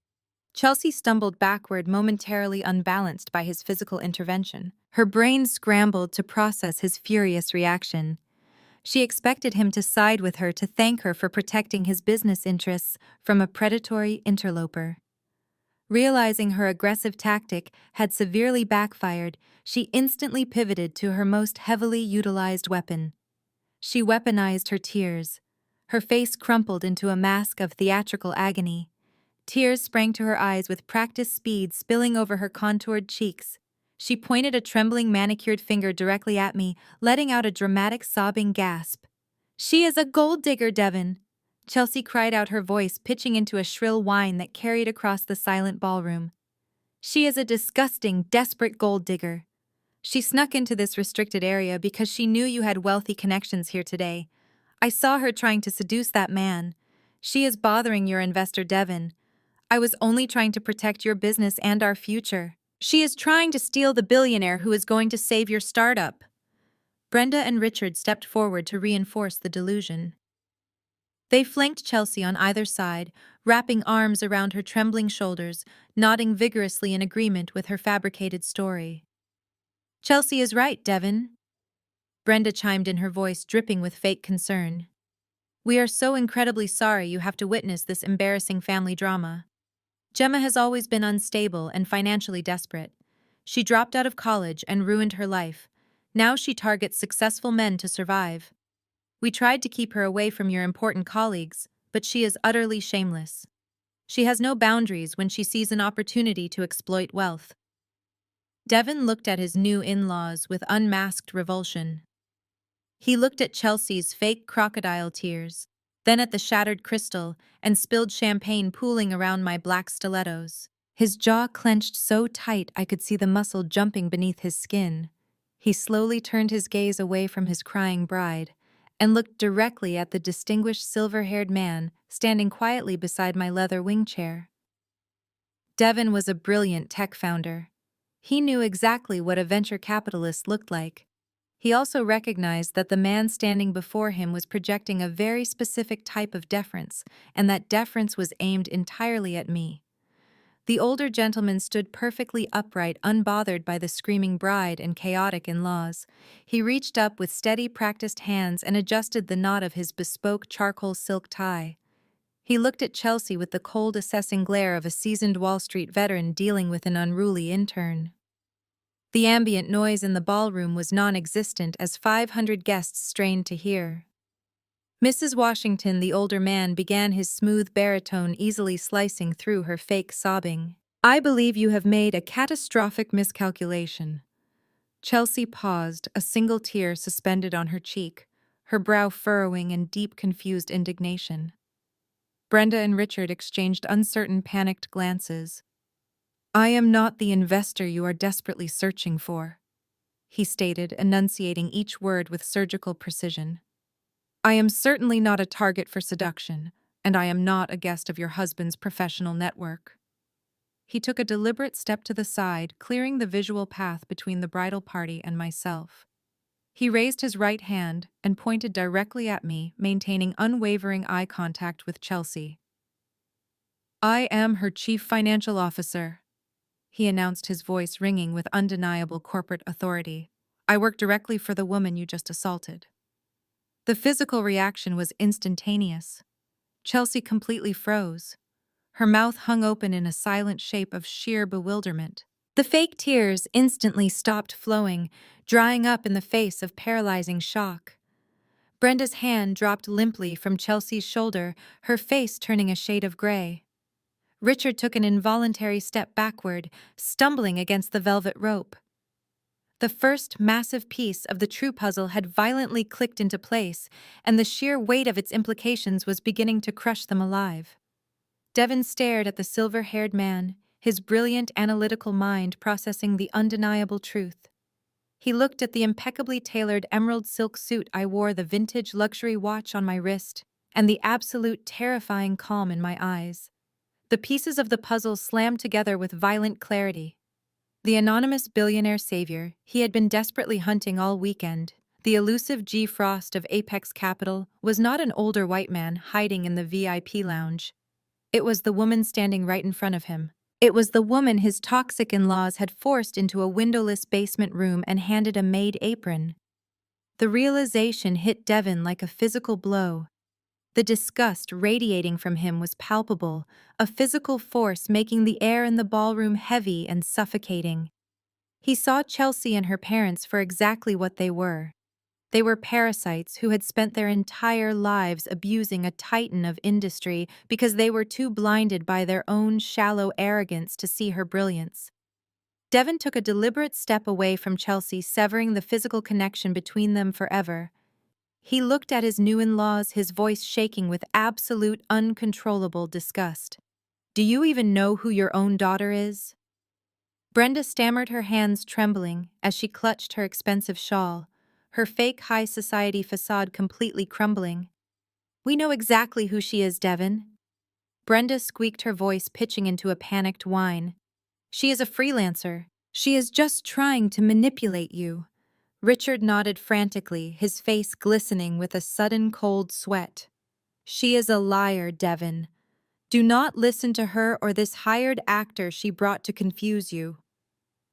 Chelsea stumbled backward, momentarily unbalanced by his physical intervention. Her brain scrambled to process his furious reaction. She expected him to side with her, to thank her for protecting his business interests from a predatory interloper. Realizing her aggressive tactic had severely backfired, she instantly pivoted to her most heavily utilized weapon. She weaponized her tears. Her face crumpled into a mask of theatrical agony. Tears sprang to her eyes with practiced speed, spilling over her contoured cheeks. She pointed a trembling manicured finger directly at me, letting out a dramatic sobbing gasp. "She is a gold digger, Devon!" Chelsea cried out, her voice pitching into a shrill whine that carried across the silent ballroom. "She is a disgusting, desperate gold digger. She snuck into this restricted area because she knew you had wealthy connections here today. I saw her trying to seduce that man. She is bothering your investor, Devon. I was only trying to protect your business and our future. She is trying to steal the billionaire who is going to save your startup." Brenda and Richard stepped forward to reinforce the delusion. They flanked Chelsea on either side, wrapping arms around her trembling shoulders, nodding vigorously in agreement with her fabricated story. "Chelsea is right, Devon," Brenda chimed in, her voice dripping with fake concern. "We are so incredibly sorry you have to witness this embarrassing family drama. Gemma has always been unstable and financially desperate. She dropped out of college and ruined her life. Now she targets successful men to survive. We tried to keep her away from your important colleagues, but she is utterly shameless. She has no boundaries when she sees an opportunity to exploit wealth." Devon looked at his new in-laws with unmasked revulsion. He looked at Chelsea's fake crocodile tears, then at the shattered crystal and spilled champagne pooling around my black stilettos. His jaw clenched so tight I could see the muscle jumping beneath his skin. He slowly turned his gaze away from his crying bride and looked directly at the distinguished silver-haired man standing quietly beside my leather wing chair. Devon was a brilliant tech founder. He knew exactly what a venture capitalist looked like. He also recognized that the man standing before him was projecting a very specific type of deference, and that deference was aimed entirely at me. The older gentleman stood perfectly upright, unbothered by the screaming bride and chaotic in-laws. He reached up with steady, practiced hands and adjusted the knot of his bespoke charcoal silk tie. He looked at Chelsea with the cold, assessing glare of a seasoned Wall Street veteran dealing with an unruly intern. The ambient noise in the ballroom was non-existent as 500 guests strained to hear. Mrs. Washington, the older man, began, his smooth baritone easily slicing through her fake sobbing. I believe you have made a catastrophic miscalculation. Chelsea paused, a single tear suspended on her cheek, her brow furrowing in deep, confused indignation. Brenda and Richard exchanged uncertain, panicked glances. I am not the investor you are desperately searching for, he stated, enunciating each word with surgical precision. I am certainly not a target for seduction, and I am not a guest of your husband's professional network. He took a deliberate step to the side, clearing the visual path between the bridal party and myself. He raised his right hand and pointed directly at me, maintaining unwavering eye contact with Chelsea. I am her chief financial officer, he announced, his voice ringing with undeniable corporate authority. I work directly for the woman you just assaulted. The physical reaction was instantaneous. Chelsea completely froze. Her mouth hung open in a silent shape of sheer bewilderment. The fake tears instantly stopped flowing, drying up in the face of paralyzing shock. Brenda's hand dropped limply from Chelsea's shoulder, her face turning a shade of gray. Richard took an involuntary step backward, stumbling against the velvet rope. The first massive piece of the true puzzle had violently clicked into place, and the sheer weight of its implications was beginning to crush them alive. Devon stared at the silver-haired man, his brilliant analytical mind processing the undeniable truth. He looked at the impeccably tailored emerald silk suit I wore, the vintage luxury watch on my wrist, and the absolute terrifying calm in my eyes. The pieces of the puzzle slammed together with violent clarity. The anonymous billionaire savior he had been desperately hunting all weekend, the elusive G. Frost of Apex Capital, was not an older white man hiding in the VIP lounge. It was the woman standing right in front of him. It was the woman his toxic in-laws had forced into a windowless basement room and handed a maid apron. The realization hit Devon like a physical blow. The disgust radiating from him was palpable, a physical force making the air in the ballroom heavy and suffocating. He saw Chelsea and her parents for exactly what they were. They were parasites who had spent their entire lives abusing a titan of industry because they were too blinded by their own shallow arrogance to see her brilliance. Devon took a deliberate step away from Chelsea, severing the physical connection between them forever. He looked at his new in-laws, his voice shaking with absolute, uncontrollable disgust. Do you even know who your own daughter is? Brenda stammered, her hands trembling as she clutched her expensive shawl, her fake high society facade completely crumbling. We know exactly who she is, Devon. Brenda squeaked, her voice pitching into a panicked whine. She is a freelancer. She is just trying to manipulate you. Richard nodded frantically, his face glistening with a sudden cold sweat. She is a liar, Devon. Do not listen to her or this hired actor she brought to confuse you.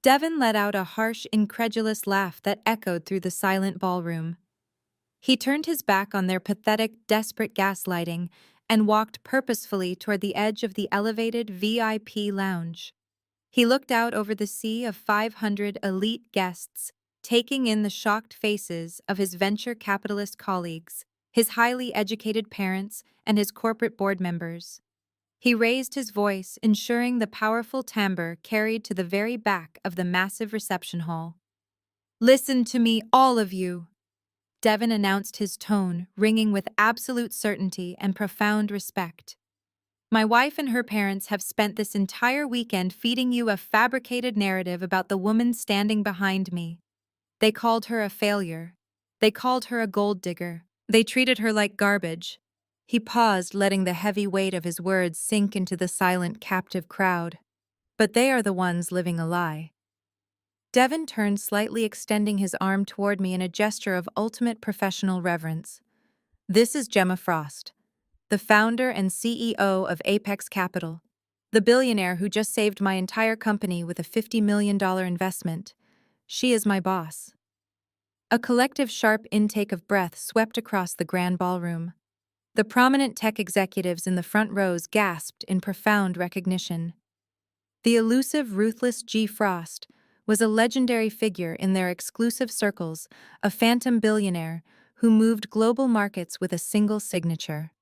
Devon let out a harsh, incredulous laugh that echoed through the silent ballroom. He turned his back on their pathetic, desperate gaslighting and walked purposefully toward the edge of the elevated VIP lounge. He looked out over the sea of 500 elite guests, taking in the shocked faces of his venture capitalist colleagues, his highly educated parents, and his corporate board members. He raised his voice, ensuring the powerful timbre carried to the very back of the massive reception hall. Listen to me, all of you, Devon announced, his tone ringing with absolute certainty and profound respect. My wife and her parents have spent this entire weekend feeding you a fabricated narrative about the woman standing behind me. They called her a failure. They called her a gold digger. They treated her like garbage. He paused, letting the heavy weight of his words sink into the silent, captive crowd. But they are the ones living a lie. Devon turned slightly, extending his arm toward me in a gesture of ultimate professional reverence. This is Gemma Frost, the founder and CEO of Apex Capital, the billionaire who just saved my entire company with a $50 million investment. She is my boss. A collective sharp intake of breath swept across the grand ballroom. The prominent tech executives in the front rows gasped in profound recognition. The elusive, ruthless G. Frost was a legendary figure in their exclusive circles, a phantom billionaire who moved global markets with a single signature.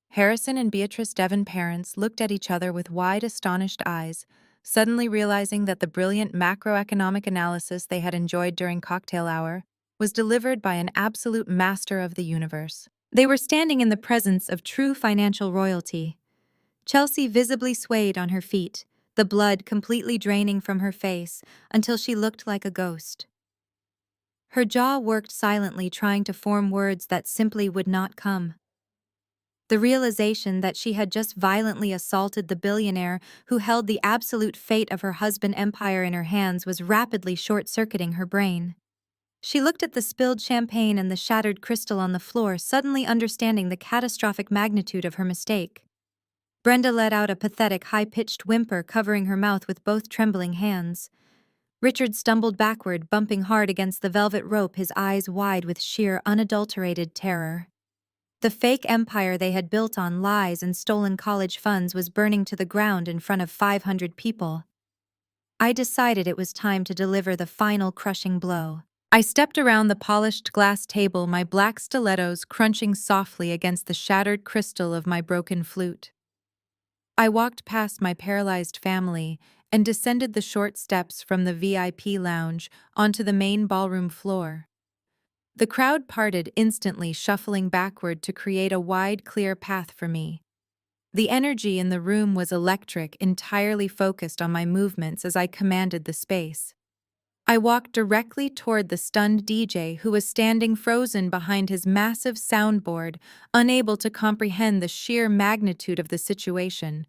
Harrison and Beatrice Devon parents looked at each other with wide, astonished eyes, suddenly realizing that the brilliant macroeconomic analysis they had enjoyed during cocktail hour was delivered by an absolute master of the universe. They were standing in the presence of true financial royalty. Chelsea visibly swayed on her feet, the blood completely draining from her face until she looked like a ghost. Her jaw worked silently, trying to form words that simply would not come. The realization that she had just violently assaulted the billionaire who held the absolute fate of her husband's empire in her hands was rapidly short-circuiting her brain. She looked at the spilled champagne and the shattered crystal on the floor, suddenly understanding the catastrophic magnitude of her mistake. Brenda let out a pathetic, high-pitched whimper, covering her mouth with both trembling hands. Richard stumbled backward, bumping hard against the velvet rope, his eyes wide with sheer, unadulterated terror. The fake empire they had built on lies and stolen college funds was burning to the ground in front of 500 people. I decided it was time to deliver the final crushing blow. I stepped around the polished glass table, my black stilettos crunching softly against the shattered crystal of my broken flute. I walked past my paralyzed family and descended the short steps from the VIP lounge onto the main ballroom floor. The crowd parted instantly, shuffling backward to create a wide, clear path for me. The energy in the room was electric, entirely focused on my movements as I commanded the space. I walked directly toward the stunned DJ, who was standing frozen behind his massive soundboard, unable to comprehend the sheer magnitude of the situation.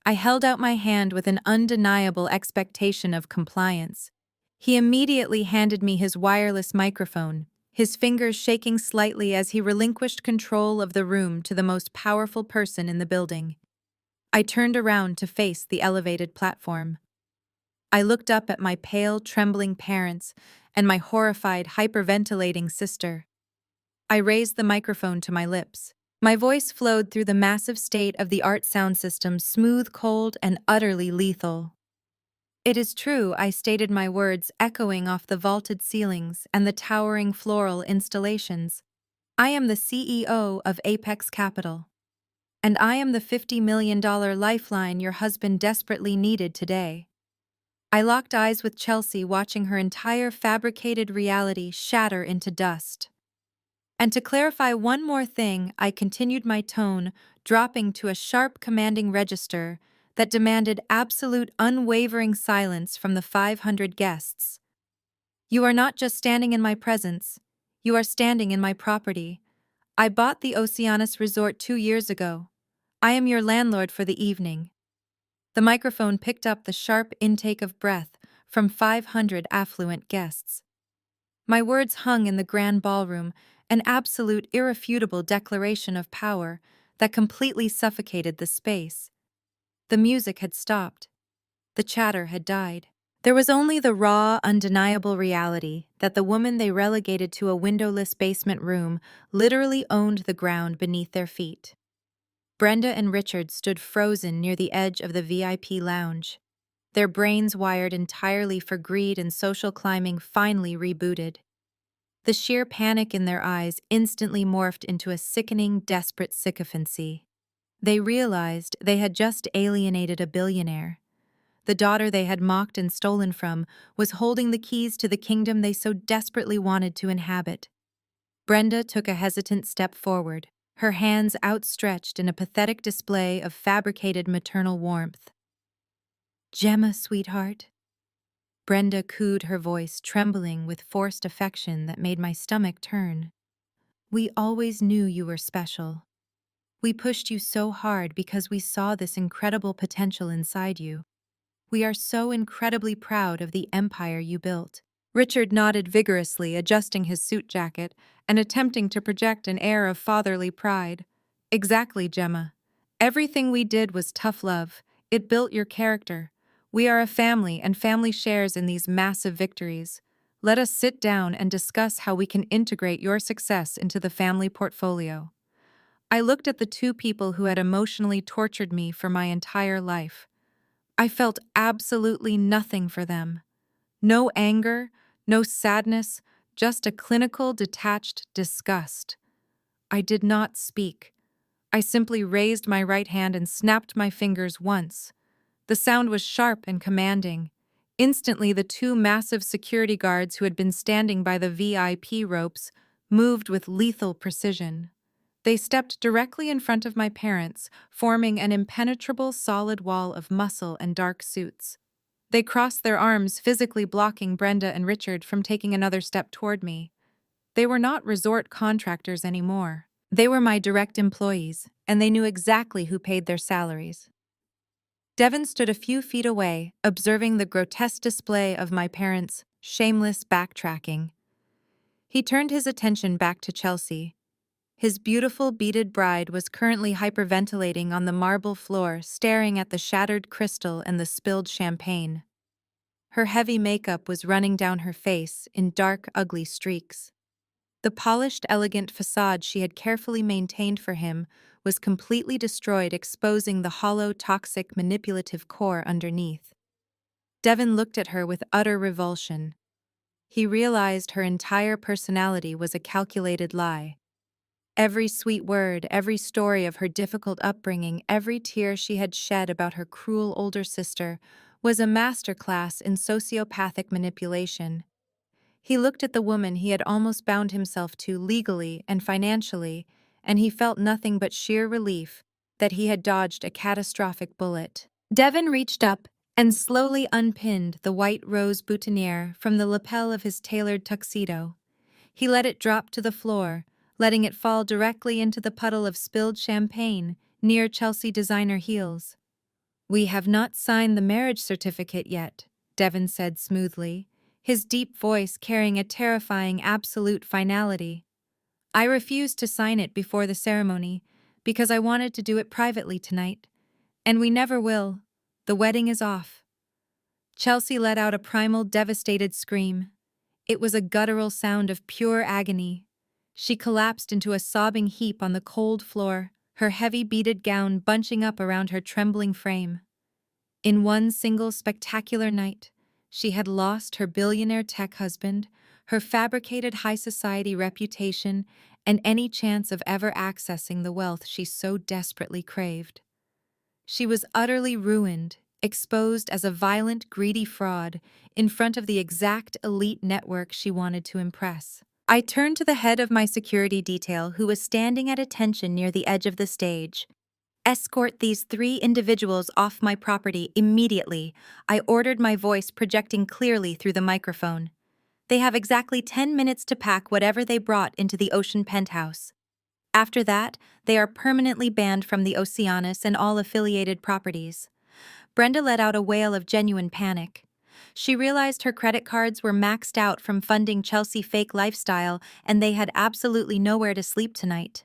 I held out my hand with an undeniable expectation of compliance. He immediately handed me his wireless microphone, his fingers shaking slightly as he relinquished control of the room to the most powerful person in the building. I turned around to face the elevated platform. I looked up at my pale, trembling parents and my horrified, hyperventilating sister. I raised the microphone to my lips. My voice flowed through the massive state-of-the-art sound system, smooth, cold, and utterly lethal. It is true, I stated, my words echoing off the vaulted ceilings and the towering floral installations. I am the CEO of Apex Capital. And I am the $50 million lifeline your husband desperately needed today. I locked eyes with Chelsea, watching her entire fabricated reality shatter into dust. And to clarify one more thing, I continued my tone, dropping to a sharp, commanding register that demanded absolute, unwavering silence from the 500 guests. You are not just standing in my presence, you are standing in my property. I bought the Oceanus Resort 2 years ago. I am your landlord for the evening. The microphone picked up the sharp intake of breath from 500 affluent guests. My words hung in the grand ballroom, an absolute, irrefutable declaration of power that completely suffocated the space. The music had stopped. The chatter had died. There was only the raw, undeniable reality that the woman they relegated to a windowless basement room literally owned the ground beneath their feet. Brenda and Richard stood frozen near the edge of the VIP lounge, their brains wired entirely for greed and social climbing finally rebooted. The sheer panic in their eyes instantly morphed into a sickening, desperate sycophancy. They realized they had just alienated a billionaire. The daughter they had mocked and stolen from was holding the keys to the kingdom they so desperately wanted to inhabit. Brenda took a hesitant step forward, her hands outstretched in a pathetic display of fabricated maternal warmth. "Gemma, sweetheart." Brenda cooed, her voice trembling with forced affection that made my stomach turn. "We always knew you were special. We pushed you so hard because we saw this incredible potential inside you. We are so incredibly proud of the empire you built." Richard nodded vigorously, adjusting his suit jacket and attempting to project an air of fatherly pride. "Exactly, Gemma. Everything we did was tough love. It built your character. We are a family, and family shares in these massive victories. Let us sit down and discuss how we can integrate your success into the family portfolio." I looked at the two people who had emotionally tortured me for my entire life. I felt absolutely nothing for them. No anger, no sadness, just a clinical, detached disgust. I did not speak. I simply raised my right hand and snapped my fingers once. The sound was sharp and commanding. Instantly, the two massive security guards who had been standing by the VIP ropes moved with lethal precision. They stepped directly in front of my parents, forming an impenetrable solid wall of muscle and dark suits. They crossed their arms, physically blocking Brenda and Richard from taking another step toward me. They were not resort contractors anymore. They were my direct employees, and they knew exactly who paid their salaries. Devon stood a few feet away, observing the grotesque display of my parents' shameless backtracking. He turned his attention back to Chelsea. His beautiful beaded bride was currently hyperventilating on the marble floor, staring at the shattered crystal and the spilled champagne. Her heavy makeup was running down her face in dark, ugly streaks. The polished, elegant facade she had carefully maintained for him was completely destroyed, exposing the hollow, toxic, manipulative core underneath. Devon looked at her with utter revulsion. He realized her entire personality was a calculated lie. Every sweet word, every story of her difficult upbringing, every tear she had shed about her cruel older sister was a masterclass in sociopathic manipulation. He looked at the woman he had almost bound himself to legally and financially, and he felt nothing but sheer relief that he had dodged a catastrophic bullet. Devon reached up and slowly unpinned the white rose boutonniere from the lapel of his tailored tuxedo. He let it drop to the floor, letting it fall directly into the puddle of spilled champagne near Chelsea designer heels. "We have not signed the marriage certificate yet," Devon said smoothly, his deep voice carrying a terrifying absolute finality. "I refused to sign it before the ceremony because I wanted to do it privately tonight. And we never will. The wedding is off." Chelsea let out a primal, devastated scream. It was a guttural sound of pure agony. She collapsed into a sobbing heap on the cold floor, her heavy beaded gown bunching up around her trembling frame. In one single spectacular night, she had lost her billionaire tech husband, her fabricated high society reputation, and any chance of ever accessing the wealth she so desperately craved. She was utterly ruined, exposed as a violent, greedy fraud in front of the exact elite network she wanted to impress. I turned to the head of my security detail, who was standing at attention near the edge of the stage. "Escort these 3 individuals off my property immediately," I ordered, my voice projecting clearly through the microphone. "They have exactly 10 minutes to pack whatever they brought into the Ocean penthouse. After that, they are permanently banned from the Oceanus and all affiliated properties." Brenda let out a wail of genuine panic. She realized her credit cards were maxed out from funding Chelsea fake lifestyle, and they had absolutely nowhere to sleep tonight.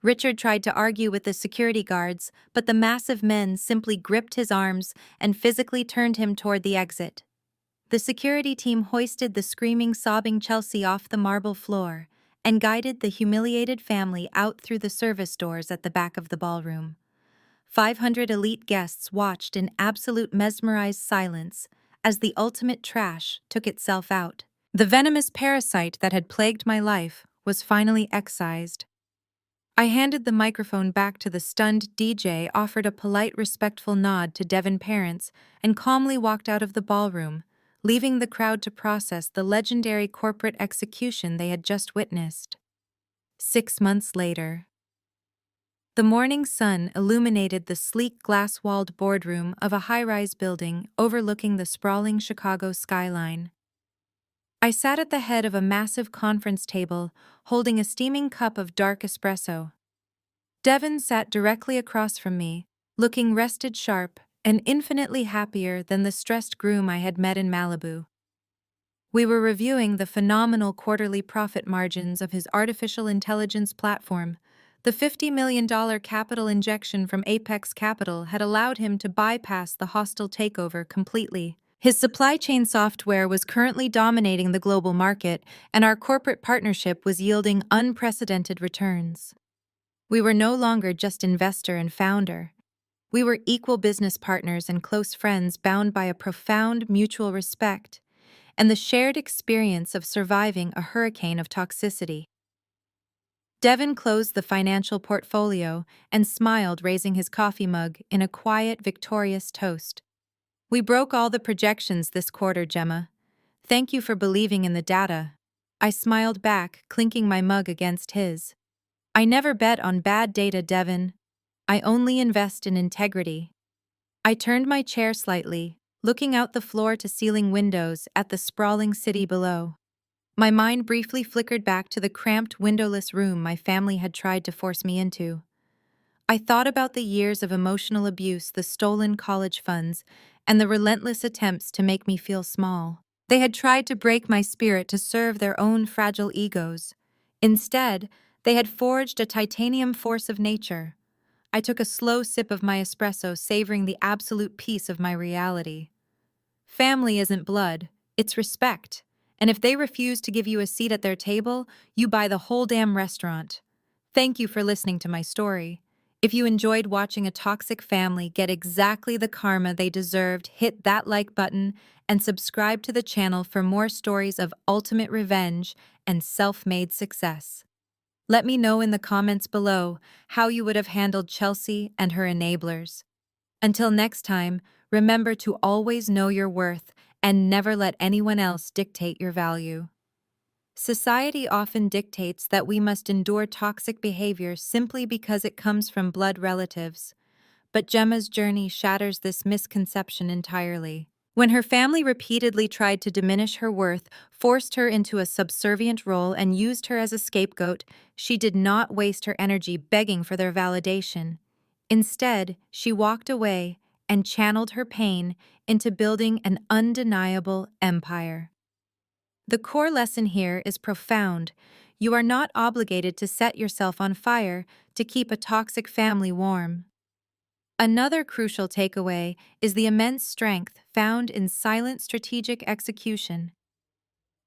Richard tried to argue with the security guards, but the massive men simply gripped his arms and physically turned him toward the exit. The security team hoisted the screaming, sobbing Chelsea off the marble floor and guided the humiliated family out through the service doors at the back of the ballroom. 500 elite guests watched in absolute mesmerized silence as the ultimate trash took itself out. The venomous parasite that had plagued my life was finally excised. I handed the microphone back to the stunned DJ, offered a polite, respectful nod to Devon parents, and calmly walked out of the ballroom, leaving the crowd to process the legendary corporate execution they had just witnessed. 6 months later. The morning sun illuminated the sleek glass-walled boardroom of a high-rise building overlooking the sprawling Chicago skyline. I sat at the head of a massive conference table, holding a steaming cup of dark espresso. Devon sat directly across from me, looking rested, sharp, and infinitely happier than the stressed groom I had met in Malibu. We were reviewing the phenomenal quarterly profit margins of his artificial intelligence platform. The $50 million capital injection from Apex Capital had allowed him to bypass the hostile takeover completely. His supply chain software was currently dominating the global market, and our corporate partnership was yielding unprecedented returns. We were no longer just investor and founder. We were equal business partners and close friends bound by a profound mutual respect. and the shared experience of surviving a hurricane of toxicity. Devin closed the financial portfolio and smiled, raising his coffee mug in a quiet, victorious toast. We broke all the projections this quarter, Gemma. Thank you for believing in the data. I smiled back, clinking my mug against his. I never bet on bad data, Devin. I only invest in integrity. I turned my chair slightly, looking out the floor-to-ceiling windows at the sprawling city below. My mind briefly flickered back to the cramped, windowless room my family had tried to force me into. I thought about the years of emotional abuse, the stolen college funds, and the relentless attempts to make me feel small. They had tried to break my spirit to serve their own fragile egos. Instead, they had forged a titanium force of nature. I took a slow sip of my espresso, savoring the absolute peace of my reality. Family isn't blood, it's respect. And if they refuse to give you a seat at their table, you buy the whole damn restaurant. Thank you for listening to my story. If you enjoyed watching a toxic family get exactly the karma they deserved, hit that like button and subscribe to the channel for more stories of ultimate revenge and self-made success. Let me know in the comments below how you would have handled Chelsea and her enablers. Until next time, remember to always know your worth and never let anyone else dictate your value. Society often dictates that we must endure toxic behavior simply because it comes from blood relatives. But Gemma's journey shatters this misconception entirely. When her family repeatedly tried to diminish her worth, forced her into a subservient role, and used her as a scapegoat, she did not waste her energy begging for their validation. Instead, she walked away and channeled her pain into building an undeniable empire. The core lesson here is profound. You are not obligated to set yourself on fire to keep a toxic family warm. Another crucial takeaway is the immense strength found in silent strategic execution.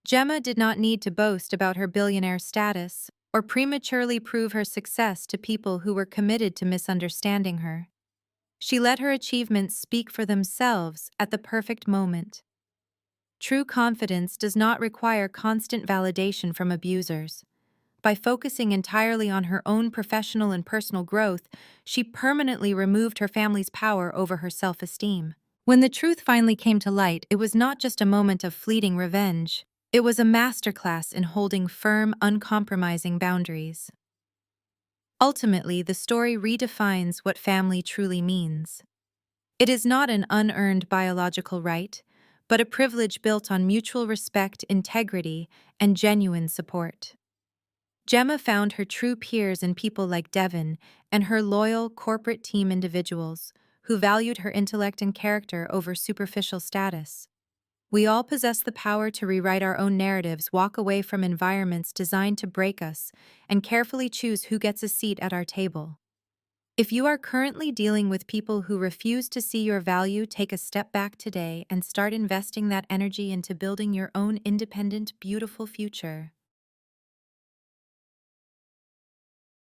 Gemma did not need to boast about her billionaire status or prematurely prove her success to people who were committed to misunderstanding her. She let her achievements speak for themselves at the perfect moment. True confidence does not require constant validation from abusers. By focusing entirely on her own professional and personal growth, she permanently removed her family's power over her self-esteem. When the truth finally came to light, it was not just a moment of fleeting revenge. It was a masterclass in holding firm, uncompromising boundaries. Ultimately, the story redefines what family truly means. It is not an unearned biological right, but a privilege built on mutual respect, integrity, and genuine support. Gemma found her true peers in people like Devin and her loyal corporate team individuals who valued her intellect and character over superficial status. We all possess the power to rewrite our own narratives, walk away from environments designed to break us, and carefully choose who gets a seat at our table. If you are currently dealing with people who refuse to see your value, take a step back today and start investing that energy into building your own independent, beautiful future.